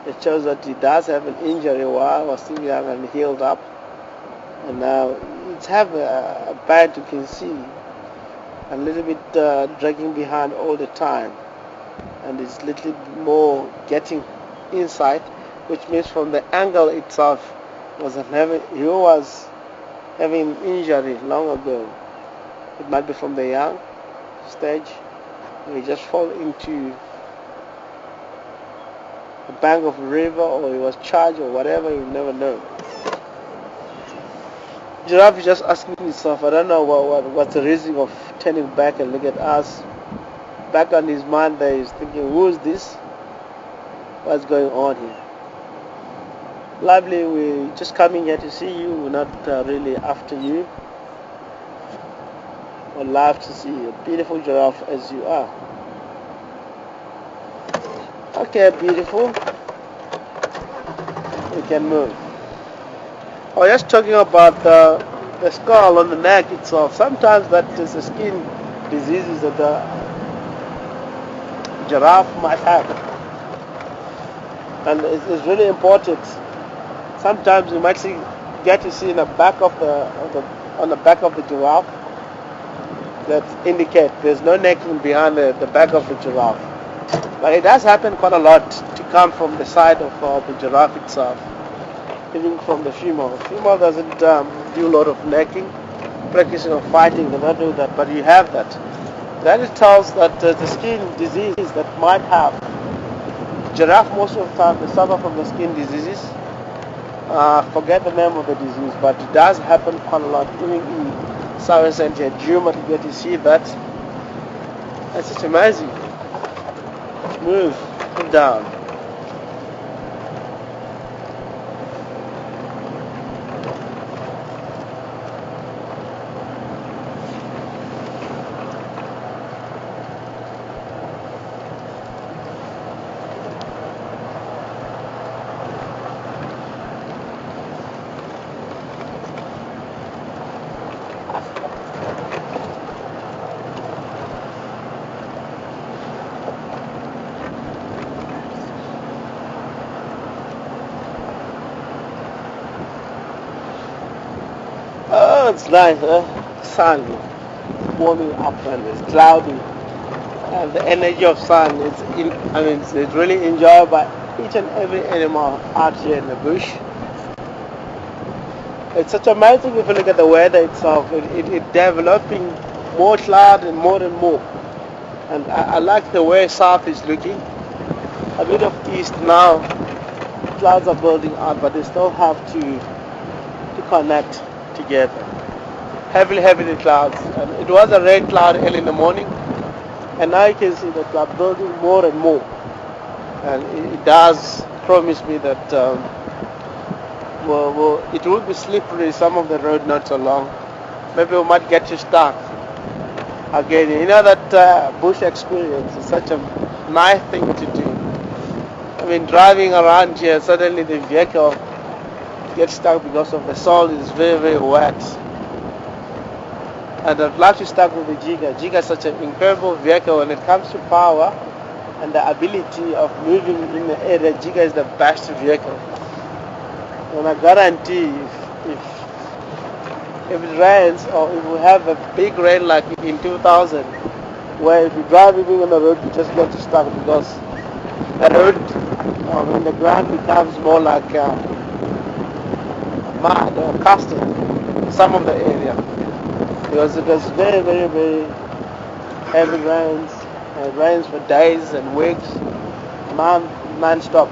Speaker 2: it shows that he does have an injury while he was still young and healed up, and now it's have a band you can see a little bit dragging behind all the time, and it's little more getting inside, which means from the angle itself he was having injury long ago. It might be from the young stage. He just fall into a bank of a river, or he was charged, or whatever. You never know. Giraffe is just asking himself, I don't know what's the reason of turning back and look at us. Back on his mind there, he's thinking, who is this? What's going on here? Lovely, we're just coming here to see you. We're not really after you. We'd love to see you, a beautiful giraffe as you are. Okay, beautiful. We can move. I was just talking about the skull on the neck itself. Sometimes that is a skin diseases that the giraffe might have, and it's really important. Sometimes you might get to see in the back of on the back of the giraffe that indicate there's no necking behind the back of the giraffe. But it does happen quite a lot to come from the side of the giraffe itself, even from the female. The female doesn't do a lot of necking, practicing of fighting, they don't do that, but you have that. Then it tells that the skin disease that might have. Giraffe most of the time they suffer from the skin diseases. Forget the name of the disease, but it does happen quite a lot. Even in Southern Central, Juma to get to see that. That's just amazing. Move down. Oh, it's nice, sun warming up and it's cloudy, and the energy of sun is it's really enjoyed by each and every animal out here in the bush. It's such amazing if you look at the weather itself. It developing more cloud and more, and I like the way south is looking. A bit of east now, clouds are building out, but they still have to connect together. Heavily clouds. And it was a red cloud early in the morning, and now you can see the cloud building more and more. And it does promise me that it will be slippery. Some of the road not so long. Maybe we might get you stuck again. You know that bush experience is such a nice thing to do. I mean, driving around here, suddenly the vehicle gets stuck because of the soil is very wet. And I'd like to start with the Giga. Giga is such an incredible vehicle when it comes to power and the ability of moving in the area. Giga is the best vehicle. And I guarantee if it rains, or if we have a big rain like in 2000, where if you drive even on the road, you just get stuck because the road, when the ground becomes more like mud or custard in some of the area, because it was very heavy rains. It rains for days and weeks, non-stop.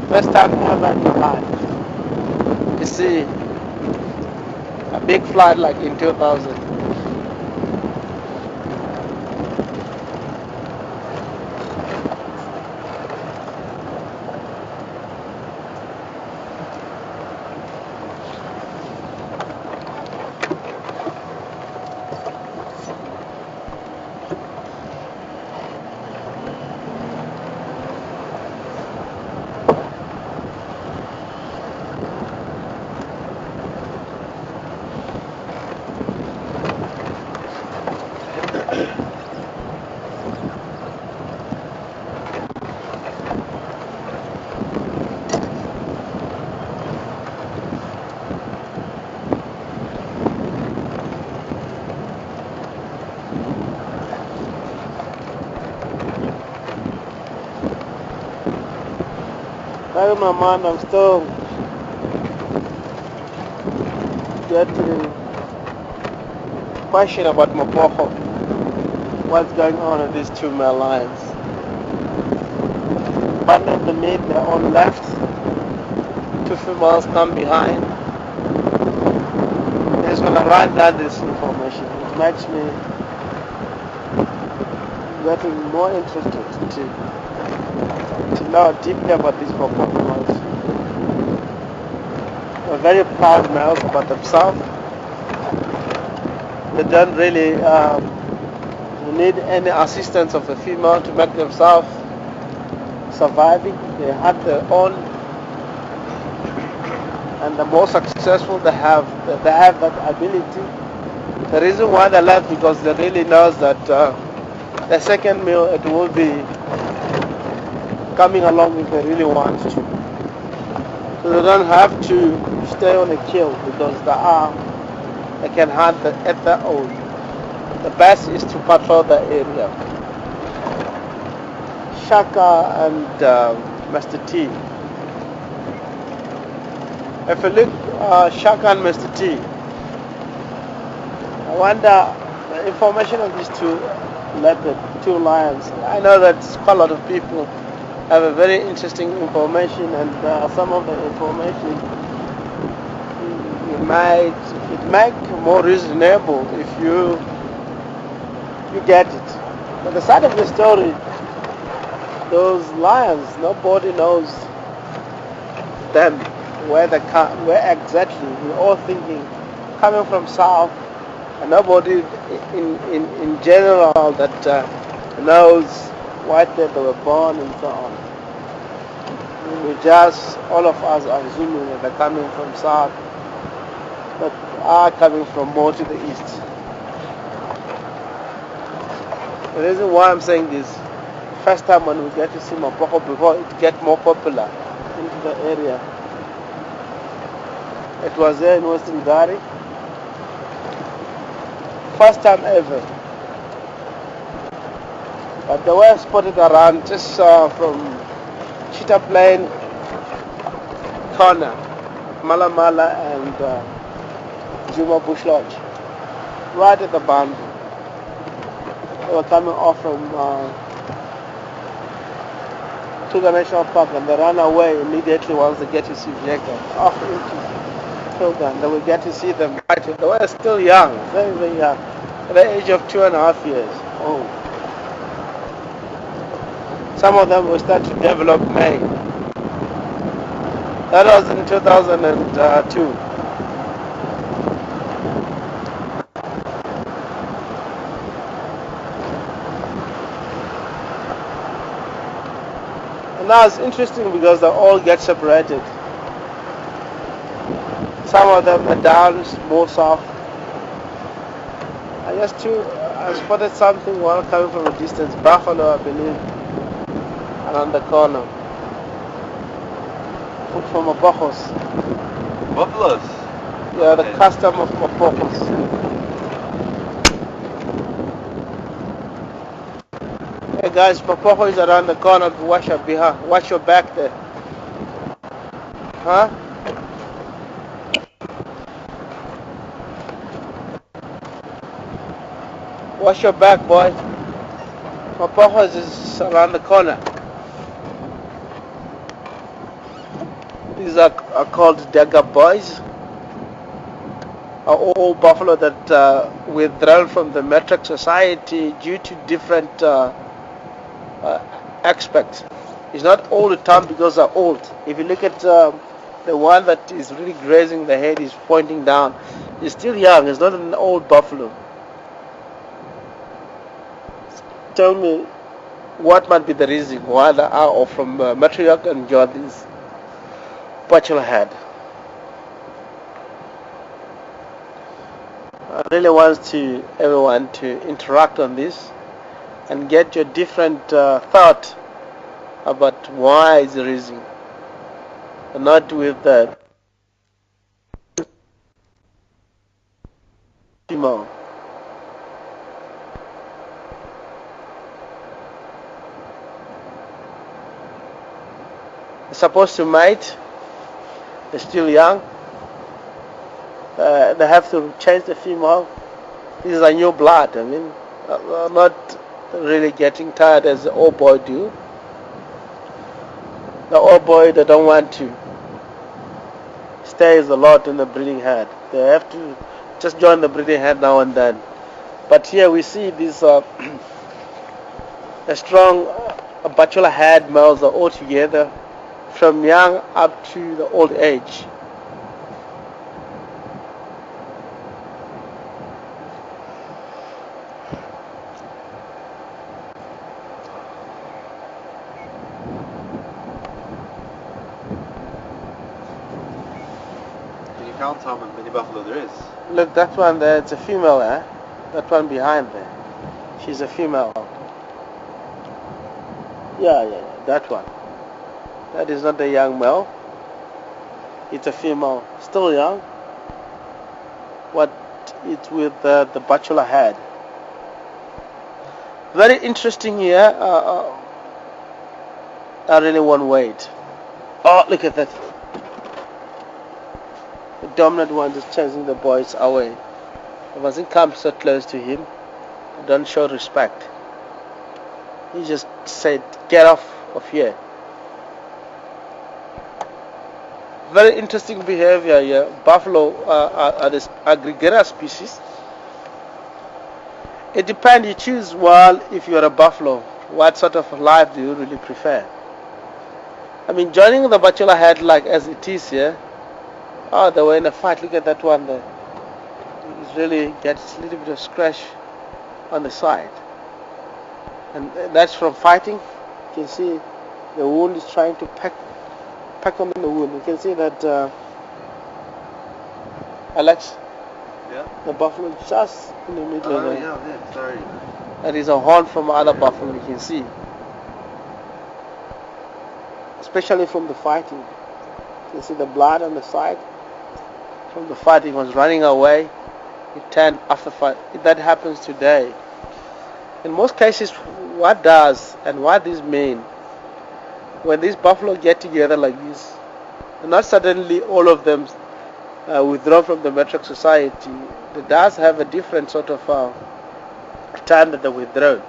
Speaker 2: First time ever in my life to see a big flood like in 2000. Back in my mind, I'm still getting question about Mapoko. What's going on in these two male lions? One of the mate, they're on left. Two females come behind. I just want to write down this information. It makes me getting more interested to know deeply about these Mapoko. They're very proud males about themselves. They don't really need any assistance of the female to make themselves surviving. They have their own, and the more successful they have that ability. The reason why they left, because they really knows that the second meal it will be coming along if they really want to. So they don't have to stay on a kill because they can hunt at their own. The best is to patrol the area. Shaka and Mr. T. If you look Shaka and Mr. T, I wonder information on these two lions. I know that quite a lot of people have a very interesting information, and some of the information it make more reasonable if you get it. But the side of the story, those lions, nobody knows them, where exactly. We're all thinking coming from south, and nobody in general that knows what day they were born and so on. We just, all of us are assuming that they're coming from south, but are coming from more to the east. The reason why I'm saying this, first time when we get to see Mapoko before it get more popular into the area, it was there in Western Gari. First time ever. But they were spotted around just from Cheetah Plain corner, Mala Mala and Juma Bush Lodge, right at the boundary. They were coming off from Tuga National Park, and they ran away immediately once they get to see Jacob. Off into Tuga, and they will get to see them. They were still young, very, very young, at the age of 2.5 years old. Some of them will start to develop May. That was in 2002. And now it's interesting because they all get separated. Some of them are down more south. I spotted something while coming from a distance, buffalo I believe, around the corner. Put from Mapokos.
Speaker 3: Buffaloes?
Speaker 2: Yeah, the custom of Mapokos. Hey guys, Mapoko is around the corner. Watch your back there. Huh? Watch your back, boy. Mapoko is around the corner. These are called Dagger boys. Are all buffalo that withdrawn from the metric society due to different aspects. It's not all the time because they're old. If you look at the one that is really grazing, the head is pointing down, it's still young. It's not an old buffalo. Tell me what might be the reason why they are all from matriarch and enjoy this bachelor head. I really want everyone to interact on this and get your different thought about why is the reason, and not with the female. They're supposed to mate. They're still young. They have to change the female. This is a new blood. I mean, not really getting tired as the old boy do. The old boy, they don't want to stay a lot in the breeding herd. They have to just join the breeding herd now and then. But here we see these a strong bachelor herd males are all together from young up to the old age.
Speaker 3: Count how many buffalo there is.
Speaker 2: Look, that one there, it's a female, eh? That one behind there. She's a female. Yeah, that one. That is not a young male. It's a female, still young. What it's with the bachelor head. Very interesting here. I really want to wait. Oh, look at that. The dominant one is chasing the boys away. I wasn't come so close to him. don't show respect. He just said, "Get off of here." Very interesting behavior here. Buffalo are this gregarious species. It depends. You choose. Well, if you're a buffalo, what sort of life do you really prefer? I mean, joining the bachelor herd like as it is here. Oh, they were in a fight. Look at that one there. It really gets a little bit of scratch on the side, and that's from fighting. You can see the wound is trying to peck on the wound. You can see that Alex,
Speaker 3: Yeah.
Speaker 2: the buffalo just in the middle of it.
Speaker 3: Yeah, yeah, sorry.
Speaker 2: There is a horn from other buffalo. You can see, especially from the fighting. You can see the blood on the side. From the fighting, was running away. He turned after fight. That happens today. In most cases, what does and what this mean? When these buffalo get together like this, not suddenly all of them withdraw from the matriarch society. They does have a different sort of time that they withdraw.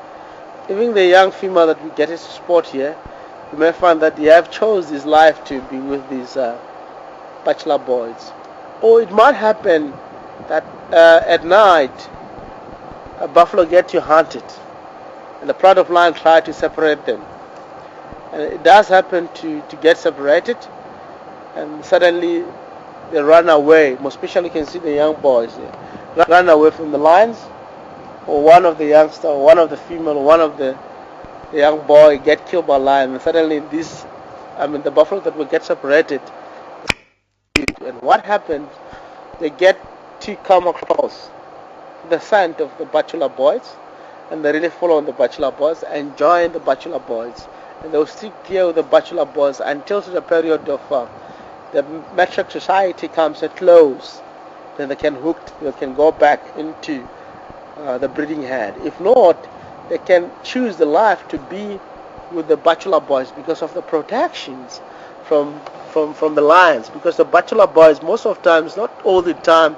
Speaker 2: Even the young female that we get into sport here, you may find that they have chose this life to be with these bachelor boys. Or it might happen that at night a buffalo get you hunted and the pride of lion try to separate them. And it does happen to get separated, and suddenly they run away. Most especially you can see the young boys run away from the lions, or one of the youngsters, or one of the female, or one of the young boy get killed by a lion, and suddenly the buffalo that will get separated. And what happens? They get to come across the scent of the bachelor boys, and they really follow on the bachelor boys and join the bachelor boys, and they'll stick here with the bachelor boys until the period of the matriarch society comes at close. Then they can go back into the breeding herd. If not, they can choose the life to be with the bachelor boys because of the protections from the lions. Because the bachelor boys, most of times, not all the time,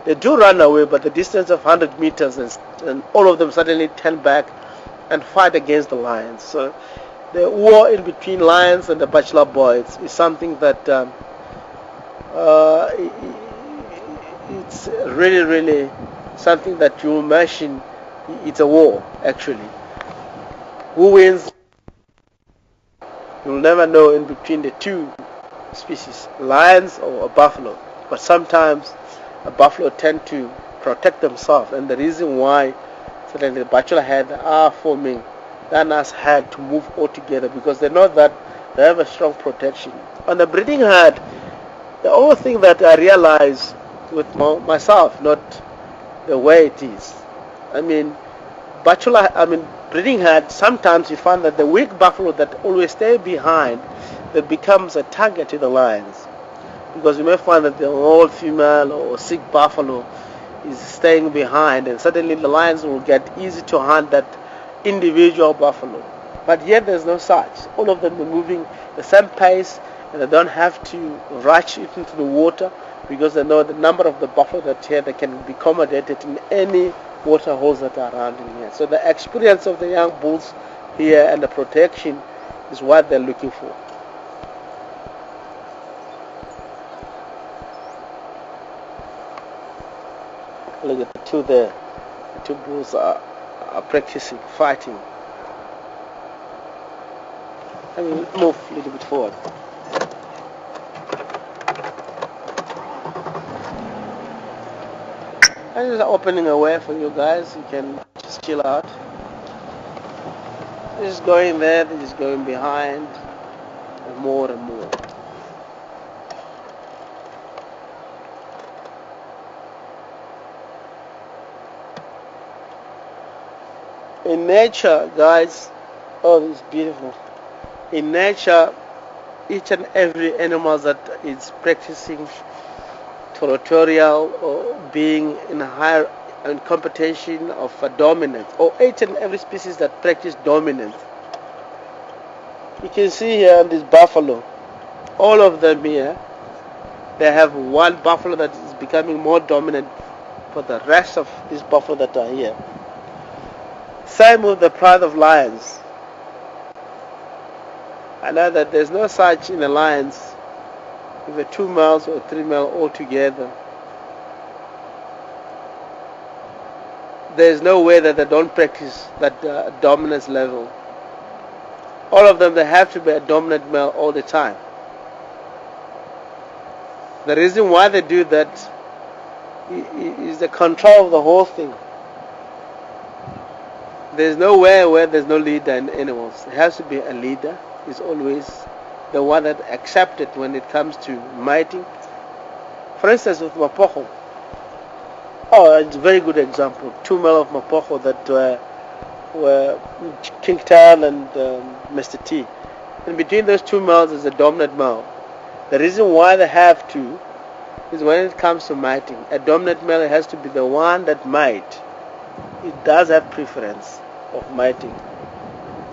Speaker 2: they do run away, but the distance of 100 meters and all of them suddenly turn back and fight against the lions. So the war in between lions and the bachelor boys is something that it's really something that you imagine. It's a war, actually. Who wins? You'll never know in between the two species, lions or a buffalo. But sometimes a buffalo tend to protect themselves, and the reason why suddenly the bachelor herd are forming that nice herd to move all together, because they know that they have a strong protection. On the breeding herd, the only thing that I realize with myself, not the way it is. Breeding herd, sometimes you find that the weak buffalo that always stay behind, that becomes a target to the lions. Because you may find that the old female or sick buffalo is staying behind, and suddenly the lions will get easy to hunt that individual buffalo. But yet there's no such. All of them are moving the same pace, and they don't have to rush it into the water, because they know the number of the buffalo that here they can be accommodated in any water holes that are around in here. So the experience of the young bulls here and the protection is what they're looking for. Look at the two there. The two bulls are practicing fighting. Move a little bit forward. I'm just opening a way for you guys. You can just chill out. They're just going there, they're just going behind, and more and more. In nature, guys, oh, this is beautiful. In nature, each and every animal that is practicing territorial or being in a higher competition of dominance, or each and every species that practice dominance. You can see here this buffalo, all of them here, they have one buffalo that is becoming more dominant for the rest of these buffalo that are here. Same with the pride of lions. I know that there's no such in the lions if the 2 males or 3 males all together. There's no way that they don't practice that dominance level. All of them, they have to be a dominant male all the time. The reason why they do that is the control of the whole thing. There's nowhere where there's no leader in animals. There has to be a leader. Is always the one that accepted when it comes to mating. For instance, with Mapocho. Oh, it's a very good example. 2 male of Mapocho that were King Tail and Mr. T. And between those 2 males is a dominant male. The reason why they have to is when it comes to mating. A dominant male has to be the one that mate. It does have preference of mating.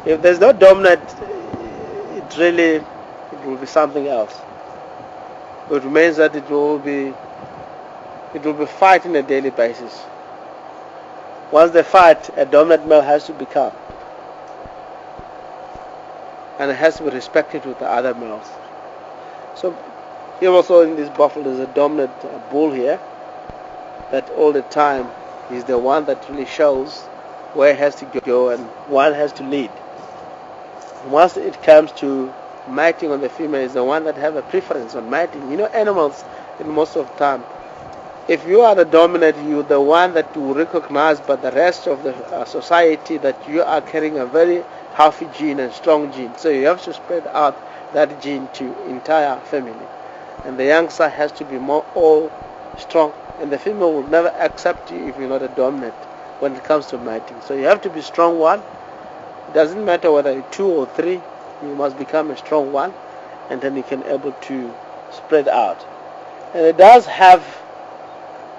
Speaker 2: If there's no dominant, it will be something else. It means that it will be fight on a daily basis. Once they fight, a dominant male has to become, and it has to be respected with the other males. So here also in this buffalo there's a dominant bull here that all the time is the one that really shows where it has to go and one has to lead. Once it comes to mating on the female, is the one that have a preference on mating. You know, animals, in most of the time, if you are the dominant, you're the one that will recognize by the rest of the society that you are carrying a very healthy gene and strong gene. So you have to spread out that gene to entire family. And the youngster has to be more all strong. And the female will never accept you if you're not a dominant when it comes to mating. So you have to be strong one. It doesn't matter whether you're 2 or 3, you must become a strong one, and then you can able to spread out. And it does have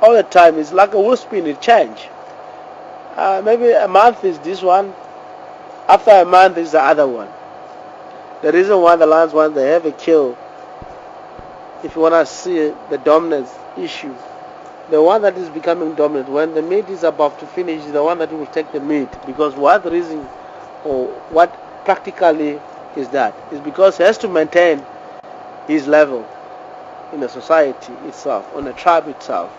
Speaker 2: all the time, it's like a wheel spin, it change. Maybe a month is this one, after a month is the other one. The reason why the lions, once they have a kill, if you want to see the dominance issue, the one that is becoming dominant, when the meat is about to finish, is the one that will take the meat. Because what reason, or what practically is that? Is because he has to maintain his level in the society itself, on the tribe itself.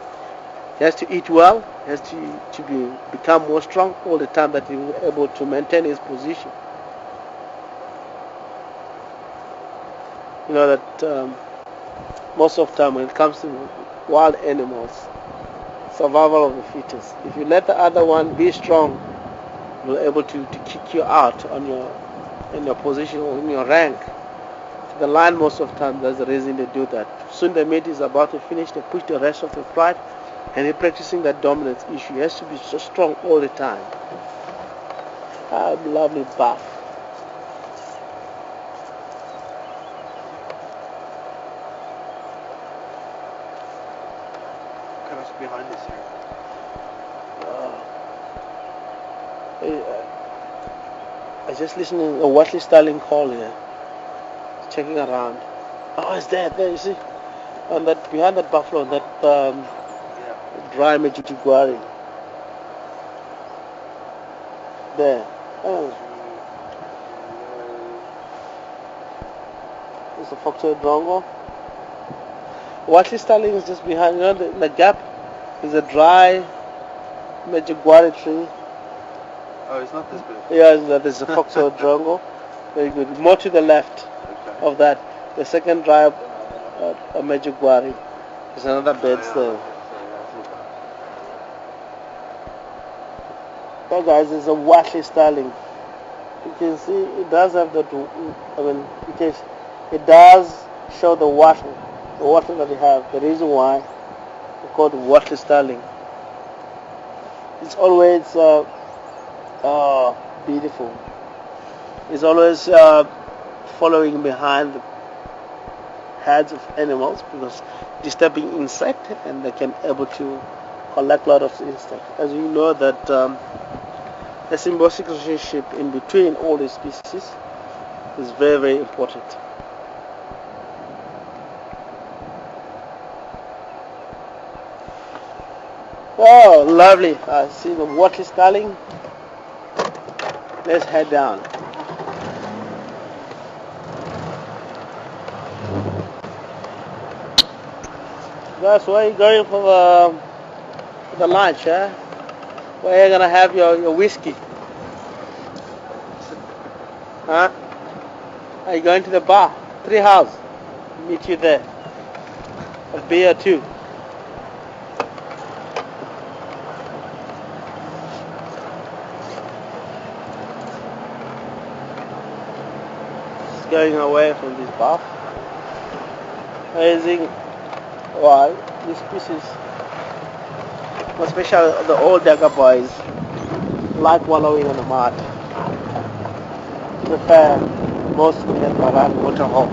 Speaker 2: He has to eat well, he has to become more strong all the time, that he will be able to maintain his position. You know that most of the time when it comes to wild animals, survival of the fittest. If you let the other one be strong, you'll be able to kick you out on in your position or in your rank. The lion, most of the time, that's the reason they do that. Soon the mate is about to finish, they push the rest of the pride, and they're practicing that dominance issue. He has to be so strong all the time. Lovely buff.
Speaker 5: Behind us here.
Speaker 2: I just listening to a Watley Starling call here. Checking around. Oh, it's there, you see? On that, behind that buffalo, that dry Majiguari. There. Oh. It's a Foxtail Drongo. Watley Starling is just behind, you know, the gap is a dry Majiguari tree.
Speaker 5: Oh, it's not this big.
Speaker 2: Yeah, there's a Foxtail Drongo. Very good. More to the left of that. The second dry Majiguari. There's another bed there. So guys, it's a Watley Starling. You can see it does have that, it does show the wattle that they have. The reason why they call it Watley Starling. It's always beautiful. It's always following behind the heads of animals, because disturbing insect, and they can able to collect a lot of insect. As you know that the symbiotic relationship in between all these species is very, very important. Oh, lovely. I see the Watley Starling. Let's head down. Guys, where are you going for the lunch, huh? Where are you gonna have your whiskey? Huh? Are you going to the bar? Treehouse. Meet you there. A beer too. Just going away from this bath. Amazing. Why? This species, especially the old Dagger boys, like wallowing on the mud. Prefer mostly at Baran waterhole.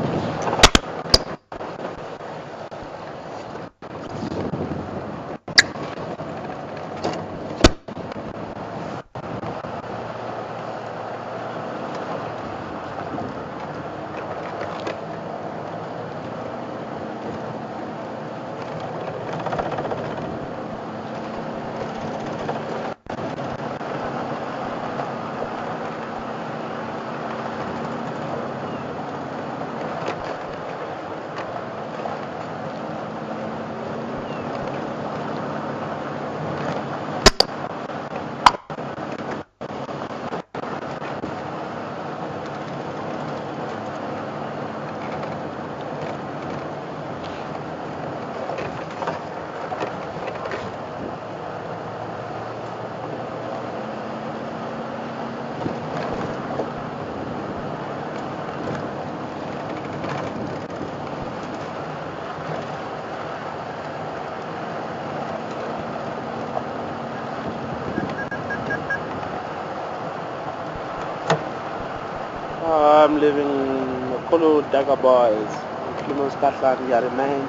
Speaker 2: I'm living in Kulu Dagger Boys, Plymouth, Scotland. I remain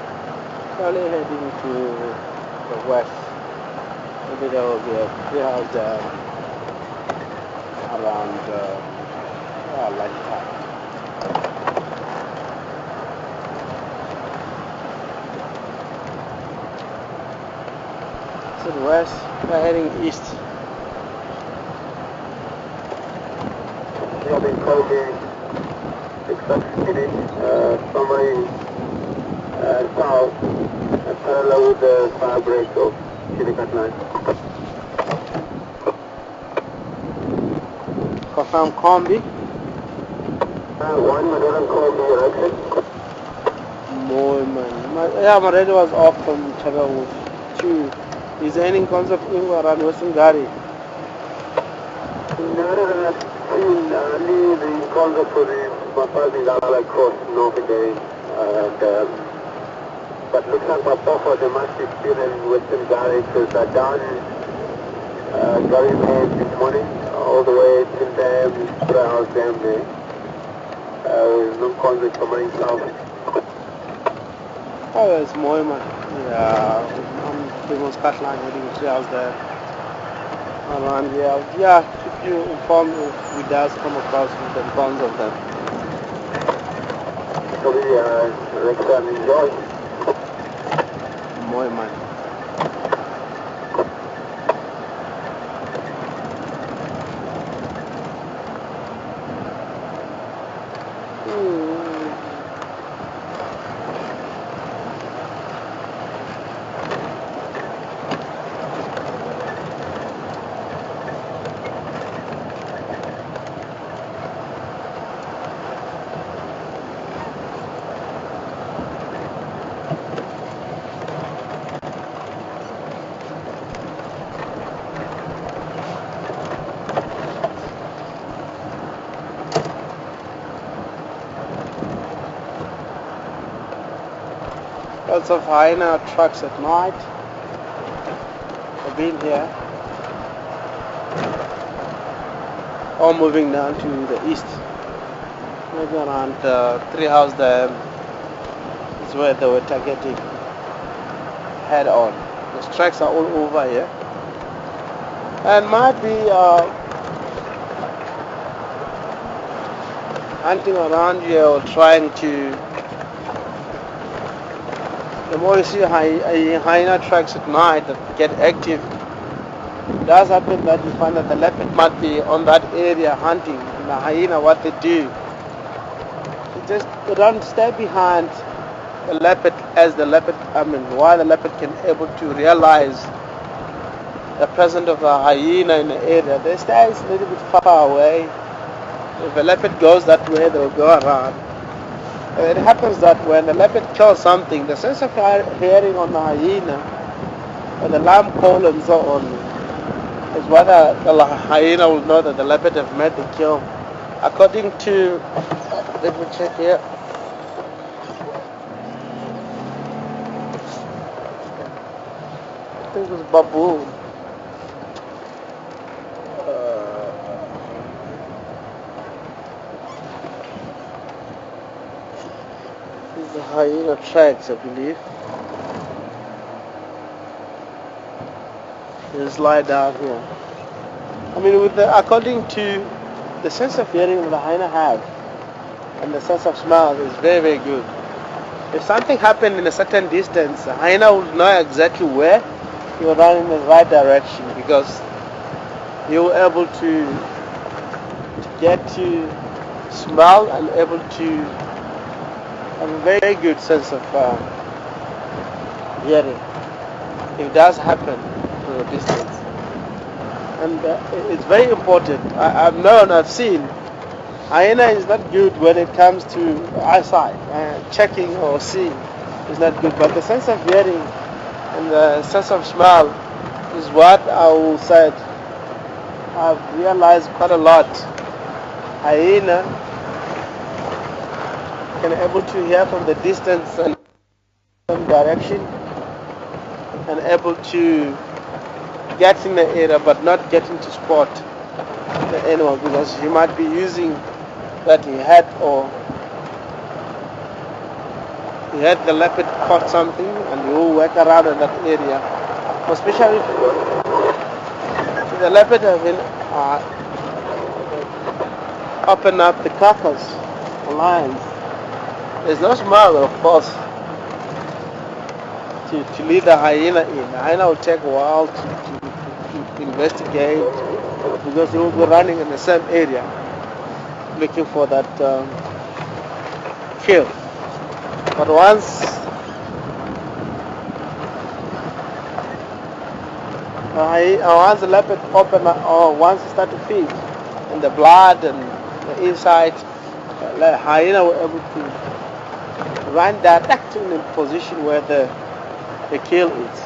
Speaker 2: slowly heading to the west. Maybe there will be a treehouse there around lunchtime. So west, we're heading east.
Speaker 4: Robin Colby, 660, somebody south, parallel with the fire break of Chillicut line.
Speaker 2: Confirm Combi.
Speaker 4: One, Madonna Colby, direction.
Speaker 2: My radio was off from channel 2. Is there any concept in around Western Gari?
Speaker 4: No, only the concept for the Mapazi Lala cross north day, but looks like Mapapa, they must be still in Western Gari because they're down Gari Main this morning, all the way till Dam, House Dam there. With no concept coming south.
Speaker 2: Oh, it's Moima. Yeah, I'm Plymouth, Scotland, heading 3 hours there. Around here. Yeah, keep you informed if we does come across with the bones of them.
Speaker 4: So we next time enjoy.
Speaker 2: Moima. Lots of hyena trucks at night. I've been here. All moving down to the east. Maybe around Treehouse Dam is where they were targeting head on. The tracks are all over here. And might be hunting around here or trying to. The more you see hyena tracks at night that get active, It does happen that you find that the leopard might be on that area hunting. And the hyena, what they do, they don't stay behind the leopard why the leopard can able to realize the presence of a hyena in the area. They stay a little bit far away. If a leopard goes that way, they'll go around. And it happens that when the leopard kills something, the sense of hearing on the hyena, or the alarm call and so on, is whether the hyena will know that the leopard have made the kill. According to, let me check here. I think it was baboon. These are hyena tracks, I believe. Just lie down here. I mean, according to the sense of hearing that the hyena have, and the sense of smell is very, very good. If something happened in a certain distance, the hyena will know exactly where you run in the right direction, because you're able to get to smell and able to have a very good sense of hearing. It does happen from a distance, and it's very important. I've seen hyena is not good when it comes to eyesight, checking or seeing is not good, but the sense of hearing and the sense of smell is what I will say I've realized quite a lot. Hyena can able to hear from the distance and direction, and able to get in the area but not getting to spot the animal, because he might be using that he had the leopard caught something and he will work around in that area, especially if the leopard have been open up the carcass lines. There's no smell, of course, to lead the hyena in. The hyena will take a while to investigate, because he will be running in the same area looking for that kill. But once the leopard open or once it start to feed, and the blood and the inside, the hyena will able to run direct in the position where the kill is.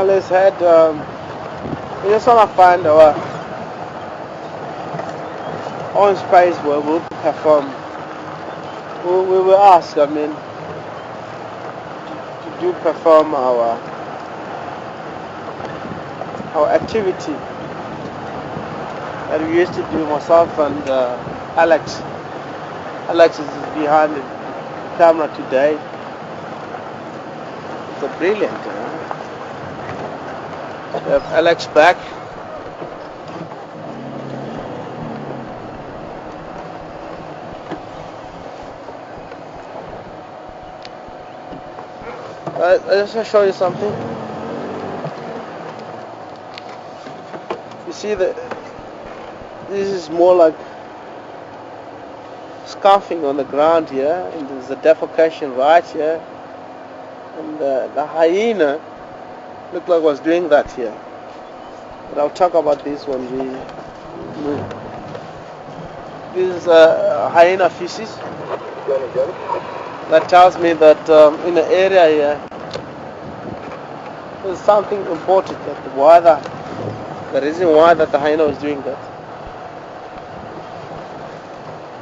Speaker 2: Let's head. We just want to find our own space where we'll perform. We will ask, to do perform our activity that we used to do, myself and Alex. Alex is behind the camera today. It's brilliant. We have Alex back. I just want to show you something. You see that this is more like scuffing on the ground here, and there's a defecation right here, and the hyena looked like was doing that here. But I'll talk about this when we move. This is hyena feces. That tells me that in the area here there's something important, that the reason why that the hyena was doing that.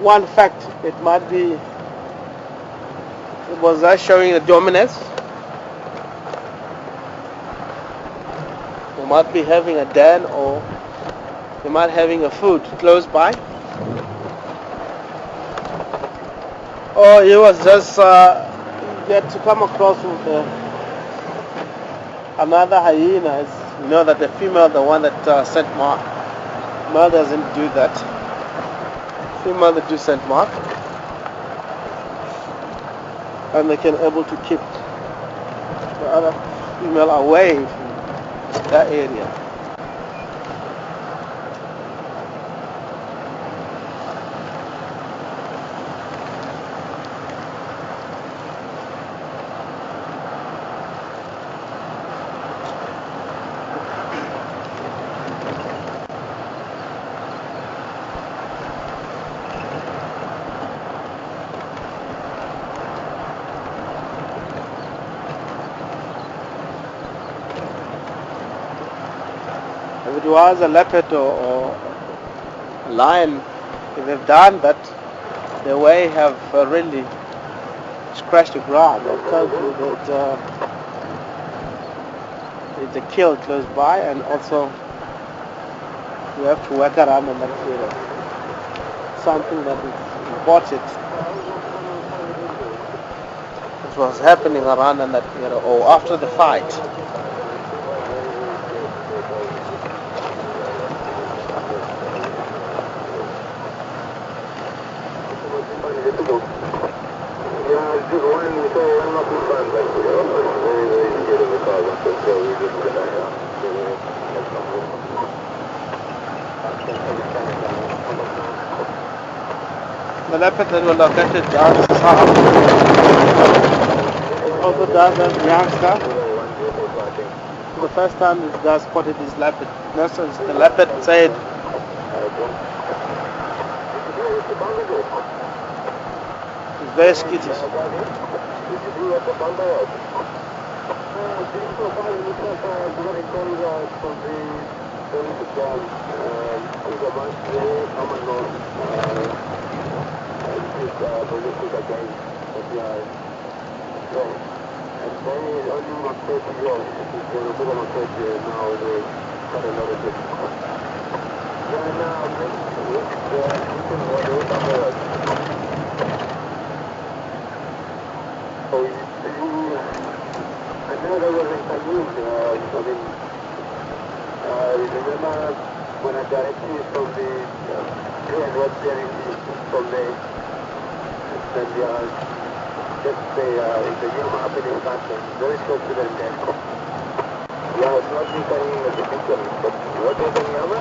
Speaker 2: One fact, it might be, it was that showing the dominance. They might be having a den, or they might having a food close by. Or he was just get to come across with another hyena. You know that the female, the one that scent mark. Male doesn't do that. Female that do scent mark, and they can able to keep the other female away from that area. If it was a leopard or a lion, if they've done that, they way have really scratched the ground. They'll tell you that it's a kill close by, and also you have to work around on that area. Something that is important. It was happening around in that area, or after the fight. The leopard that were located down south also does have youngster. The first time this guy spotted this leopard, the leopard said it's very skittish.
Speaker 4: When I directly from the and what's there from the then they are just the Nkuhuma happening fashion, very close to the end. Yeah, it's not me carrying the picture, but what is the Nkuhuma?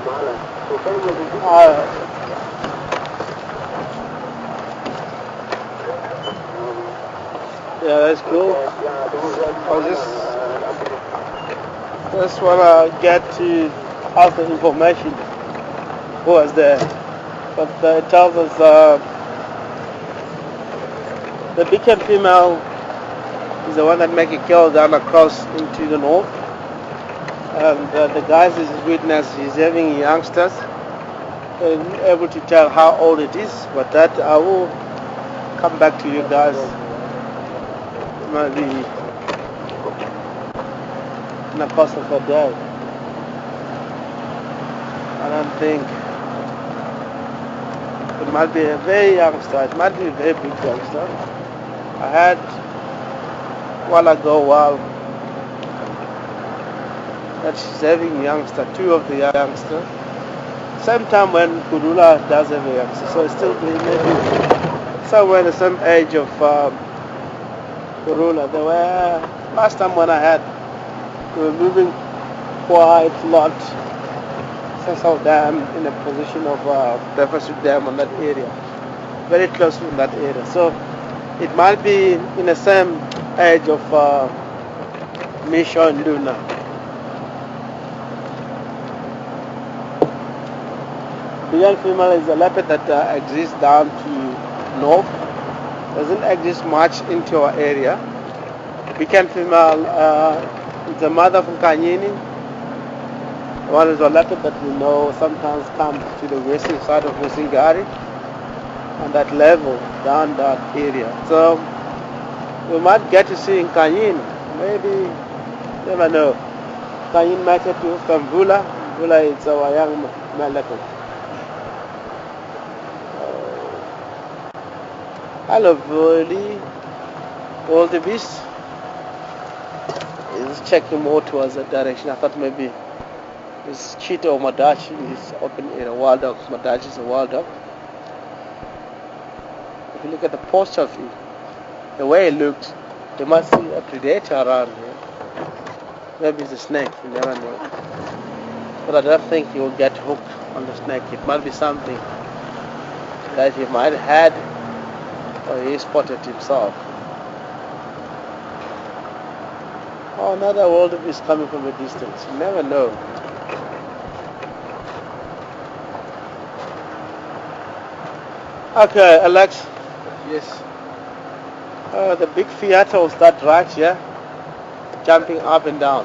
Speaker 4: Mala. So carrying the picture.
Speaker 2: Yeah, that's cool. I just want to get to ask the information who was there. But it tells us the beacon female is the one that make a kill down across into the north. And the guys is witness, he's having youngsters. And able to tell how old it is, but that I will come back to you guys. Maybe in the course of a day. I don't think it might be a very youngster, it might be a very big youngster. I had while that she's having youngster, two of the youngsters. Same time when Kurula does have a youngster, so it's still maybe somewhere the same age of Kurula. They were last time when I had, we were moving quite a lot. Cecil Dam in a position of Deficit Dam on that area, very close in that area. So it might be in the same age of Misha and Luna. The young female is a leopard that exists down to north. Doesn't exist much into our area. Weekend female is a mother from Kanyini. One is a leopard that we know sometimes comes to the western side of Musingari on that level, down that area. So we might get to see in Kanyini maybe, never know. Kan yin match to Mvula. Mvula is our young leopard. Hello, Burley. All the beast is checking more towards that direction. I thought maybe it's cheetah or Madachi is open in a wild dog. Madachi is a wild dog. If you look at the posture of it, the way it looks, you must see a predator around here. Maybe it's a snake, you never know. But I don't think he will get hooked on the snake. It might be something that he might have had or he spotted himself. Oh, another wildebeest coming from a distance. You never know. Okay, Alex.
Speaker 3: Yes.
Speaker 2: The big Fiat will start right here, jumping up and down.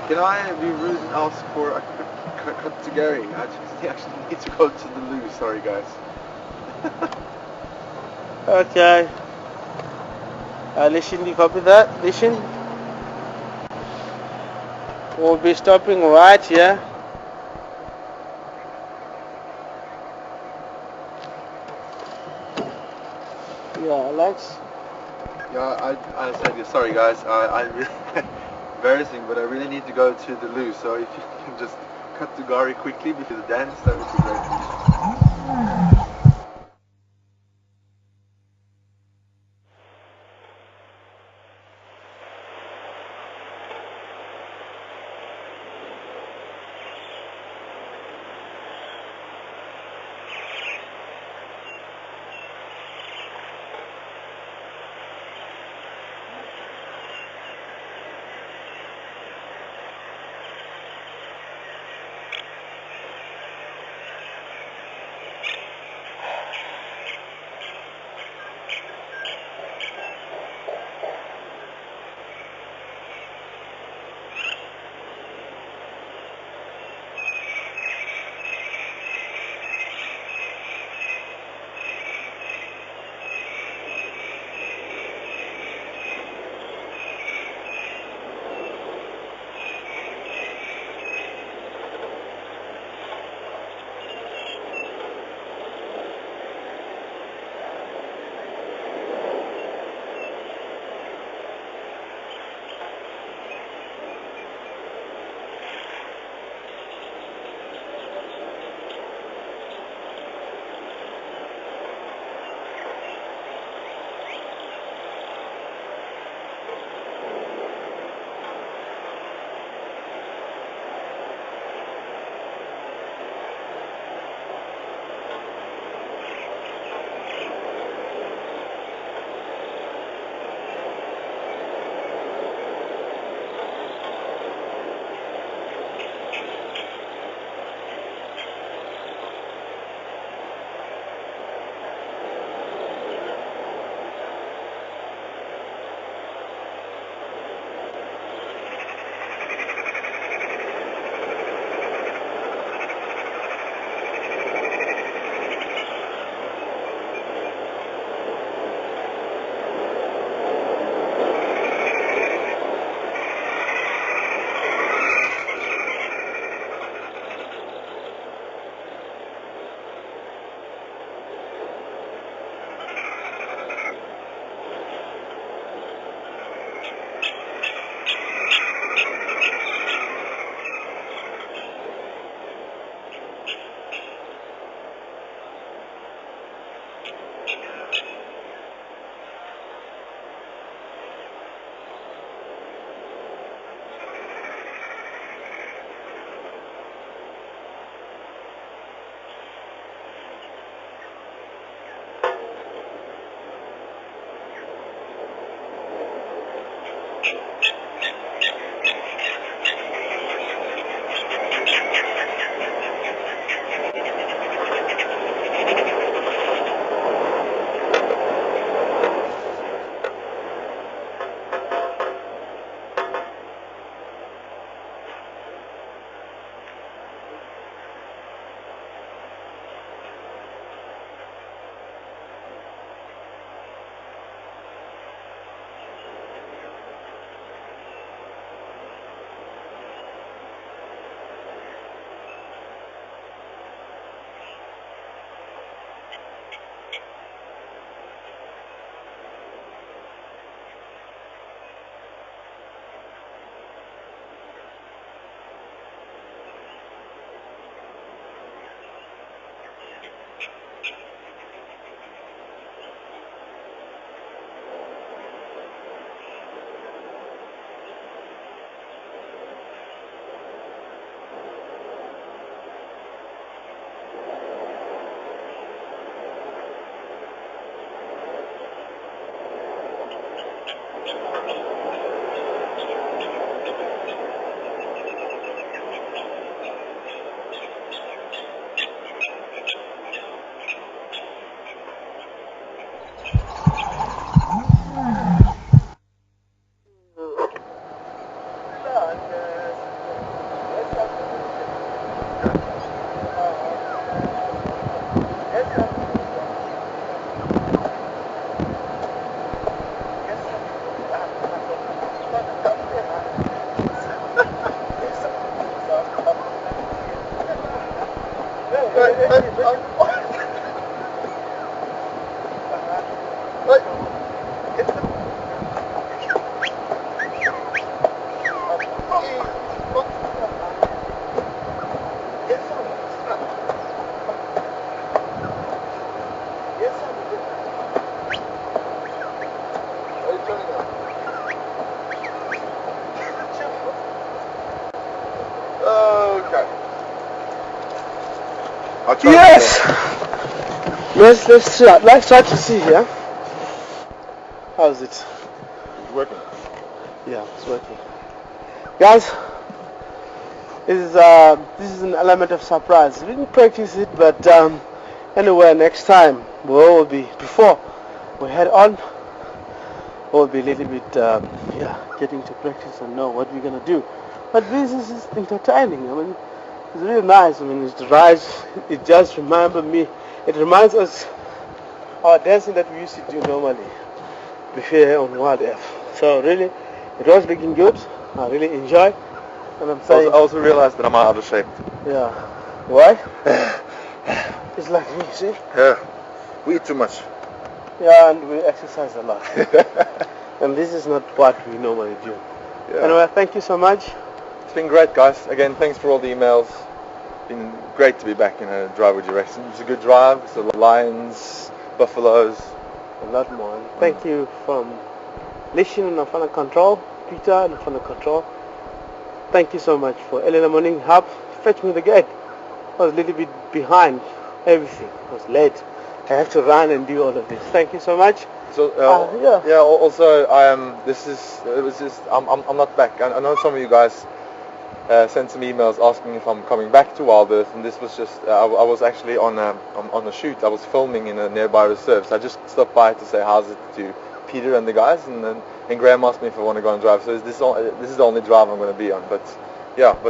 Speaker 3: Can I be rude and ask for a cut to Gary? I actually need to go to the loo. Sorry, guys.
Speaker 2: Okay. Listen, do you copy that? Listen. We'll be stopping right here. Yeah, Alex.
Speaker 3: Yeah, I said yeah, sorry, guys. I really embarrassing, but I really need to go to the loo. So if you can just cut to Gary quickly before the dance, that would be great. I tried.
Speaker 2: Yes! Let's try to see here. How's it?
Speaker 3: It's working.
Speaker 2: Yeah, it's working. Guys, this is an element of surprise. We didn't practice it, but anyway, next time before we head on, we'll be a little bit getting to practice and know what we're gonna do. But this is entertaining. I mean, it's really nice. I mean, it just reminds us our dancing that we used to do normally before on Wild F. So really, it was looking good. I really enjoyed. And I'm saying,
Speaker 3: I also realized that I'm out of shape.
Speaker 2: yeah. Why? It's like me, see?
Speaker 3: Yeah. We eat too much.
Speaker 2: Yeah, and we exercise a lot. And this is not what we normally do.
Speaker 3: Yeah.
Speaker 2: Anyway, thank you so much.
Speaker 3: It's been great, guys. Again, thanks for all the emails. It's been great to be back in a drive with you, Rex. It's a good drive. It's the lions, buffaloes.
Speaker 2: A lot more. And thank you from Lishin and Afana Control, Peter and Afana Control. Thank you so much for early in the morning help. Fetch me the gate. I was a little bit behind everything. I was late. I have to run and do all of this. Thank you so much.
Speaker 3: So
Speaker 2: yeah.
Speaker 3: Also, I'm not back. I know some of you guys sent some emails asking if I'm coming back to Wild Earth, and this was just I was actually on a shoot. I was filming in a nearby reserve, so I just stopped by to say how's it to Peter and the guys, and Graham asked me if I want to go and drive. So this is the only drive I'm going to be on, but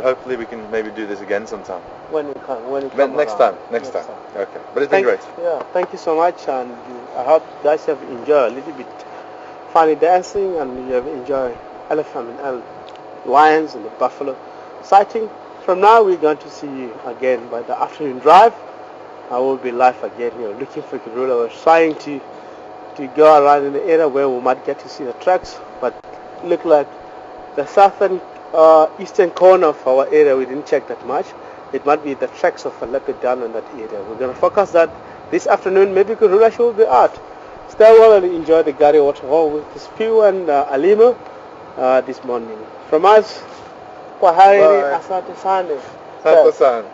Speaker 3: hopefully we can maybe do this again sometime.
Speaker 2: When you come
Speaker 3: next
Speaker 2: around.
Speaker 3: time. Okay, but it's been great.
Speaker 2: Yeah, thank you so much, and I hope you guys have enjoyed a little bit funny dancing, and you have enjoyed lions and the buffalo sighting. From now we're going to see you again by the afternoon drive. I will be live again here looking for Karula. We're trying to go around in the area where we might get to see the tracks, but look like the southern eastern corner of our area we didn't check that much. It might be the tracks of a leopard down in that area. We're going to focus that this afternoon. Maybe Karula will be out. Stay well and enjoy the Gary Waterhole with Spew and Alima this morning. From us, Kwaheri,
Speaker 3: Bye.
Speaker 2: Asante Sane.
Speaker 3: Asante sana.